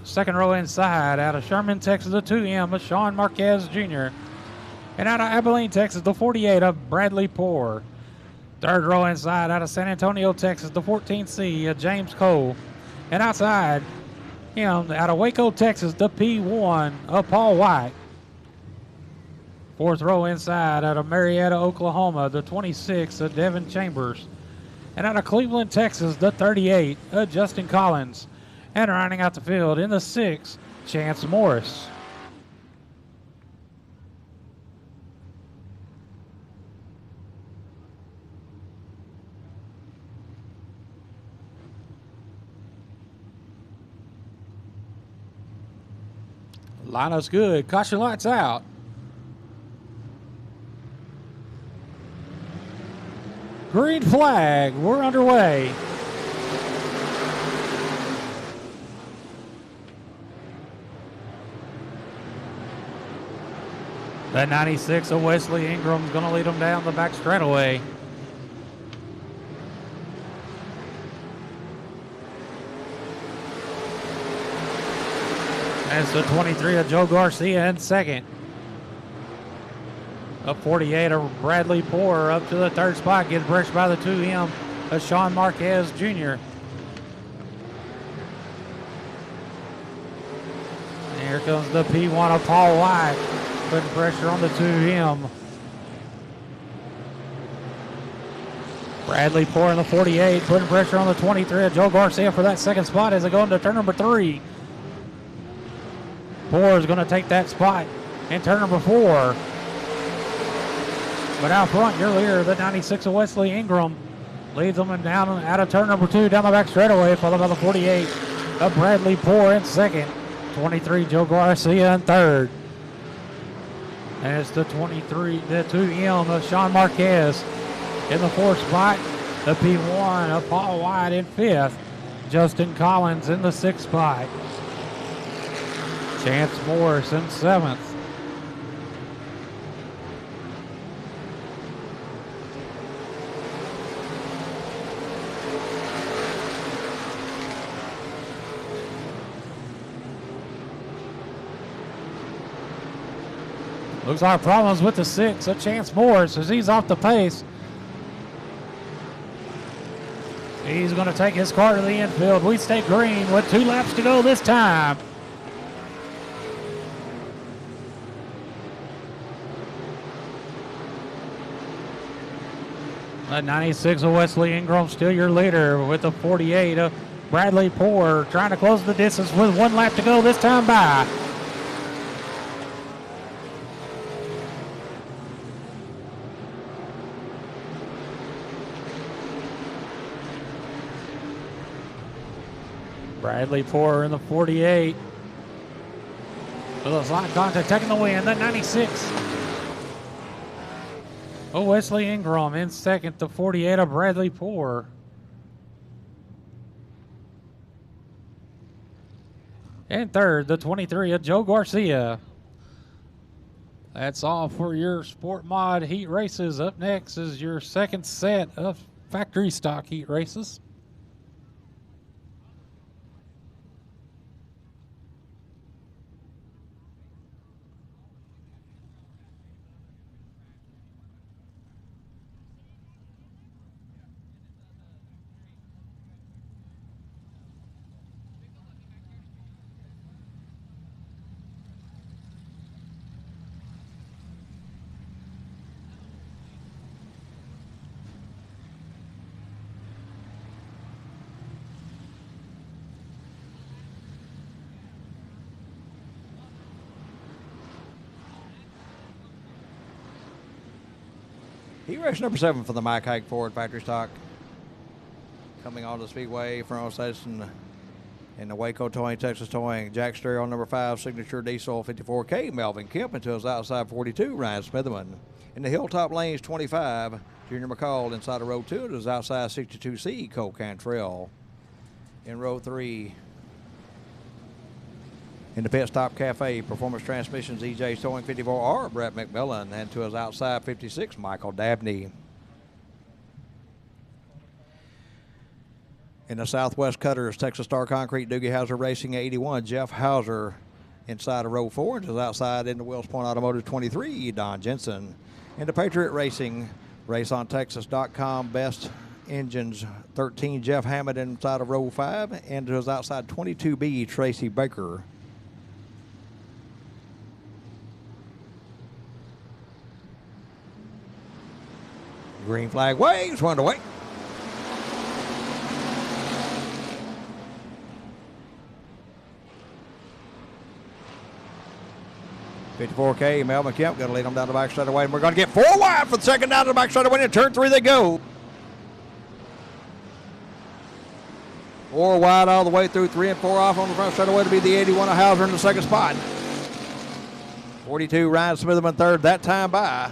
Second row inside out of Sherman, Texas, the 2M of Sean Marquez Jr. And out of Abilene, Texas, the 48 of Bradley Poore. Third row inside out of San Antonio, Texas, the 14C of James Cole. And outside him out of Waco, Texas, the P1 of Paul White. Fourth row inside out of Marietta, Oklahoma, the 26 of Devin Chambers. And out of Cleveland, Texas, the 38 of Justin Collins. And rounding out the field in the 6, Chance Morris. Lineup's good. Caution lights out. Green flag. We're underway. That 96 of Wesley Ingram's going to lead them down the back straightaway. That's the 23 of Joe Garcia in second. Up 48 of Bradley Poore up to the third spot. Gets brushed by the 2M of Sean Marquez Jr. And here comes the P1 of Paul White. Putting pressure on the 2M. Bradley Poore in the 48. Putting pressure on the 23 of Joe Garcia for that second spot as they go into turn number 3. Poore is going to take that spot in turn number 4. But out front, your leader, the 96 of Wesley Ingram, leads them down out of turn number 2 down the back straightaway, followed by the 48 of Bradley Poore in second. 23 Joe Garcia in third. And it's the 23, the 2M of Sean Marquez in the 4th spot. The P1 of Paul White in 5th. Justin Collins in the 6th spot. Chance Morris in 7th. Looks like problems with the 6 of Chance Morris as he's off the pace. He's going to take his car to the infield. We stay green with 2 laps to go this time. That 96 of Wesley Ingram still your leader with the 48 of Bradley Poore trying to close the distance with 1 lap to go this time by. Bradley Poore in the 48. With a slight contact taking the win. That 96. Oh, Wesley Ingram in second. The 48 of Bradley Poore. And third, the 23 of Joe Garcia. That's all for your Sport Mod heat races. Up next is your second set of factory stock heat races. Heat race number 7 for the Mike Hike Ford factory stock. Coming on the Speedway from station in the Waco Towing, Texas Towing. Jack Stereo number 5, Signature Diesel 54K. Melvin Kemp until his outside 42. Ryan Smitherman. In the Hilltop Lanes 25, Junior McCall inside of row 2 to his outside 62C, Cole Cantrell. In row 3, In the Pit Stop Cafe, Performance Transmissions, EJ Towing 54R, Brett McMillan. And to his outside 56, Michael Dabney. In the Southwest Cutters, Texas Star Concrete, Doogie Howser Racing 81, Jeff Hauser inside of row 4. And to his outside in the Wills Point Automotive 23, Don Jensen. In the Patriot Racing, RaceOnTexas.com, Best Engines 13, Jeff Hammond inside of row 5. And to his outside 22B, Tracy Baker. Green flag waves, one away. $54K, Melvin Kemp going to lead them down the back straightaway. And we're going to get 4 wide for the second down to the back straightaway. And turn 3 they go. 4 wide all the way through, 3 and 4 off on the front straightaway to be the 81 of Hauser in the second spot. 42, Ryan Smitherman third, that time by.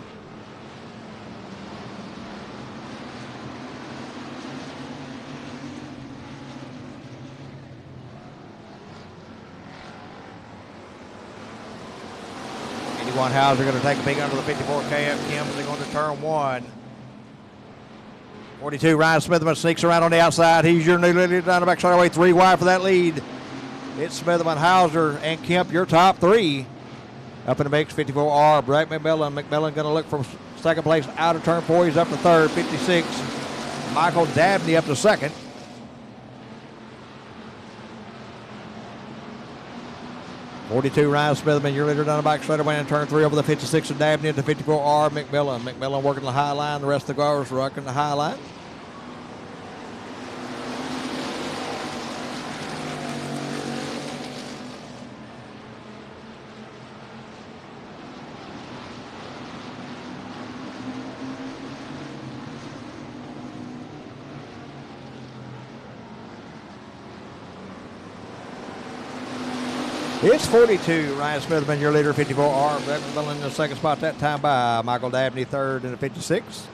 Hauser going to take a peek under the 54K up Kim as they go into turn 1. 42, Ryan Smitherman sneaks around on the outside. He's your new leader down the back straightaway, 3 wide for that lead. It's Smitherman, Hauser, and Kemp, your top 3. Up in the mix, 54R, Brett McMillan. McMillan going to look for second place out of turn 4. He's up to third, 56. Michael Dabney up to second. 42, Ryan Smitherman, your leader down the back straightaway in turn 3 over the 56 of Dabney into 54R, McMillan. McMillan working the high line, the rest of the cars working the high line. It's 42, Ryan Smitherman, your leader, 54R. Brett McMillan in the second spot, that time by Michael Dabney, third in the 56.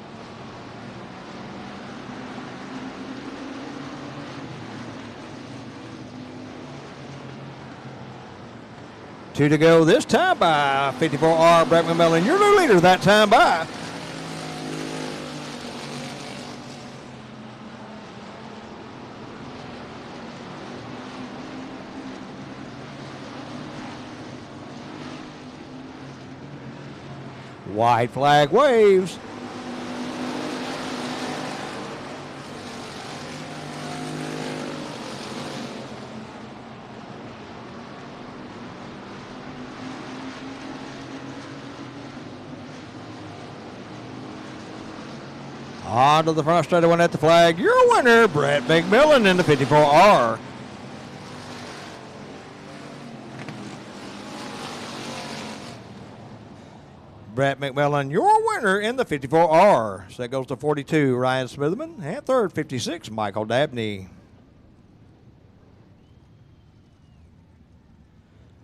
Two to go this time by 54R, Brett McMillan, your new leader, that time by. White flag waves. On to the front straightaway at the flag. Your winner, Brett McMillan in the 54R. Brett McMillan, your winner in the 54R. So that goes to 42, Ryan Smitherman. And third, 56, Michael Dabney.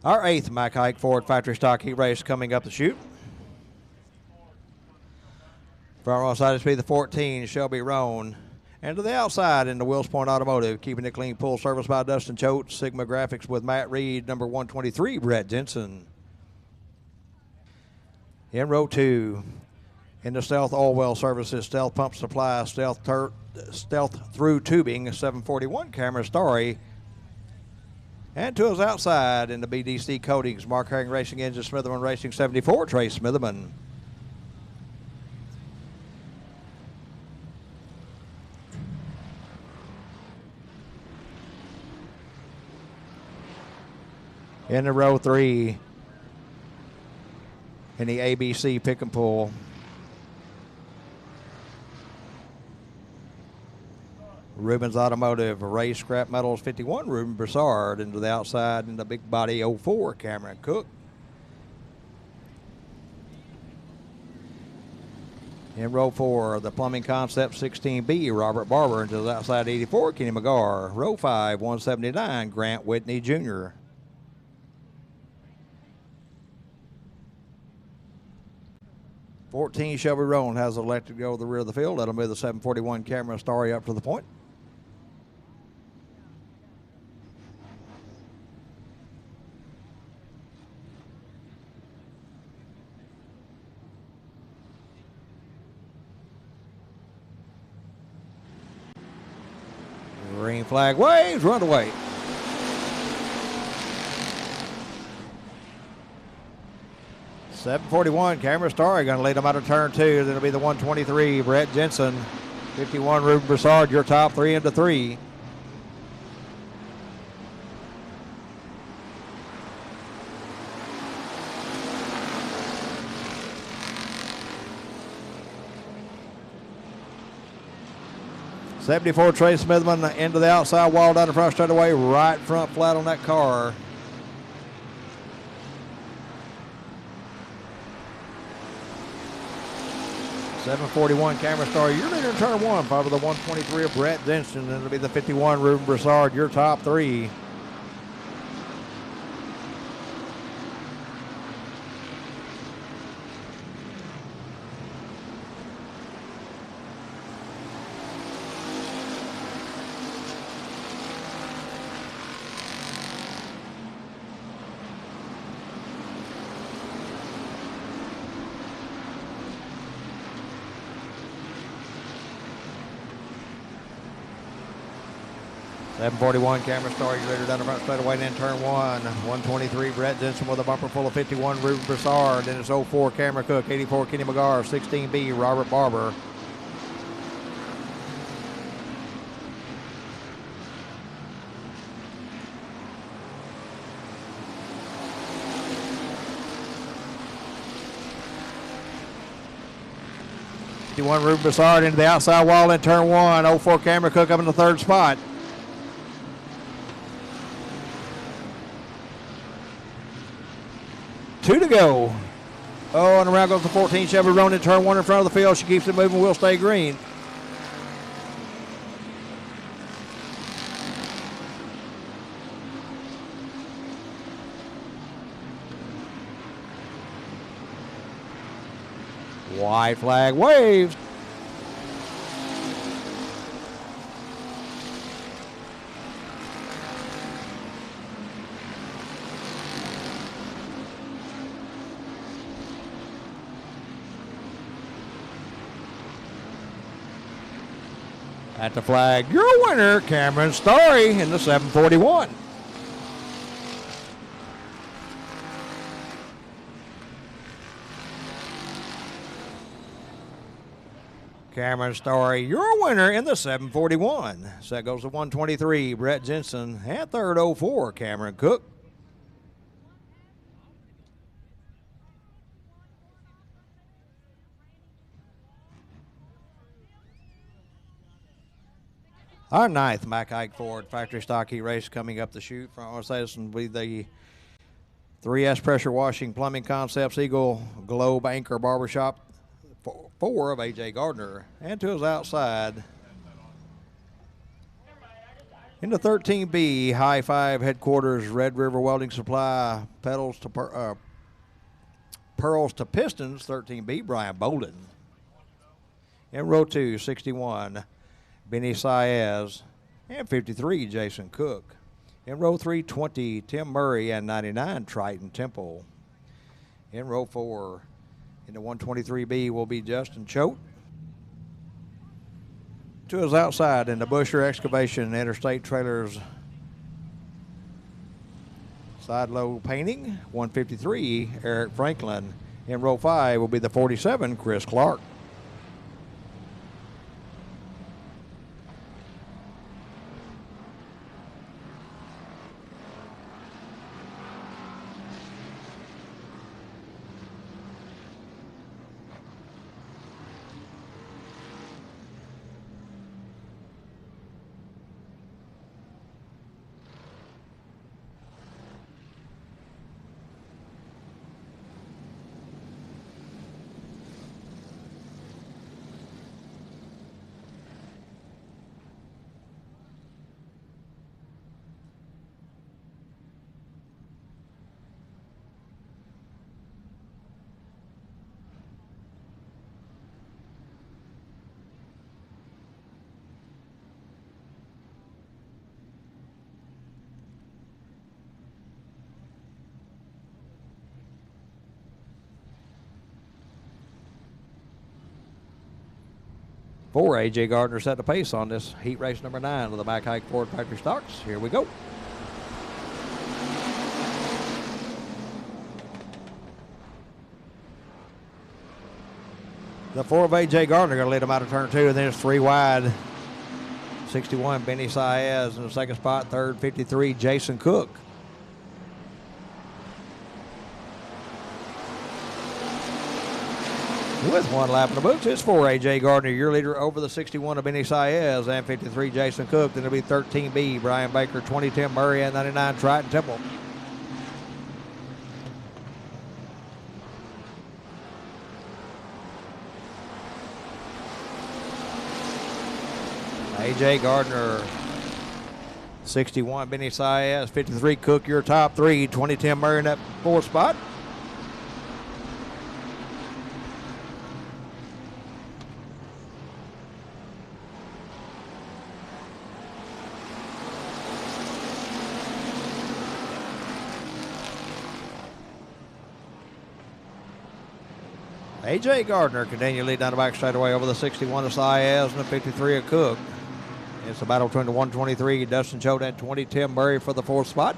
Our 8th Mack Hike Ford Factory Stock Heat Race coming up the chute. Front row side is be the 14, Shelby Roan. And to the outside in the Wills Point Automotive, keeping it clean, full service by Dustin Choate. Sigma Graphics with Matt Reed, number 123, Brett Jensen. In row 2, in the Stealth Oil Well Services, Stealth Pump Supply, Stealth Through Tubing, 741 Cameron Story. And to his outside in the BDC Coatings, Mark Herring Racing Engine, Smitherman Racing 74, Trey Smitherman. In the row 3, in the ABC Pick and Pull, Rubens Automotive, Ray Scrap Metals 51, Ruben Broussard. Into the outside in the big body 04, Cameron Cook. In row 4, the Plumbing Concept 16B, Robert Barber. Into the outside 84, Kenny McGar. Row 5, 179, Grant Whitney Jr. $14, Shelby Roan has elected to go to the rear of the field. That'll move the 741 Cameron Story up to the point. flag waves, run away. .741, Cameron Starry going to lead them out of turn 2. Then it'll be the 123, Brett Jensen. 51, Ruben Broussard, your top 3 into 3. .74, Trey Smithman into the outside wall down the front straightaway, right front flat on that car. .741, Cameron Starr, you're leader in turn 1, followed by the 123 of Brett Jensen, and it'll be the 51, Ruben Broussard, your top 3. .741, Cameron Starr, your leader down the front straightaway, and in turn 1. 123, Brett Jensen with a bumper full of 51, Ruben Broussard. Then it's 04, Cameron Cook. 84, Kenny McGar. 16B, Robert Barber. Ruben Broussard into the outside wall in turn 1. 04, Cameron Cook up in the 3rd spot. Two to go. Oh, and around goes the 14, Shelby Roan in turn 1 in front of the field. She keeps it moving, will stay green. White flag waves. At the flag, your winner, Cameron Starry in the 741. Cameron Starry, your winner in the 741. So that goes to 123, Brett Jensen. At third, 04, Cameron Cook. Our 9th Mack Ike Ford factory stock heat race coming up the chute. From our say this will be the 3S Pressure Washing Plumbing Concepts Eagle Globe Anchor Barbershop 4 of A.J. Gardner. And to his outside, into 13B, High Five Headquarters, Red River Welding Supply, Pearls to Pistons, 13B, Brian Bolden. In row 2, 61, Benny Saez, and 53, Jason Cook. In row 3, 20, Tim Murray, and 99, Triton Temple. In row 4, in the 123B will be Justin Choate. To his outside in the Busher Excavation Interstate Trailers side low painting, 153, Eric Franklin. In row 5 will be the 47, Chris Clark. 4, A.J. Gardner set the pace on this heat race number 9 of the Mack Hike Ford Factory Stocks. Here we go. The 4 of A.J. Gardner going to lead him out of turn 2, and then it's 3 wide. 61, Benny Saez in the second spot. Third, 53, Jason Cook. With 1 lap in the books, it's 4 A.J. Gardner, your leader over the 61 of Benny Saez and 53 Jason Cook. Then it'll be 13B, Brian Baker, 20 Tim Murray, and 99 Triton Temple. A.J. Gardner, 61 Benny Saez, 53 Cook, your top 3, 20 Tim Murray in that 4th spot. A.J. Gardner continue to lead down the back straightaway over the 61 of Saez and the 53 of Cook. It's a battle between the 123, Dustin Choate, and 20 Tim Murray for the 4th spot.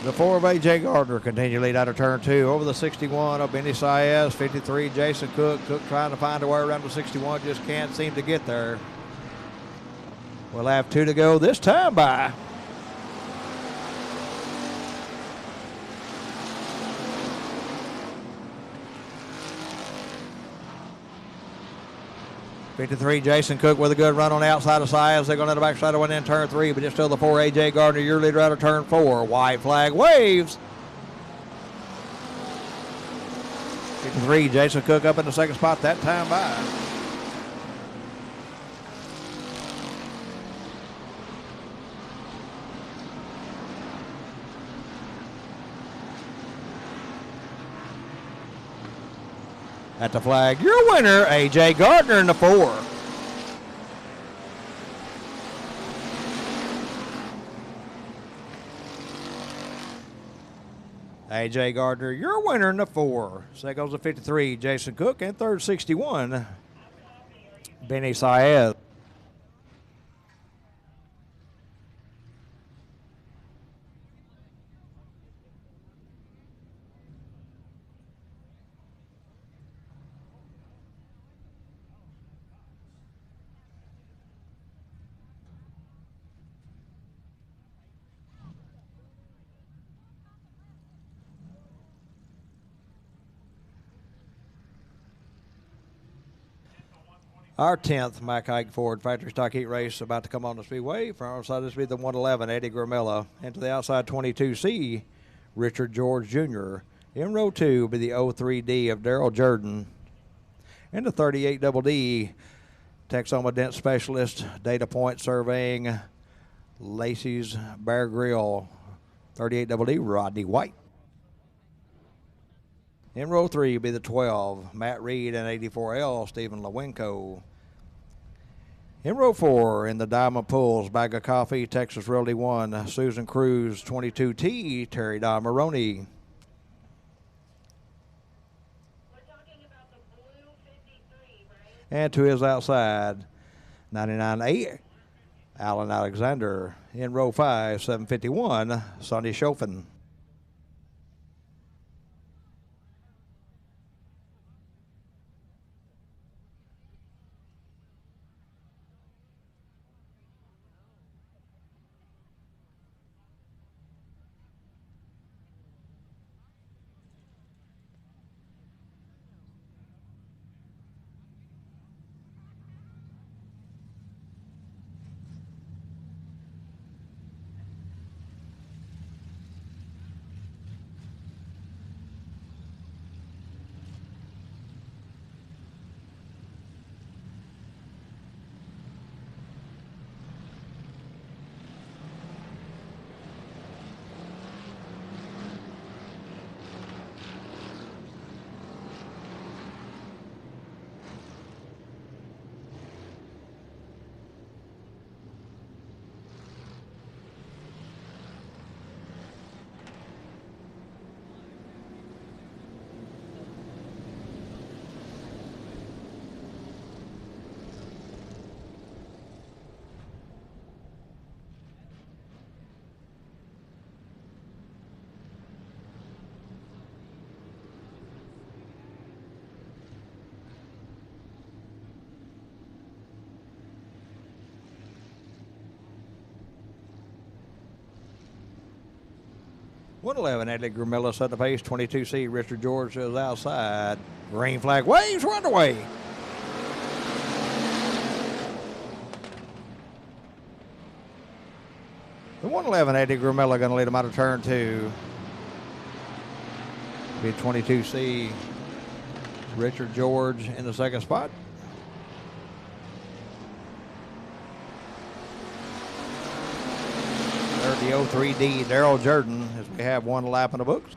The 4 of A.J. Gardner continue to lead out of turn 2 over the 61 of Benny Saez, 53 Jason Cook. Cook trying to find a way around the 61, just can't seem to get there. We'll have 2 to go this time by. '53 Jason Cook with a good run on the outside of Saez. They're going to the backside of one in turn 3, but it's still the 4 A.J. Gardner, your leader out of turn 4. White flag waves. '53 Jason Cook up in the 2nd spot that time by. At the flag, your winner, A.J. Gardner in the 4. A.J. Gardner, your winner in the 4. Second goes to 53, Jason Cook, and third, 61, Benny Saez. Our 10th Mack Hike Ford Factory Stock Heat Race about to come on the Speedway. From our side, this will be the 111, Eddie Gramella. Into the outside 22C, Richard George Jr. In row 2 will be the 03D of Daryl Jordan. And the 38 Double D, Texoma Dent Specialist, Data Point Surveying, Lacey's Bear Grill. 38 Double D, Rodney White. In row 3 will be the 12, Matt Reed, and 84L, Stephen Lewenko. In row 4, in the Diamond Pulls, Bag of Coffee, Texas Realty 1, Susan Cruz, 22T, Terry Don Maroney. And to his outside, 99A, Alan Alexander. In row 5, 751, Sonny Chofin. 111, Eddie Gramilla set the pace. 22C, Richard George is outside. Green flag waves, we're underway. The 111, Eddie Gramilla going to lead him out of turn 2. Be 22C, Richard George in the second spot. Third, the 03D, Daryl Jordan, as we have one lap in the books.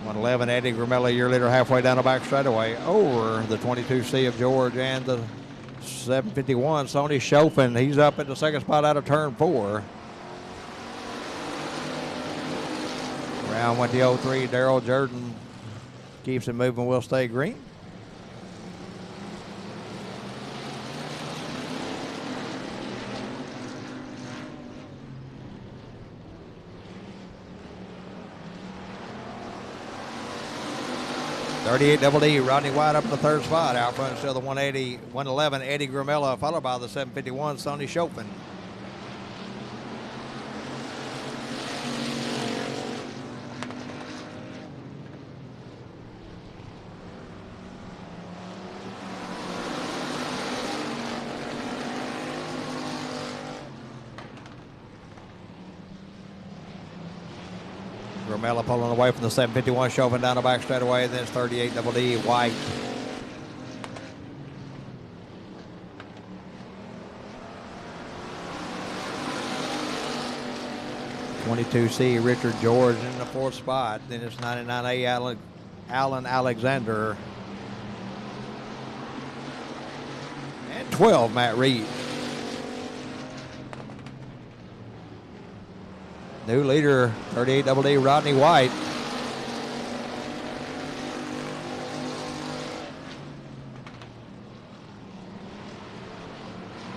111, Eddie Gramilla, your leader, halfway down the back straightaway over the 22C of George and the 751, Sony Chopin. He's up in the second spot out of turn 4. Around went the 03, Daryl Jordan keeps it moving, will stay green. .38 Double D, Rodney White up in the third spot. Out front still the 111, Eddie Gramilla, followed by the 751, Sony Chopin. Gramilla pulling away from the 751, Chauvin down the back straightaway, and then it's 38 Double D, White. .22C, Richard George in the fourth spot. Then it's 99A, Alan Alexander. And 12, Matt Reed. New leader, 38 Double D, Rodney White.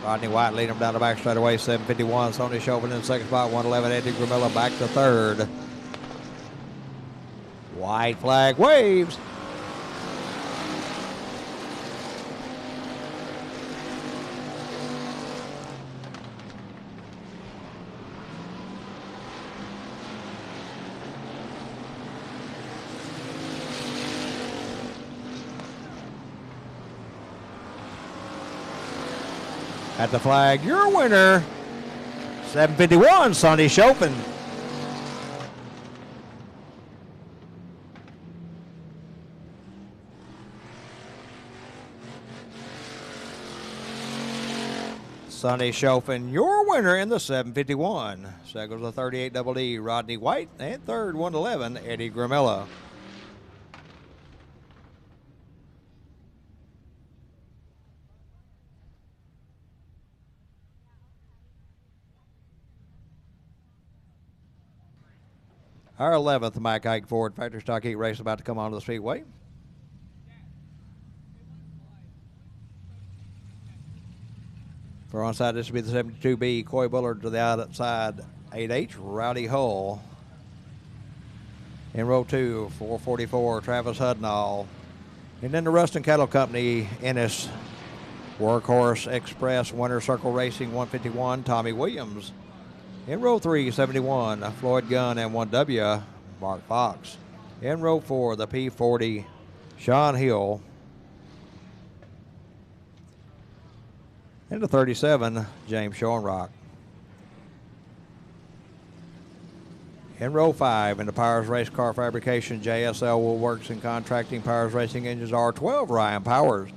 Rodney White leading him down the back straightaway, 751. Sony Chauvin in the second spot, 111. Eddie Gramilla back to third. White flag waves. At the flag, your winner, 751, Sonny Chopin. Sonny Chopin, your winner in the 751. Second goes the 38 Double D, Rodney White, and third, 111, Eddie Gramilla. Our 11th Mike Ike Ford Factory Stock Heat race about to come onto the Speedway. For onside, this will be the 72B, Coy Bullard to the outside, 8H, Rowdy Hull. In row 2, 444, Travis Hudnall. And then the Ruston Cattle Company, Ennis, Workhorse Express, Winter Circle Racing, 151, Tommy Williams. In row 3, 71, Floyd Gunn and 1W, Mark Fox. In row 4, the P40, Sean Hill. In the 37, James Schoenrock. In row 5, in the Powers Race Car Fabrication, JSL Woolworks and Contracting, Powers Racing Engines R12, Ryan Powers.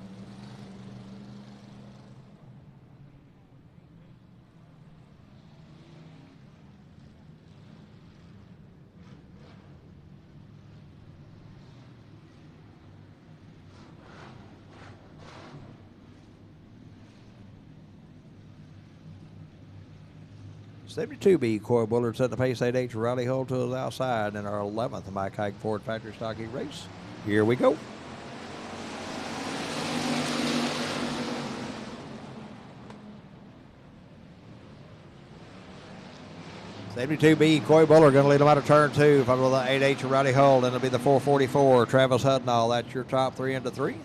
.72B, Coy Bullard set the pace, 8H, Rowdy Hull to his outside in our 11th Mike Hike Ford Factory Stock Heat race. Here we go. .72B, Coy Bullard going to lead him out of turn 2, followed by the 8H, Rowdy Hull. Then it'll be the 444, Travis Hudnall. That's your top 3 into 3.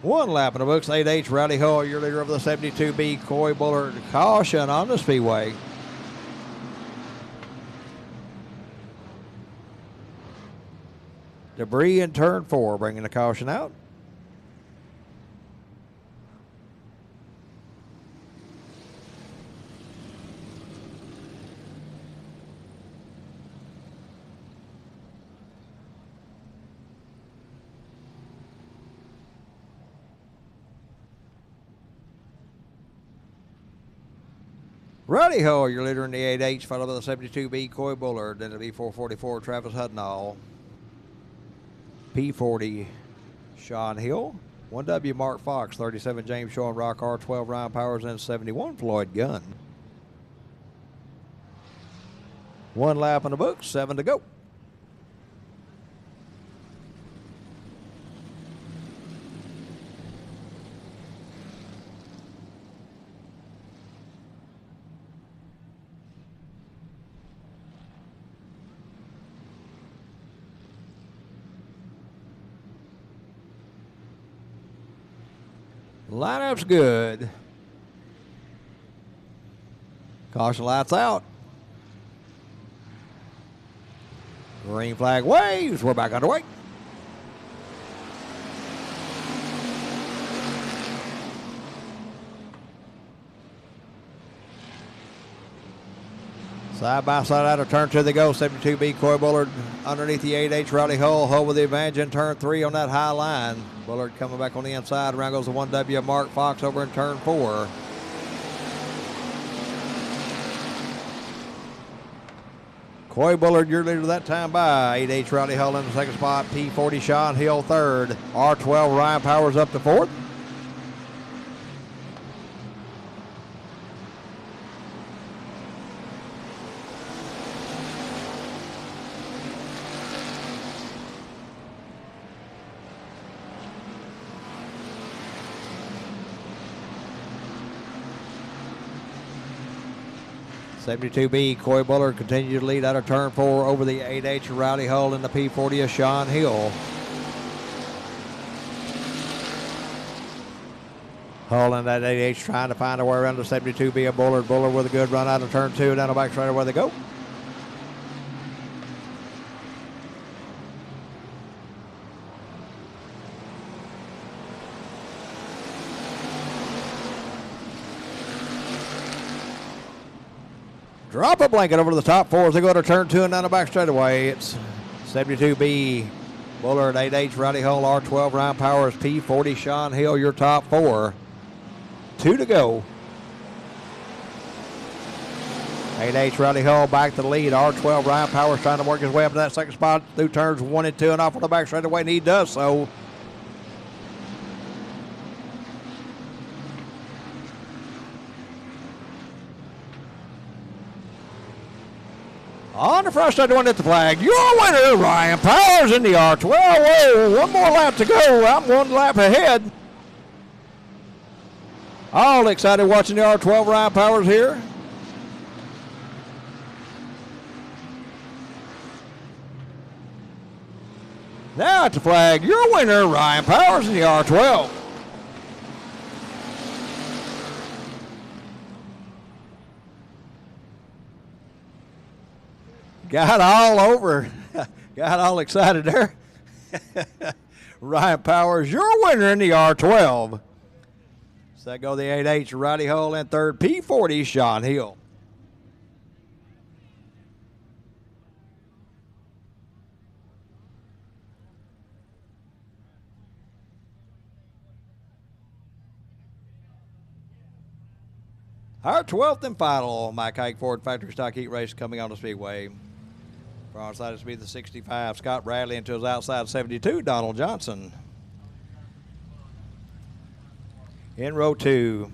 1 lap in the books. 8H Rowdy Hull, your leader of the 72B. Coy Bullard, caution on the Speedway. Debris in turn 4, bringing the caution out. Rowdy Hull, your leader in the 8H, followed by the 72B, Coy Bullard. Then it'll be 444, Travis Hudnall. P40, Sean Hill. 1W, Mark Fox. 37, James Shaw and Rock R. 12, Ryan Powers. And 71, Floyd Gunn. 1 lap in the books, 7 to go. Lineup's good. Caution lights out. Green flag waves. We're back underway. Side by side out of turn 2 they go. 72B Coy Bullard underneath the 8H Rowdy Hull. Hull with the advantage in turn 3 on that high line. Bullard coming back on the inside. Around goes the 1W Mark Fox over in turn 4. Coy Bullard, your leader that time by 8H Rowdy Hull in the second spot. P40 Sean Hill third. R12 Ryan Powers up to fourth. .72B, Coy Bullard continued to lead out of turn 4 over the 8H Rowdy Hull in the P40 of Sean Hill. Hull in that 8H trying to find a way around the 72B of Bullard. Bullard with a good run out of turn 2, down the back straight where they go. Drop a blanket over to the top 4 as they go to turn 2 and down the back straightaway. It's 72B, Bullard, 8H, Rowdy Hull, R12, Ryan Powers, P40, Sean Hill, your top 4. 2 to go. 8H, Rowdy Hull back to the lead. R12, Ryan Powers trying to work his way up to that second spot through turns 1 and 2 and off on the back straightaway, and he does so. On the front straight, one at the flag. Your winner, Ryan Powers in the R12. Whoa, 1 more lap to go. I'm 1 lap ahead. All excited watching the R12 Ryan Powers here. Now at the flag, your winner, Ryan Powers in the R12. Got all over, got all excited there. Ryan Powers, your winner in the R12. So that go the 8H Rowdy Hull in third, P40 Sean Hill. Our 12th and final Mike Hike Ford Factory Stock Heat Race coming on the Speedway. Far outside is to be the 65, Scott Bradley, into his outside 72, Donald Johnson. In row 2,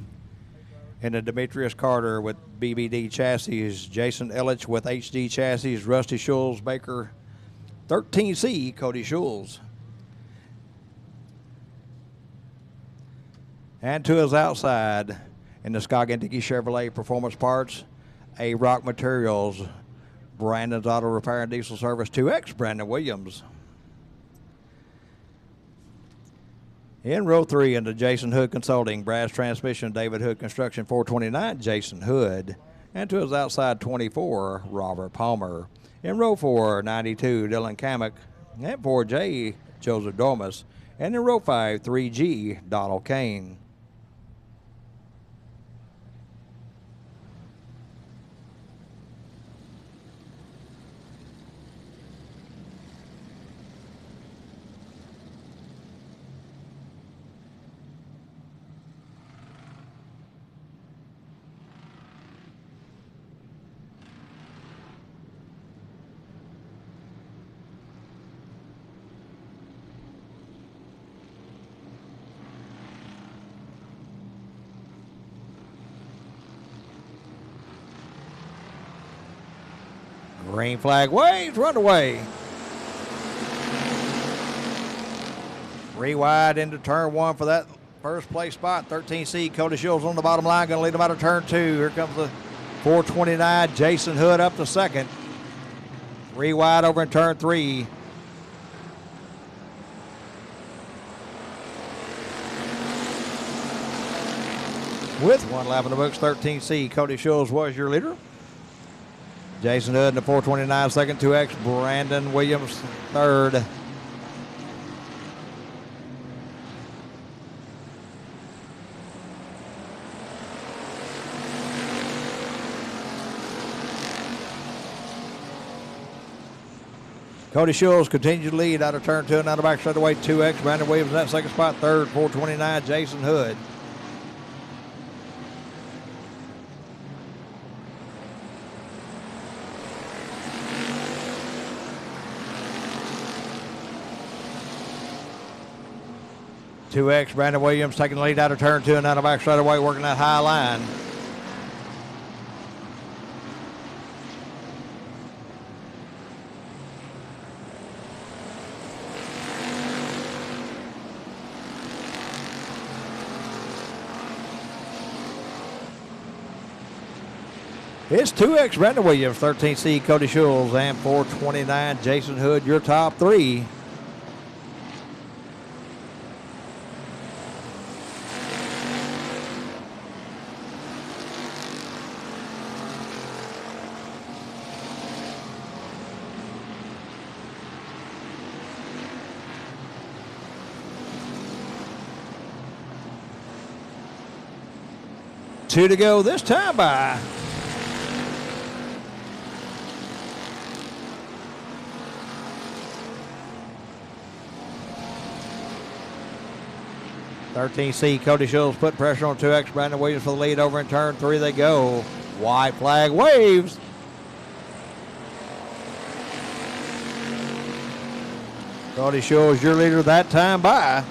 in the Demetrius Carter with BBD chassis, Jason Ellich with HD chassis, Rusty Schulz, Baker 13C, Cody Schulz. And to his outside, in the Scott Dickey Chevrolet Performance Parts, A Rock Materials, Brandon's Auto Repair and Diesel Service 2X, Brandon Williams. In row 3, into Jason Hood Consulting, brass transmission, David Hood Construction, 429, Jason Hood. And to his outside 24, Robert Palmer. In row 4, 92, Dylan Kamek. And 4J, Joseph Dormas. And in row 5, 3G, Donald Kane. Green flag waves, run away. 3 wide into turn 1 for that first place spot. 13 seed Cody Shields on the bottom line, going to lead them out of turn 2. Here comes the 429 Jason Hood up to second. 3 wide over in turn 3. With 1 lap in the books, 13 seed Cody Shields was your leader. Jason Hood in the 429 second, 2X Brandon Williams third. Cody Shields continued to lead out of turn 2 and out of back straightaway. 2X Brandon Williams in that second spot, third, 429 Jason Hood. Two X Brandon Williams taking the lead out of turn 2 and out of back straightaway, working that high line. It's 2X Brandon Williams, 13 seed Cody Shields, and 429 Jason Hood, your top 3. Two to go this time by. C Cody Shields put pressure on 2X Brandon Williams for the lead over in turn 3. They go. White flag waves. Cody Shields your leader that time by.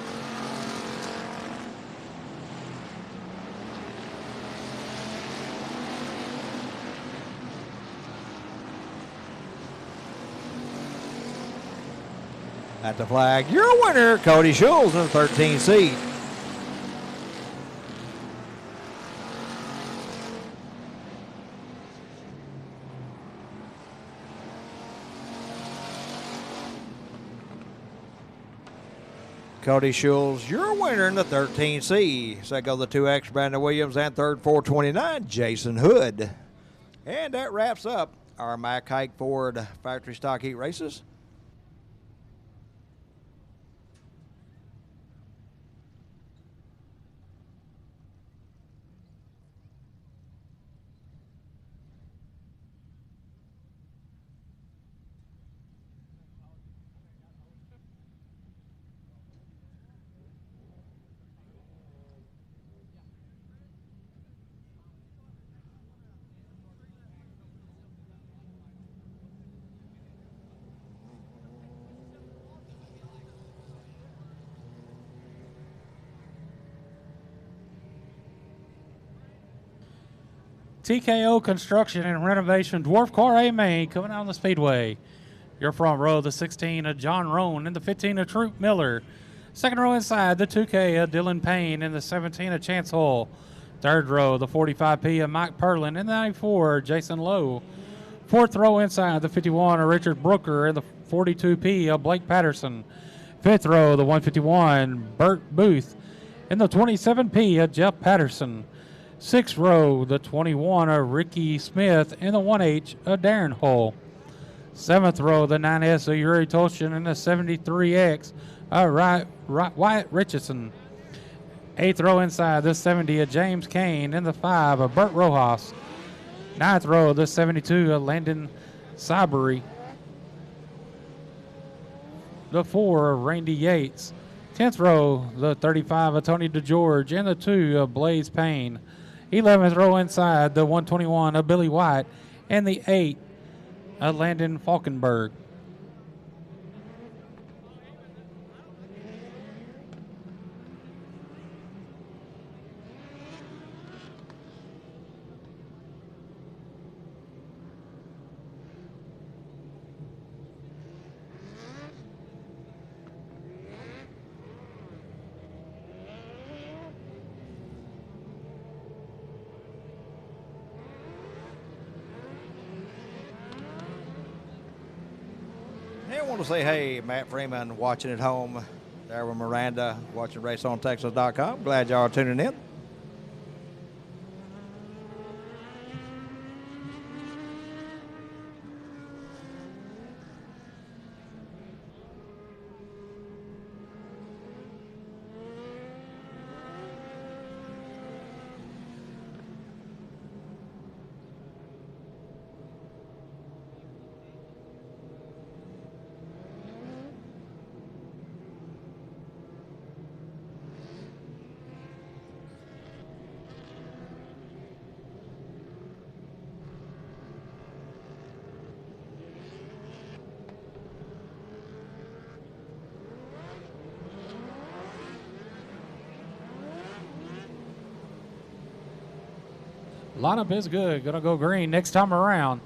At the flag, your winner, Cody Shields in the 13th seat. Cody Shields, your winner in the 13C. Second go the 2X Brandon Williams, and third 429 Jason Hood. And that wraps up our Mack Hike Ford factory stock heat races. TKO Construction and Renovation, Dwarf Car A main coming out on the Speedway. Your front row, the 16 of John Roan and the 15 of Troop Miller. Second row inside, the 2K of Dylan Payne and the 17 of Chance Hull. Third row, the 45P of Mike Perlin and the 94 Jason Lowe. Fourth row inside, the 51 of Richard Brooker and the 42P of Blake Patterson. Fifth row, the 151, Bert Booth. In the 27P, Jeff Patterson. Sixth row, the 21, Ricky Smith. In the 1H, Darren Hull. Seventh row, the 9S, Yuri Toshin. In the 73X, Wyatt Richardson. Eighth row inside, the 70, James Kane. In the 5, Bert Rojas. Ninth row, the 72, Landon Cybery. The 4, Randy Yates. 10th row, the 35, Tony DeGeorge. And the 2, Blaze Payne. 11th row inside, the 121, Billy White. And the 8, Landon Falkenberg. I want to say, hey, Matt Freeman watching at home there with Miranda, watching RaceOnTexas.com. Glad y'all are tuning in. Lineup is good. Gonna go green next time around.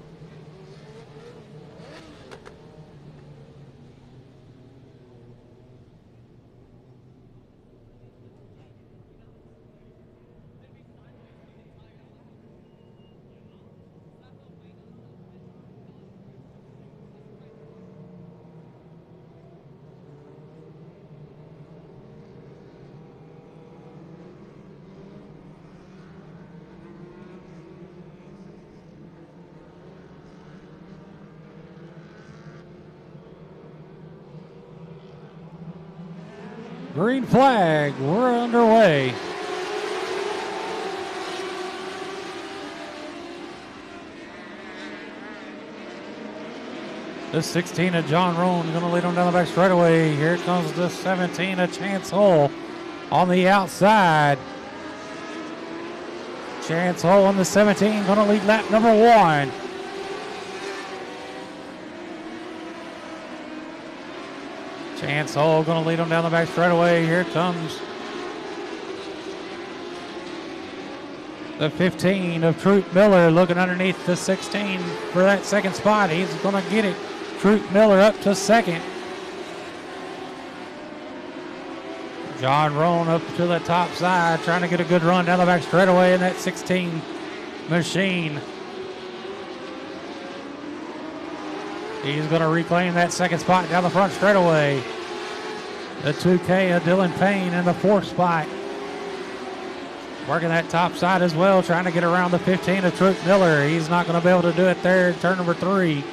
Green flag, we're underway. The 16 of John Roan going to lead him down the back straightaway. Here comes the 17 of Chance Hull on the outside. Chance Hull on the 17 going to lead lap number 1. Chance Hull going to lead him down the back straightaway. Here comes the 15 of Troop Miller looking underneath the 16 for that second spot. He's going to get it. Troop Miller up to second. John Roan up to the top side trying to get a good run down the back straightaway in that 16 machine. He's going to reclaim that second spot down the front straightaway. The 2K of Dylan Payne in the 4th spot. Working that top side as well, trying to get around the 15 of Troop Miller. He's not going to be able to do it there in turn number 3.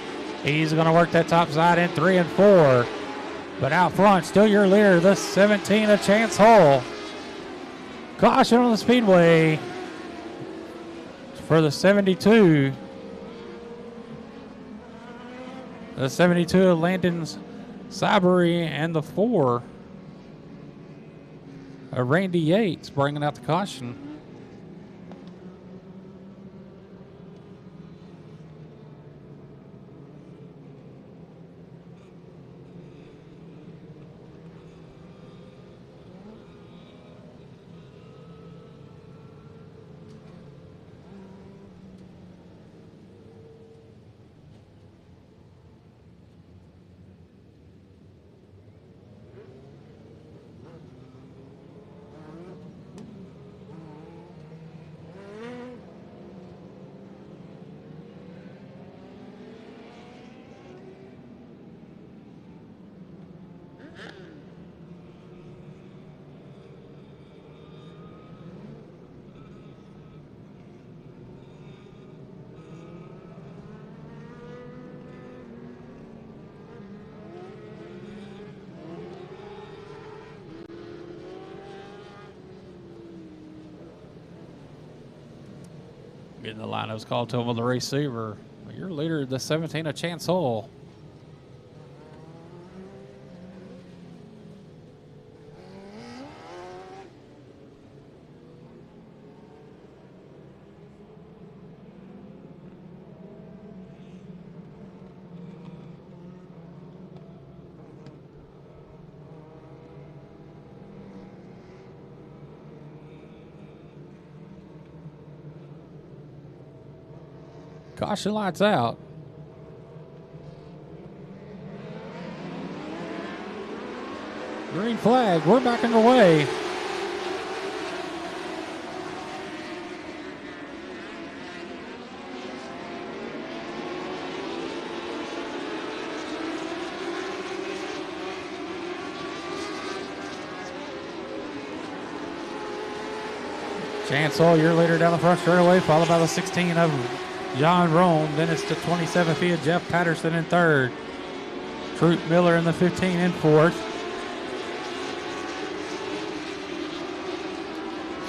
He's going to work that top side in 3 and 4. But out front, still your leader, the 17 of Chance Hull. Caution on the speedway for the 72. The 72 of Landon's Cybery and the 4 of Randy Yates bringing out the caution. Getting the lineups called to him on the receiver. Your leader, the 17 of Chance Hull. Caution lights out. Green flag. We're back underway. Chance Hull, your leader down the front straightaway, followed by the 16 of John Roan. Then it's the 27 feet of Jeff Patterson in third. Troop Miller in the 15 in fourth.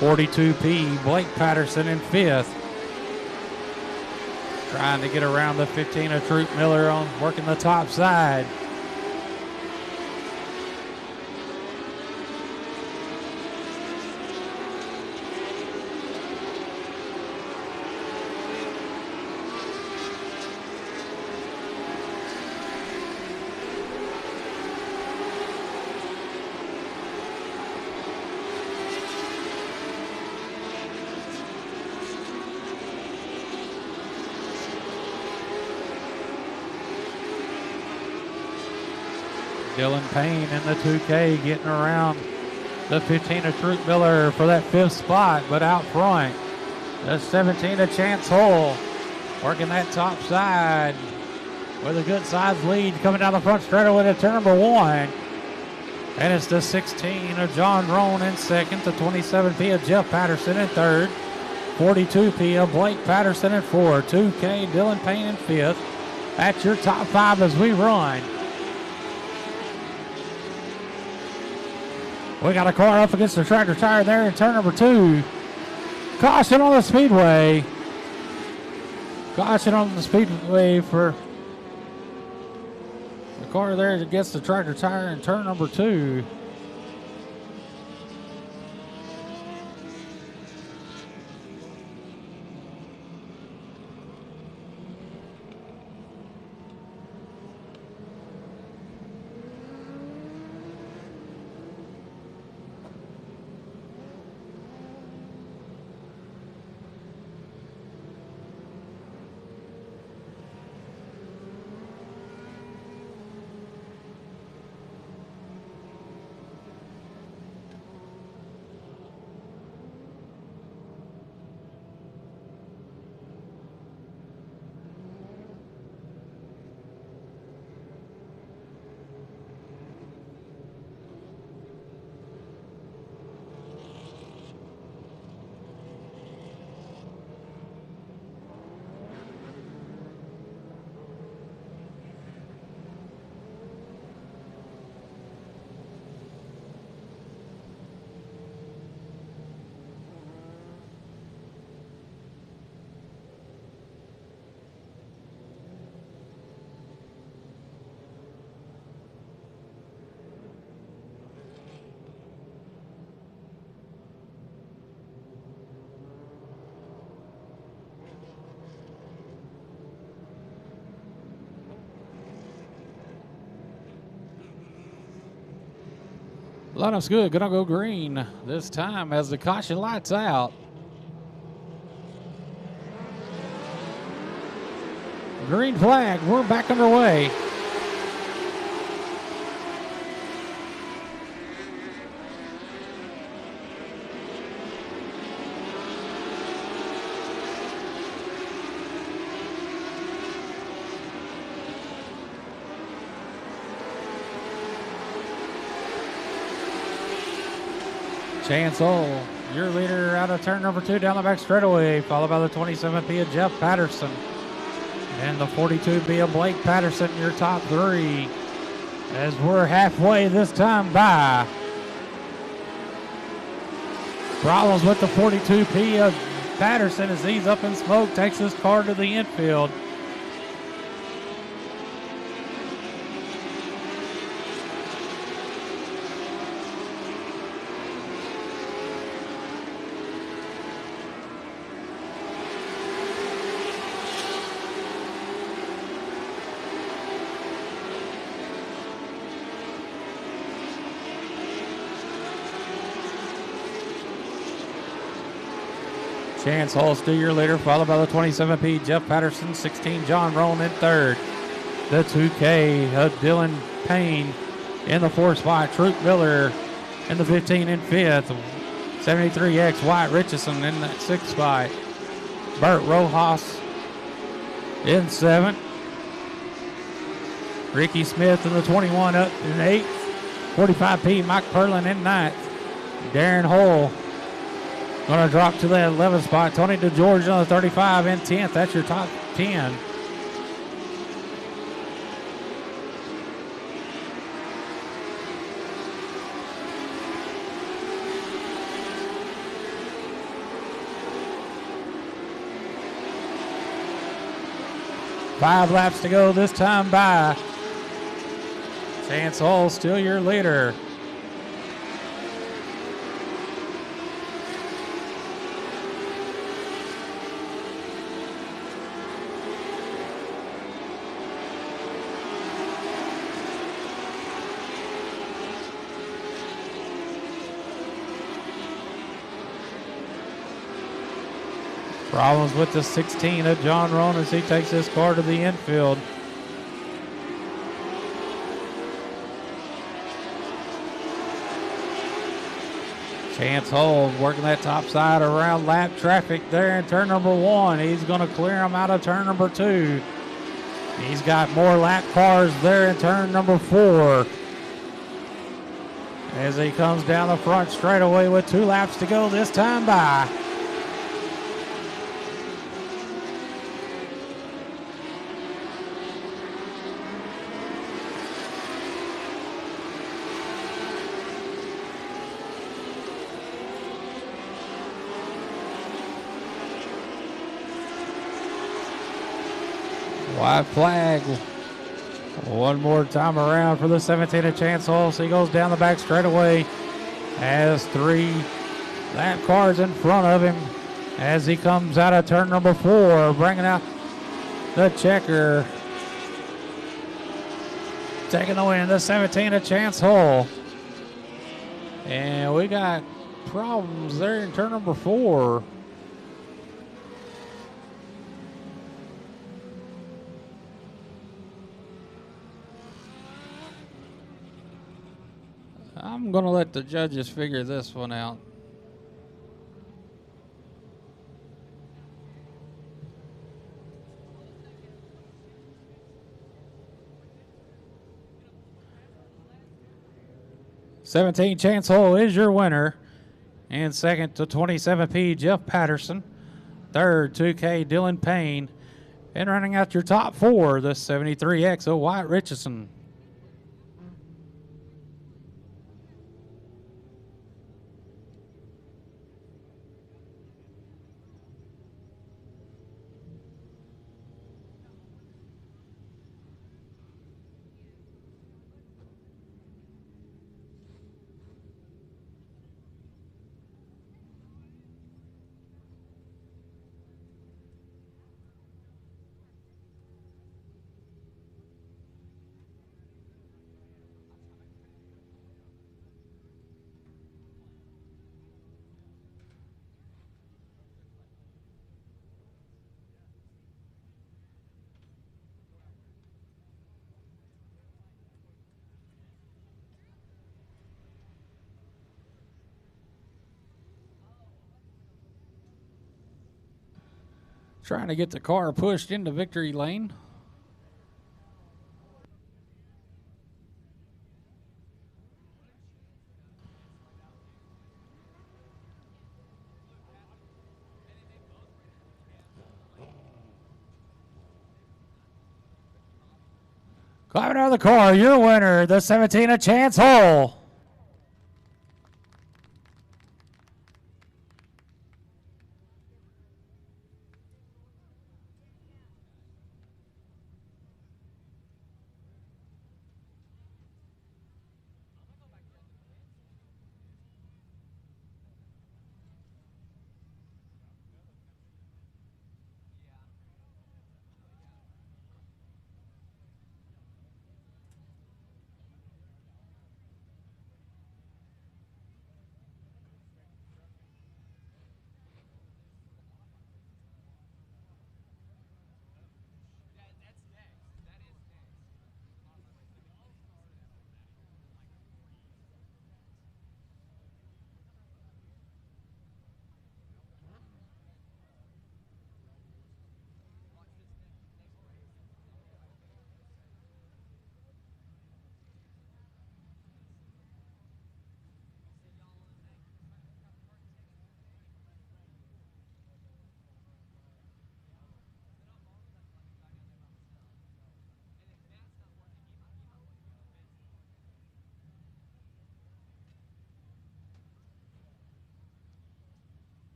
42P, Blake Patterson in fifth. Trying to get around the 15 of Troop Miller on working the top side. Dylan Payne in the 2K getting around the 15 of Troop Miller for that fifth spot, but out front, the 17 of Chance Hull working that top side with a good size lead coming down the front straightaway to turn number one. And it's the 16 of John Roan in second, the 27P of Jeff Patterson in third, 42P of Blake Patterson in fourth, 2K Dylan Payne in fifth. That's your top five as we run. We got a car up against the tractor tire there in turn number two. Caution on the Speedway. Caution on the Speedway for the car there against the tractor tire in turn number two. Lineup's good. Gonna go green this time as the caution lights out. Green flag. We're back underway. Chance Hull, your leader out of turn number two down the back straightaway, followed by the 27B of Jeff Patterson. And the 42B of Blake Patterson, your top three, as we're halfway this time by. Problems with the 42P of Patterson, as he's up in smoke, takes his car to the infield. Chance Hall, still your leader, followed by the 27P, Jeff Patterson, 16, John Roan in third. The 2K of Dylan Payne in the fourth spot. Troop Miller in the 15 in fifth. 73X Wyatt Richardson in that sixth spot. Bert Rojas in seventh. Ricky Smith in the 21 up in eighth. 45P Mike Perlin in ninth. Darren Hull going to drop to the 11th spot. Tony DeGeorge on the 35 in 10th. That's your top 10. Five laps to go this time by. Chance Hall still your leader. Problems with the 16 of John Roan as he takes this car to the infield. Chance Hall working that top side around lap traffic there in turn number one. He's going to clear him out of turn number two. He's got more lap cars there in turn number four as he comes down the front straightaway with 2 laps to go this time by. White flag. One more time around for the 17 of Chance Hall. So he goes down the back straightaway. Has 3 lap cars in front of him as he comes out of turn number 4, bringing out the checker. Taking the win, the 17 of Chance Hall. And we got problems there in turn number 4. I'm going to let the judges figure this one out. "17 Chance Hall is your winner. And second to 27P, Jeff Patterson. Third, 2K, Dylan Payne. And running out your top 4, the 73X of Wyatt Richardson. Trying to get the car pushed into victory lane. Climbing out of the car, your winner, the 17 of Chance Hall.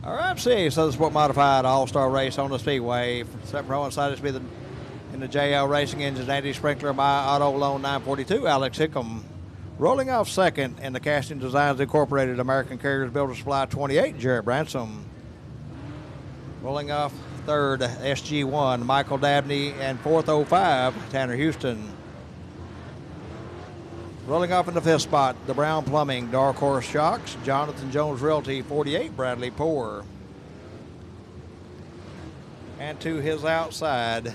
All right, see, Southern Sport Modified All-Star Race on the Speedway. Second row inside us be in the JL Racing Engines, Andy Sprinkler by Auto Loan 942, Alex Hickam. Rolling off second in the Casting Designs Incorporated American Carriers Builder Supply 28, Jarrett Bransom. Rolling off third, SG1, Michael Dabney, and fourth, 05, Tanner Houston. Rolling off in the fifth spot, the Brown Plumbing, Dark Horse Shocks, Jonathan Jones Realty, 48, Bradley Poor. And to his outside,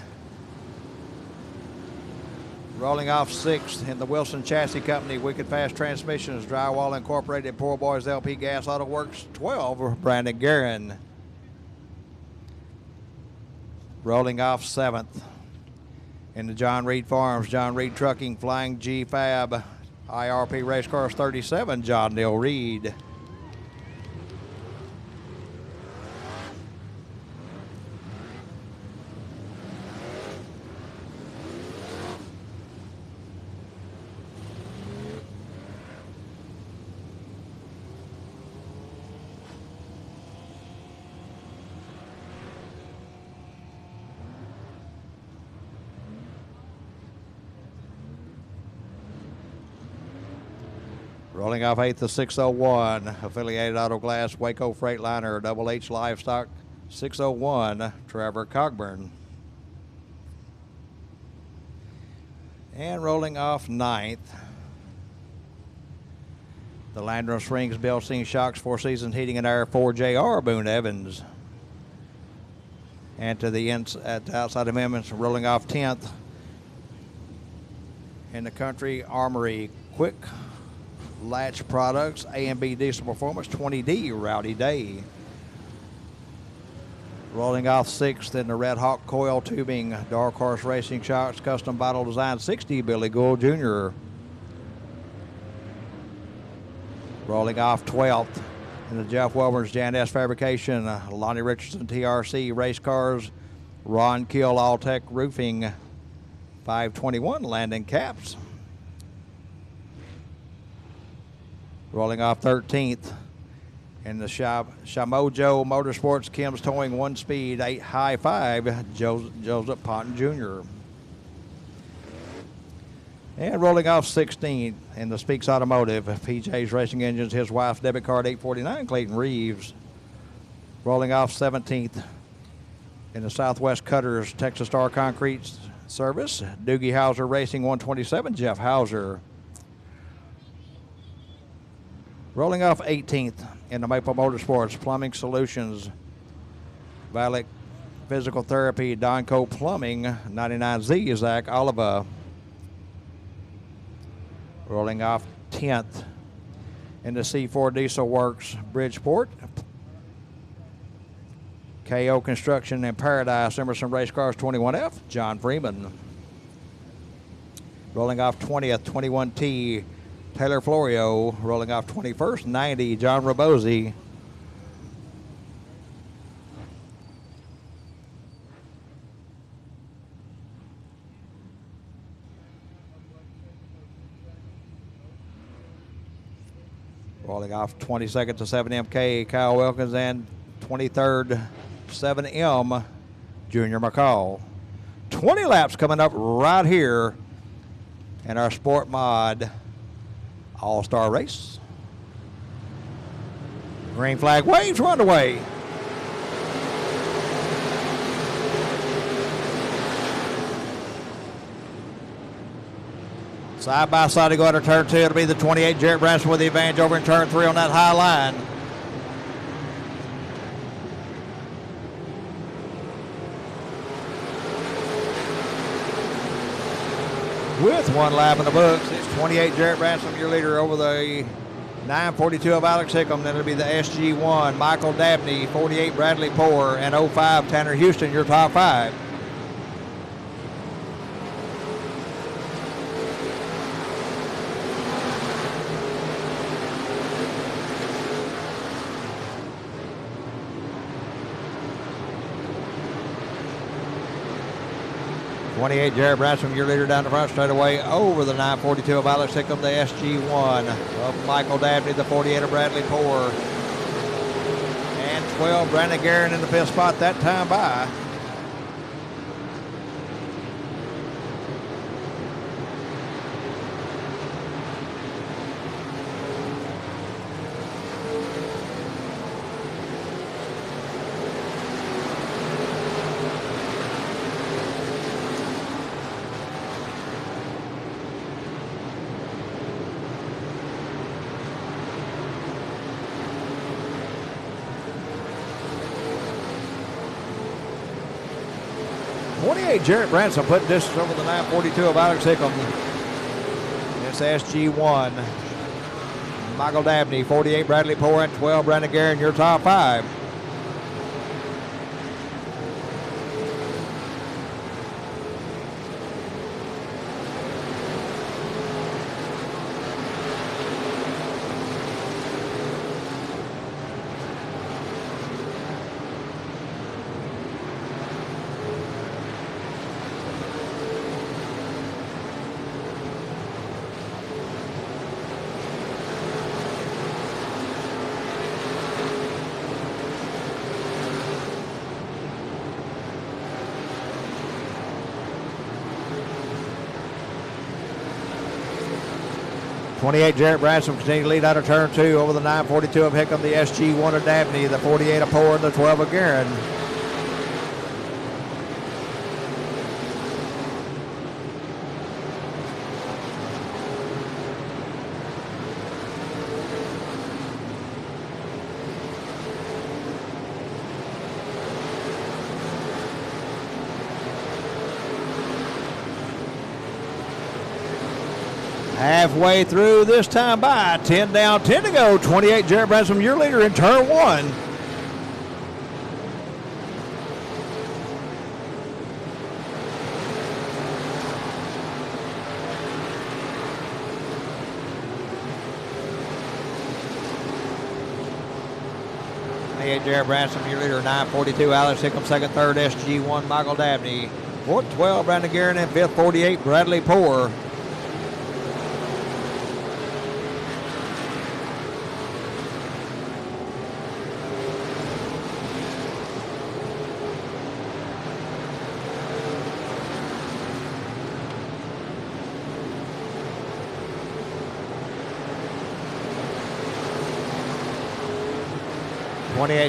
rolling off sixth in the Wilson Chassis Company, Wicked Fast Transmissions, Drywall Incorporated, Poor Boys LP Gas Auto Works, 12, Brandon Guerin. Rolling off seventh in the John Reed Farms, John Reed Trucking, Flying G Fab, IRP Race Cars 37, John Neal Reed. Rolling off eighth, the 601, Affiliated Auto Glass, Waco Freightliner, Double H Livestock, 601, Trevor Cogburn. And rolling off ninth, the Landrum Springs, Bilstein Shocks, Four Seasons Heating and Air, 4JR, Boone Evans. And to the outside of him, it's rolling off 10th in the Country Armory, Quick Latch Products, A&B Diesel Performance, 20D, Rowdy Day. Rolling off sixth in the Red Hawk Coil Tubing, Dark Horse Racing Shocks, Custom Bottle Design, 60, Billy Gould Jr. Rolling off 12th in the Jeff Welborn's Jan S Fabrication, Lonnie Richardson TRC Race Cars, Ron Kill All Tech Roofing, 521, Landon Caps. Rolling off 13th in the Shamojo Motorsports, Kim's Towing, One Speed, 8 High Five, Joseph Ponton Jr. And rolling off 16th in the Speaks Automotive, PJ's Racing Engines, his wife's debit card, 849, Clayton Reeves. Rolling off 17th in the Southwest Cutters, Texas Star Concrete Service, Doogie Hauser Racing, 127, Jeff Hauser. Rolling off 18th in the Maple Motorsports, Plumbing Solutions, Valek Physical Therapy, Donco Plumbing, 99Z, Zach Oliva. Rolling off 10th in the C4 Diesel Works, Bridgeport, KO Construction and Paradise, Emerson Race Cars 21F, John Freeman. Rolling off 20th, 21T, Taylor Florio. Rolling off 21st, 90, John Rabosi. Rolling off 22nd to 7MK, Kyle Wilkins, and 23rd, 7M, Junior McCall. 20 laps coming up right here in our Sport Mod All-Star Race. Green flag waves, we're underway. Side by side to go under turn two. It'll be the 28, Jarrett Branson with the advantage over in turn three on that high line. With one lap in the books, it's 28, Jarrett Branson, your leader over the 942 of Alex Hickam. Then it'll be the SG1, Michael Dabney, 48, Bradley Poor, and 05, Tanner Houston, your top five. '28, Jarrett Branson, your leader down the front straight away over the 942 of Alex Hickam, the SG1 of Michael Dabney, the 48 of Bradley Poor, and 12, Brandon Guerin in the 5th spot that time by. Jarrett Branson putting distance over the 942 of Alex Hickam. It's SG1. Michael Dabney, 48, Bradley Poore, and 12, Brandon Guerin, your top 5. Jarrett Branson continuing to lead out of turn 2 over the 942 of Hickam, the SG1 of Dabney, the 48 of Poore, and the 12 of Guerin. Halfway through this time by, 10 down, 10 to go. 28, Jarrett Branson, your leader in turn 1. Jarrett Branson, your leader, 942, Alex Hickam, 2nd, 3rd, SG1, Michael Dabney. 4th, 12, Brandon Guerin, and 5th, 48, Bradley Poore.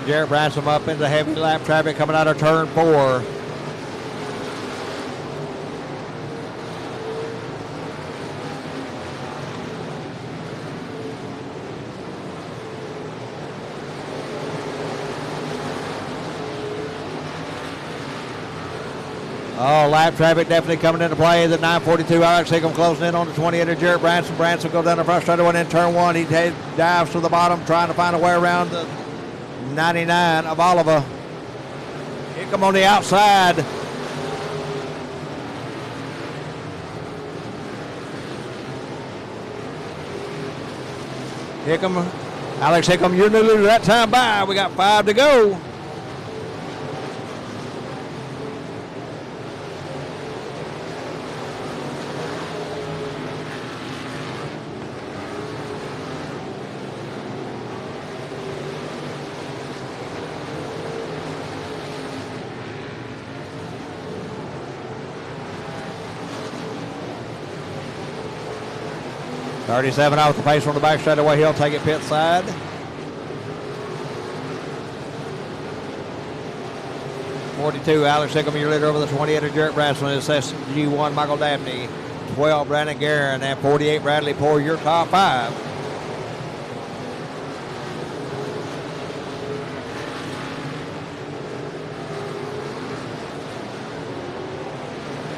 Jarrett Branson up into heavy lap traffic coming out of turn 4. Oh, lap traffic definitely coming into play. The 942 Alex Hickam closing in on the 28 of Jarrett Branson. Branson goes down the front straight one in turn 1. He dives to the bottom trying to find a way around the 99 of Oliver. Hickam on the outside. Alex Hickam, your new leader that time by. We got 5 to go. .37 off the pace on the back straightaway. He'll take it pit side. .42 Alex Hickam, your leader over the 28 of Jarrett Branson. It's SG1 Michael Dabney, 12 Brandon Guerin, and 48 Bradley Poore, your top 5.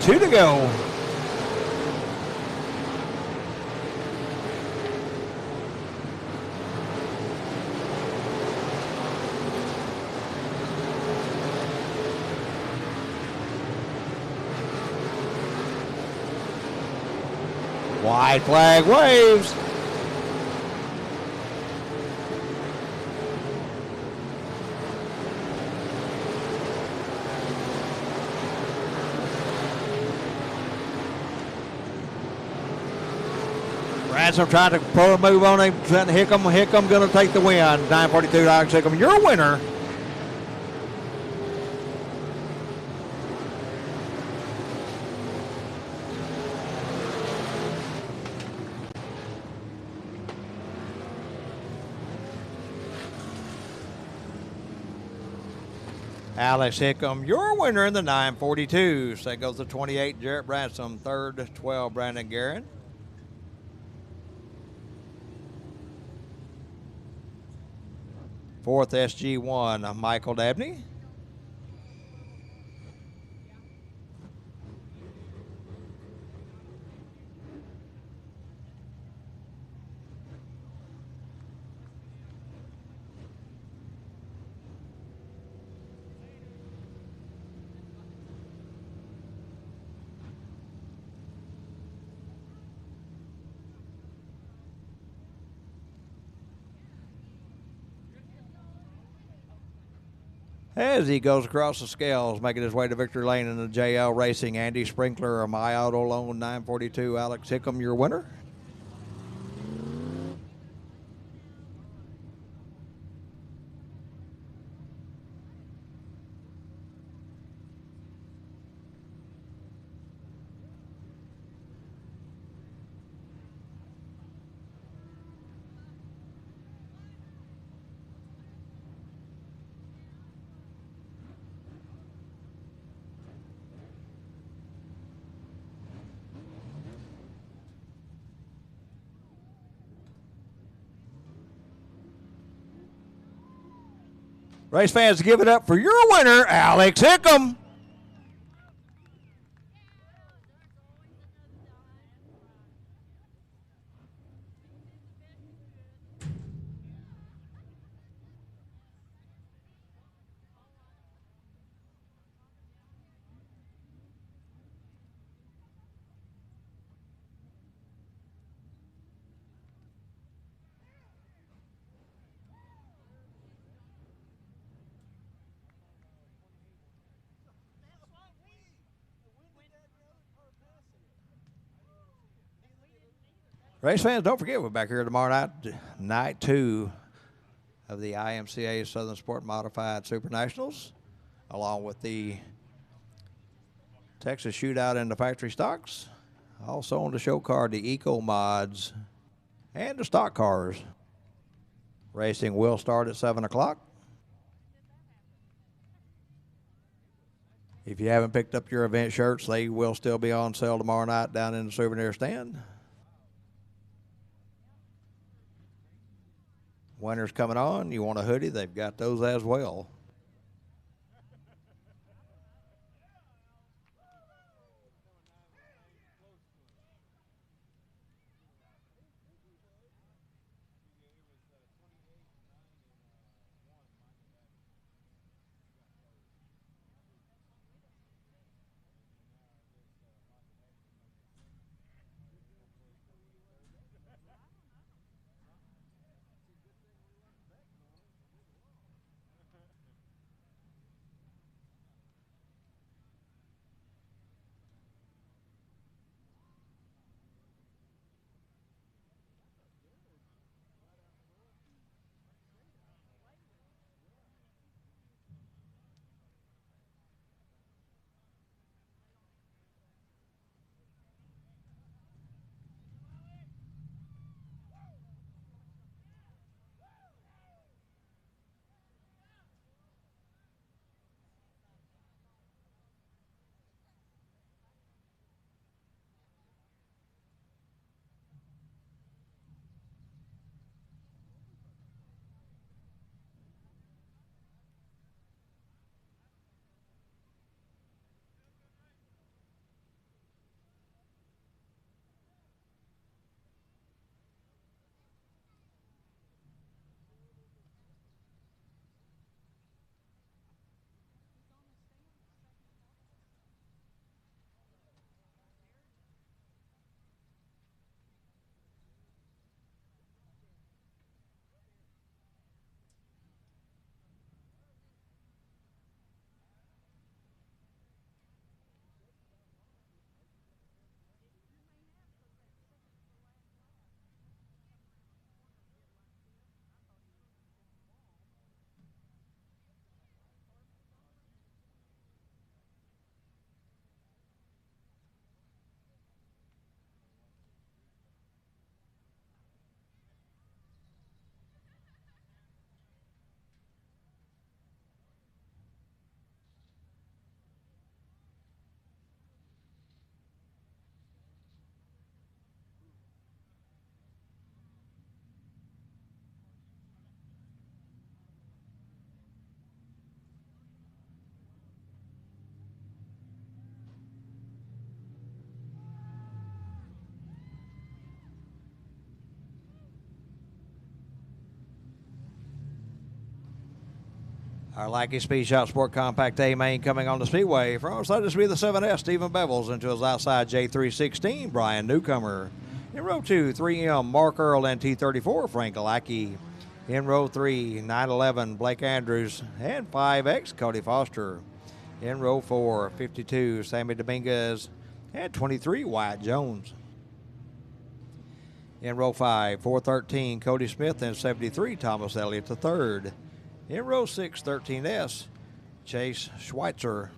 Two to go. White flag waves. Branson trying to pull a move on him. Hickam going to take the win. 942 Alex Hickam, your winner Alex Hickam, your winner in the 942. Second goes the 28, Jarrett Bransom. Third, 12, Brandon Guerin. Fourth, SG1, Michael Dabney. As he goes across the scales, making his way to victory lane in the JL Racing, Andy Sprinkler, My Auto Loan 942, Alex Hickam, your winner. Race fans, give it up for your winner, Alex Hickam. Race fans, don't forget, we're back here tomorrow night, night 2 of the IMCA Southern Sport Modified Super Nationals, along with the Texas Shootout in the factory stocks. Also on the show card, the Eco Mods and the stock cars. Racing will start at 7 o'clock. If you haven't picked up your event shirts, they will still be on sale tomorrow night down in the souvenir stand. Winter's coming on. You want a hoodie? They've got those as well. Our Lackey Speed Shop Sport Compact A main coming on the Speedway. From outside this will be the 7S, Stephen Bevels, into his outside J316, Brian Newcomer. In row 2, 3M, Mark Earl and T34, Frank Lackey. In row 3, 911, Blake Andrews, and 5X, Cody Foster. In row 4, 52, Sammy Dominguez, and 23, Wyatt Jones. In row 5, 413, Cody Smith, and 73, Thomas Elliott III. In row 6, 13S, Chase Schweitzer.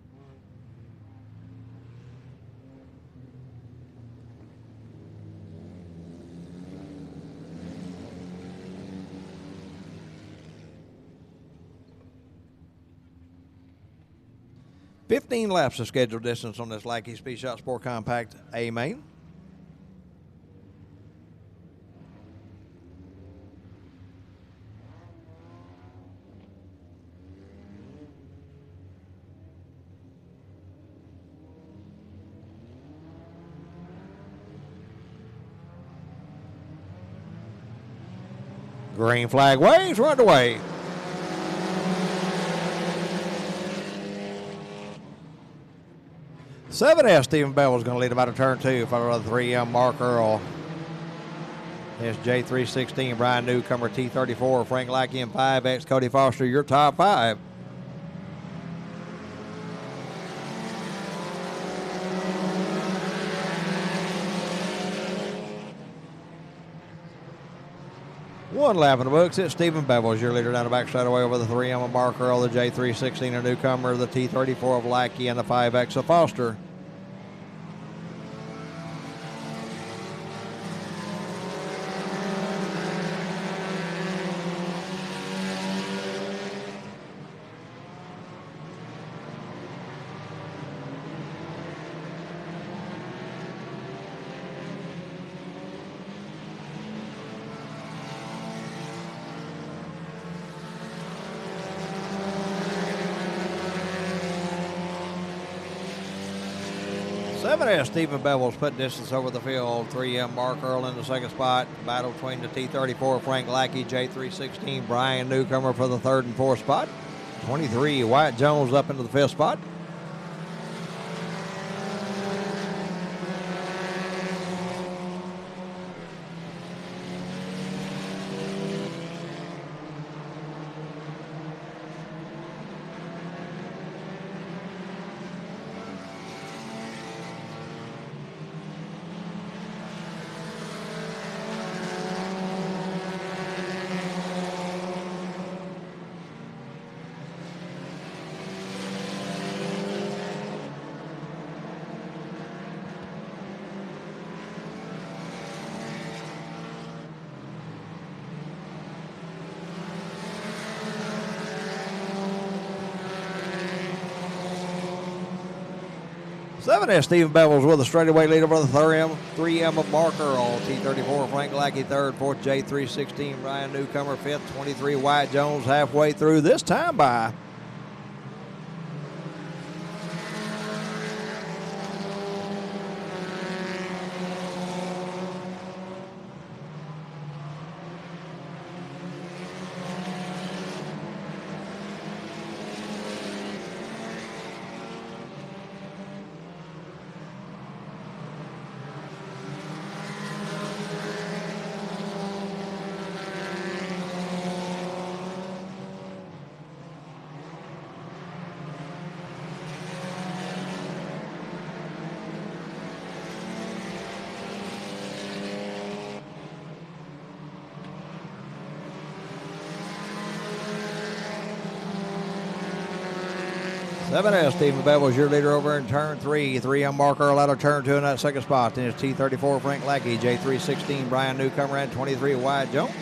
$15 laps of scheduled distance on this Lackey Speed Shop Sport Compact A main. Green flag waves, we're underway. Seven S Stephen Bell is going to lead about a turn 2, followed by the 3M Mark Earl. It's J316 Brian Newcomer, T34 Frank Lackey, and 5X Cody Foster. Your top 5. One lap in the books. It's Stephen Bevels, your leader down the back straightaway over the 3M of Mark Earl, the J316 a Newcomer, the T34 of Lackey, and the 5X of Foster. Stephen Bevels put distance over the field. 3M Mark Earl in the second spot. Battle between the T34 Frank Lackey, J316 Brian Newcomer for the third and fourth spot. 23 Wyatt Jones up into the fifth spot. Seven S Stephen Bevels with a straightaway lead over the 3M of Mark Earl. T34 Frank Lackey third, fourth J316 Brian Newcomer fifth, 23 Wyatt Jones halfway through this time by. Seven S Stephen Bevels, your leader over in turn 3. 3M Mark Earl out of turn 2 in that second spot. Then it's T34 Frank Lackey, J316 Brian Newcomer, and 23 Wyatt Jones.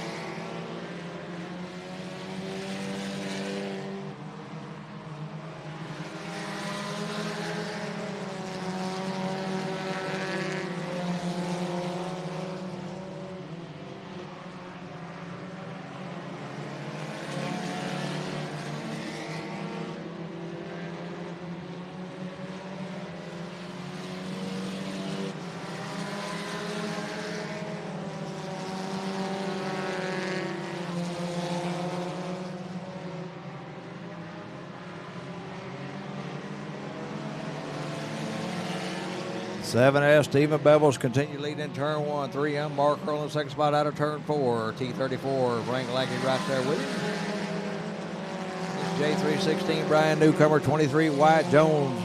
7S, Stephen Bevel's continue leading in turn 1. 3M, Mark Earl in the second spot out of turn 4. T34, Frank Lackey right there with him. J316, Brian Newcomer, 23, Wyatt Jones.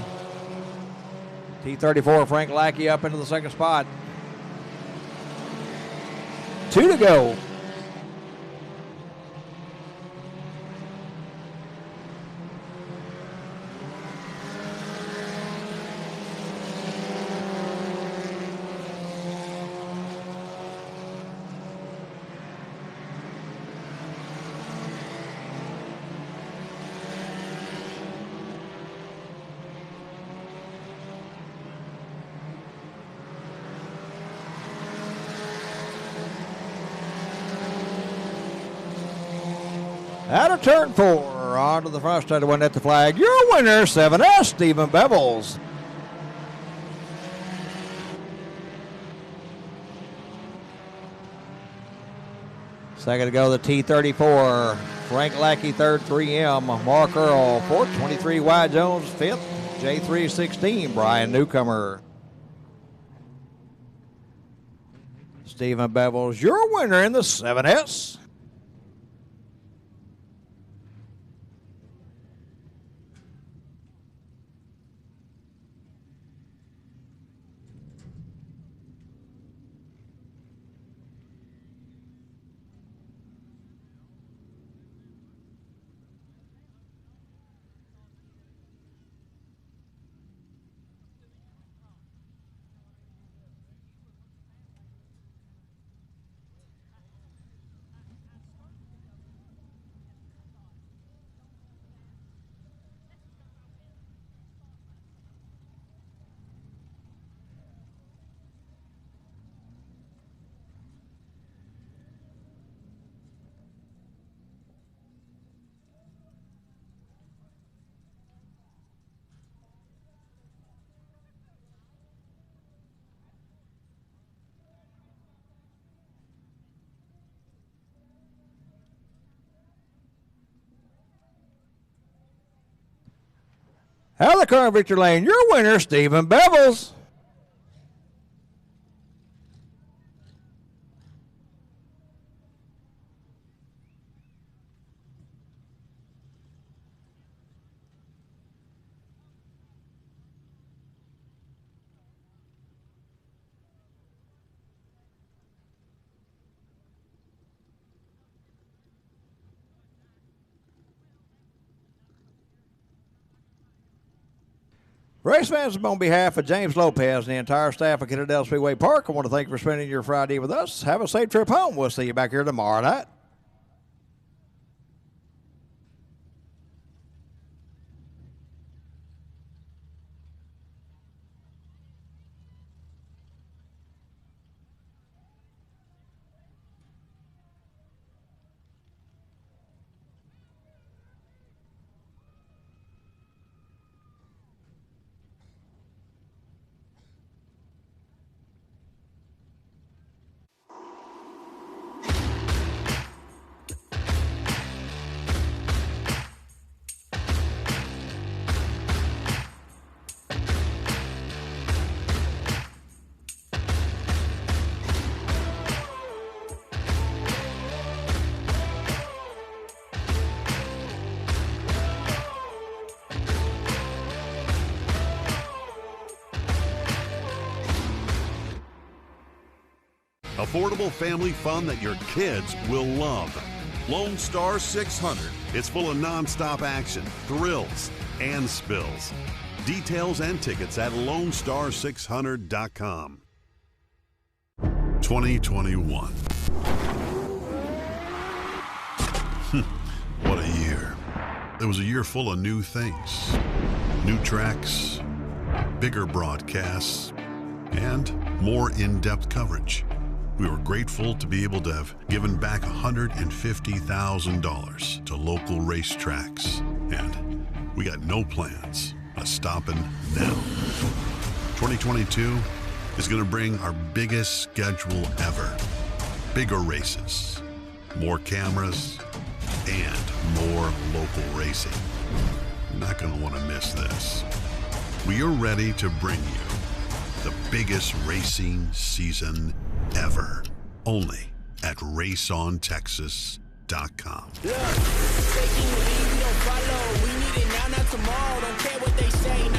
T34, Frank Lackey up into the second spot. 2 to go. Out of turn 4, onto the front straight away at the flag. Your winner, 7S, Stephen Bevels. Second to go, the T34, Frank Lackey, third, 3M, Mark Earl, fourth, 23, Wyatt Jones, fifth, J316, Brian Newcomer. Stephen Bevels, your winner in the 7S. Out of the car, Victor Lane, your winner, Stephen Bevels. Race fans, on behalf of James Lopez and the entire staff of Kennedale Speedway Park, I want to thank you for spending your Friday with us. Have a safe trip home. We'll see you back here tomorrow night. Affordable family fun that your kids will love. Lone Star 600. It's full of non-stop action, thrills, and spills. Details and tickets at LoneStar600.com. 2021. What a year. It was a year full of new things. New tracks, bigger broadcasts, and more in-depth coverage. We were grateful to be able to have given back $150,000 to local racetracks, and we got no plans of stopping now. 2022 is going to bring our biggest schedule ever. Bigger races, more cameras, and more local racing. You're not going to want to miss this. We are ready to bring you the biggest racing season ever. Only at RaceOnTexas.com. Look, taking the lead, we don't follow. We need it now, not tomorrow. Don't care what they say.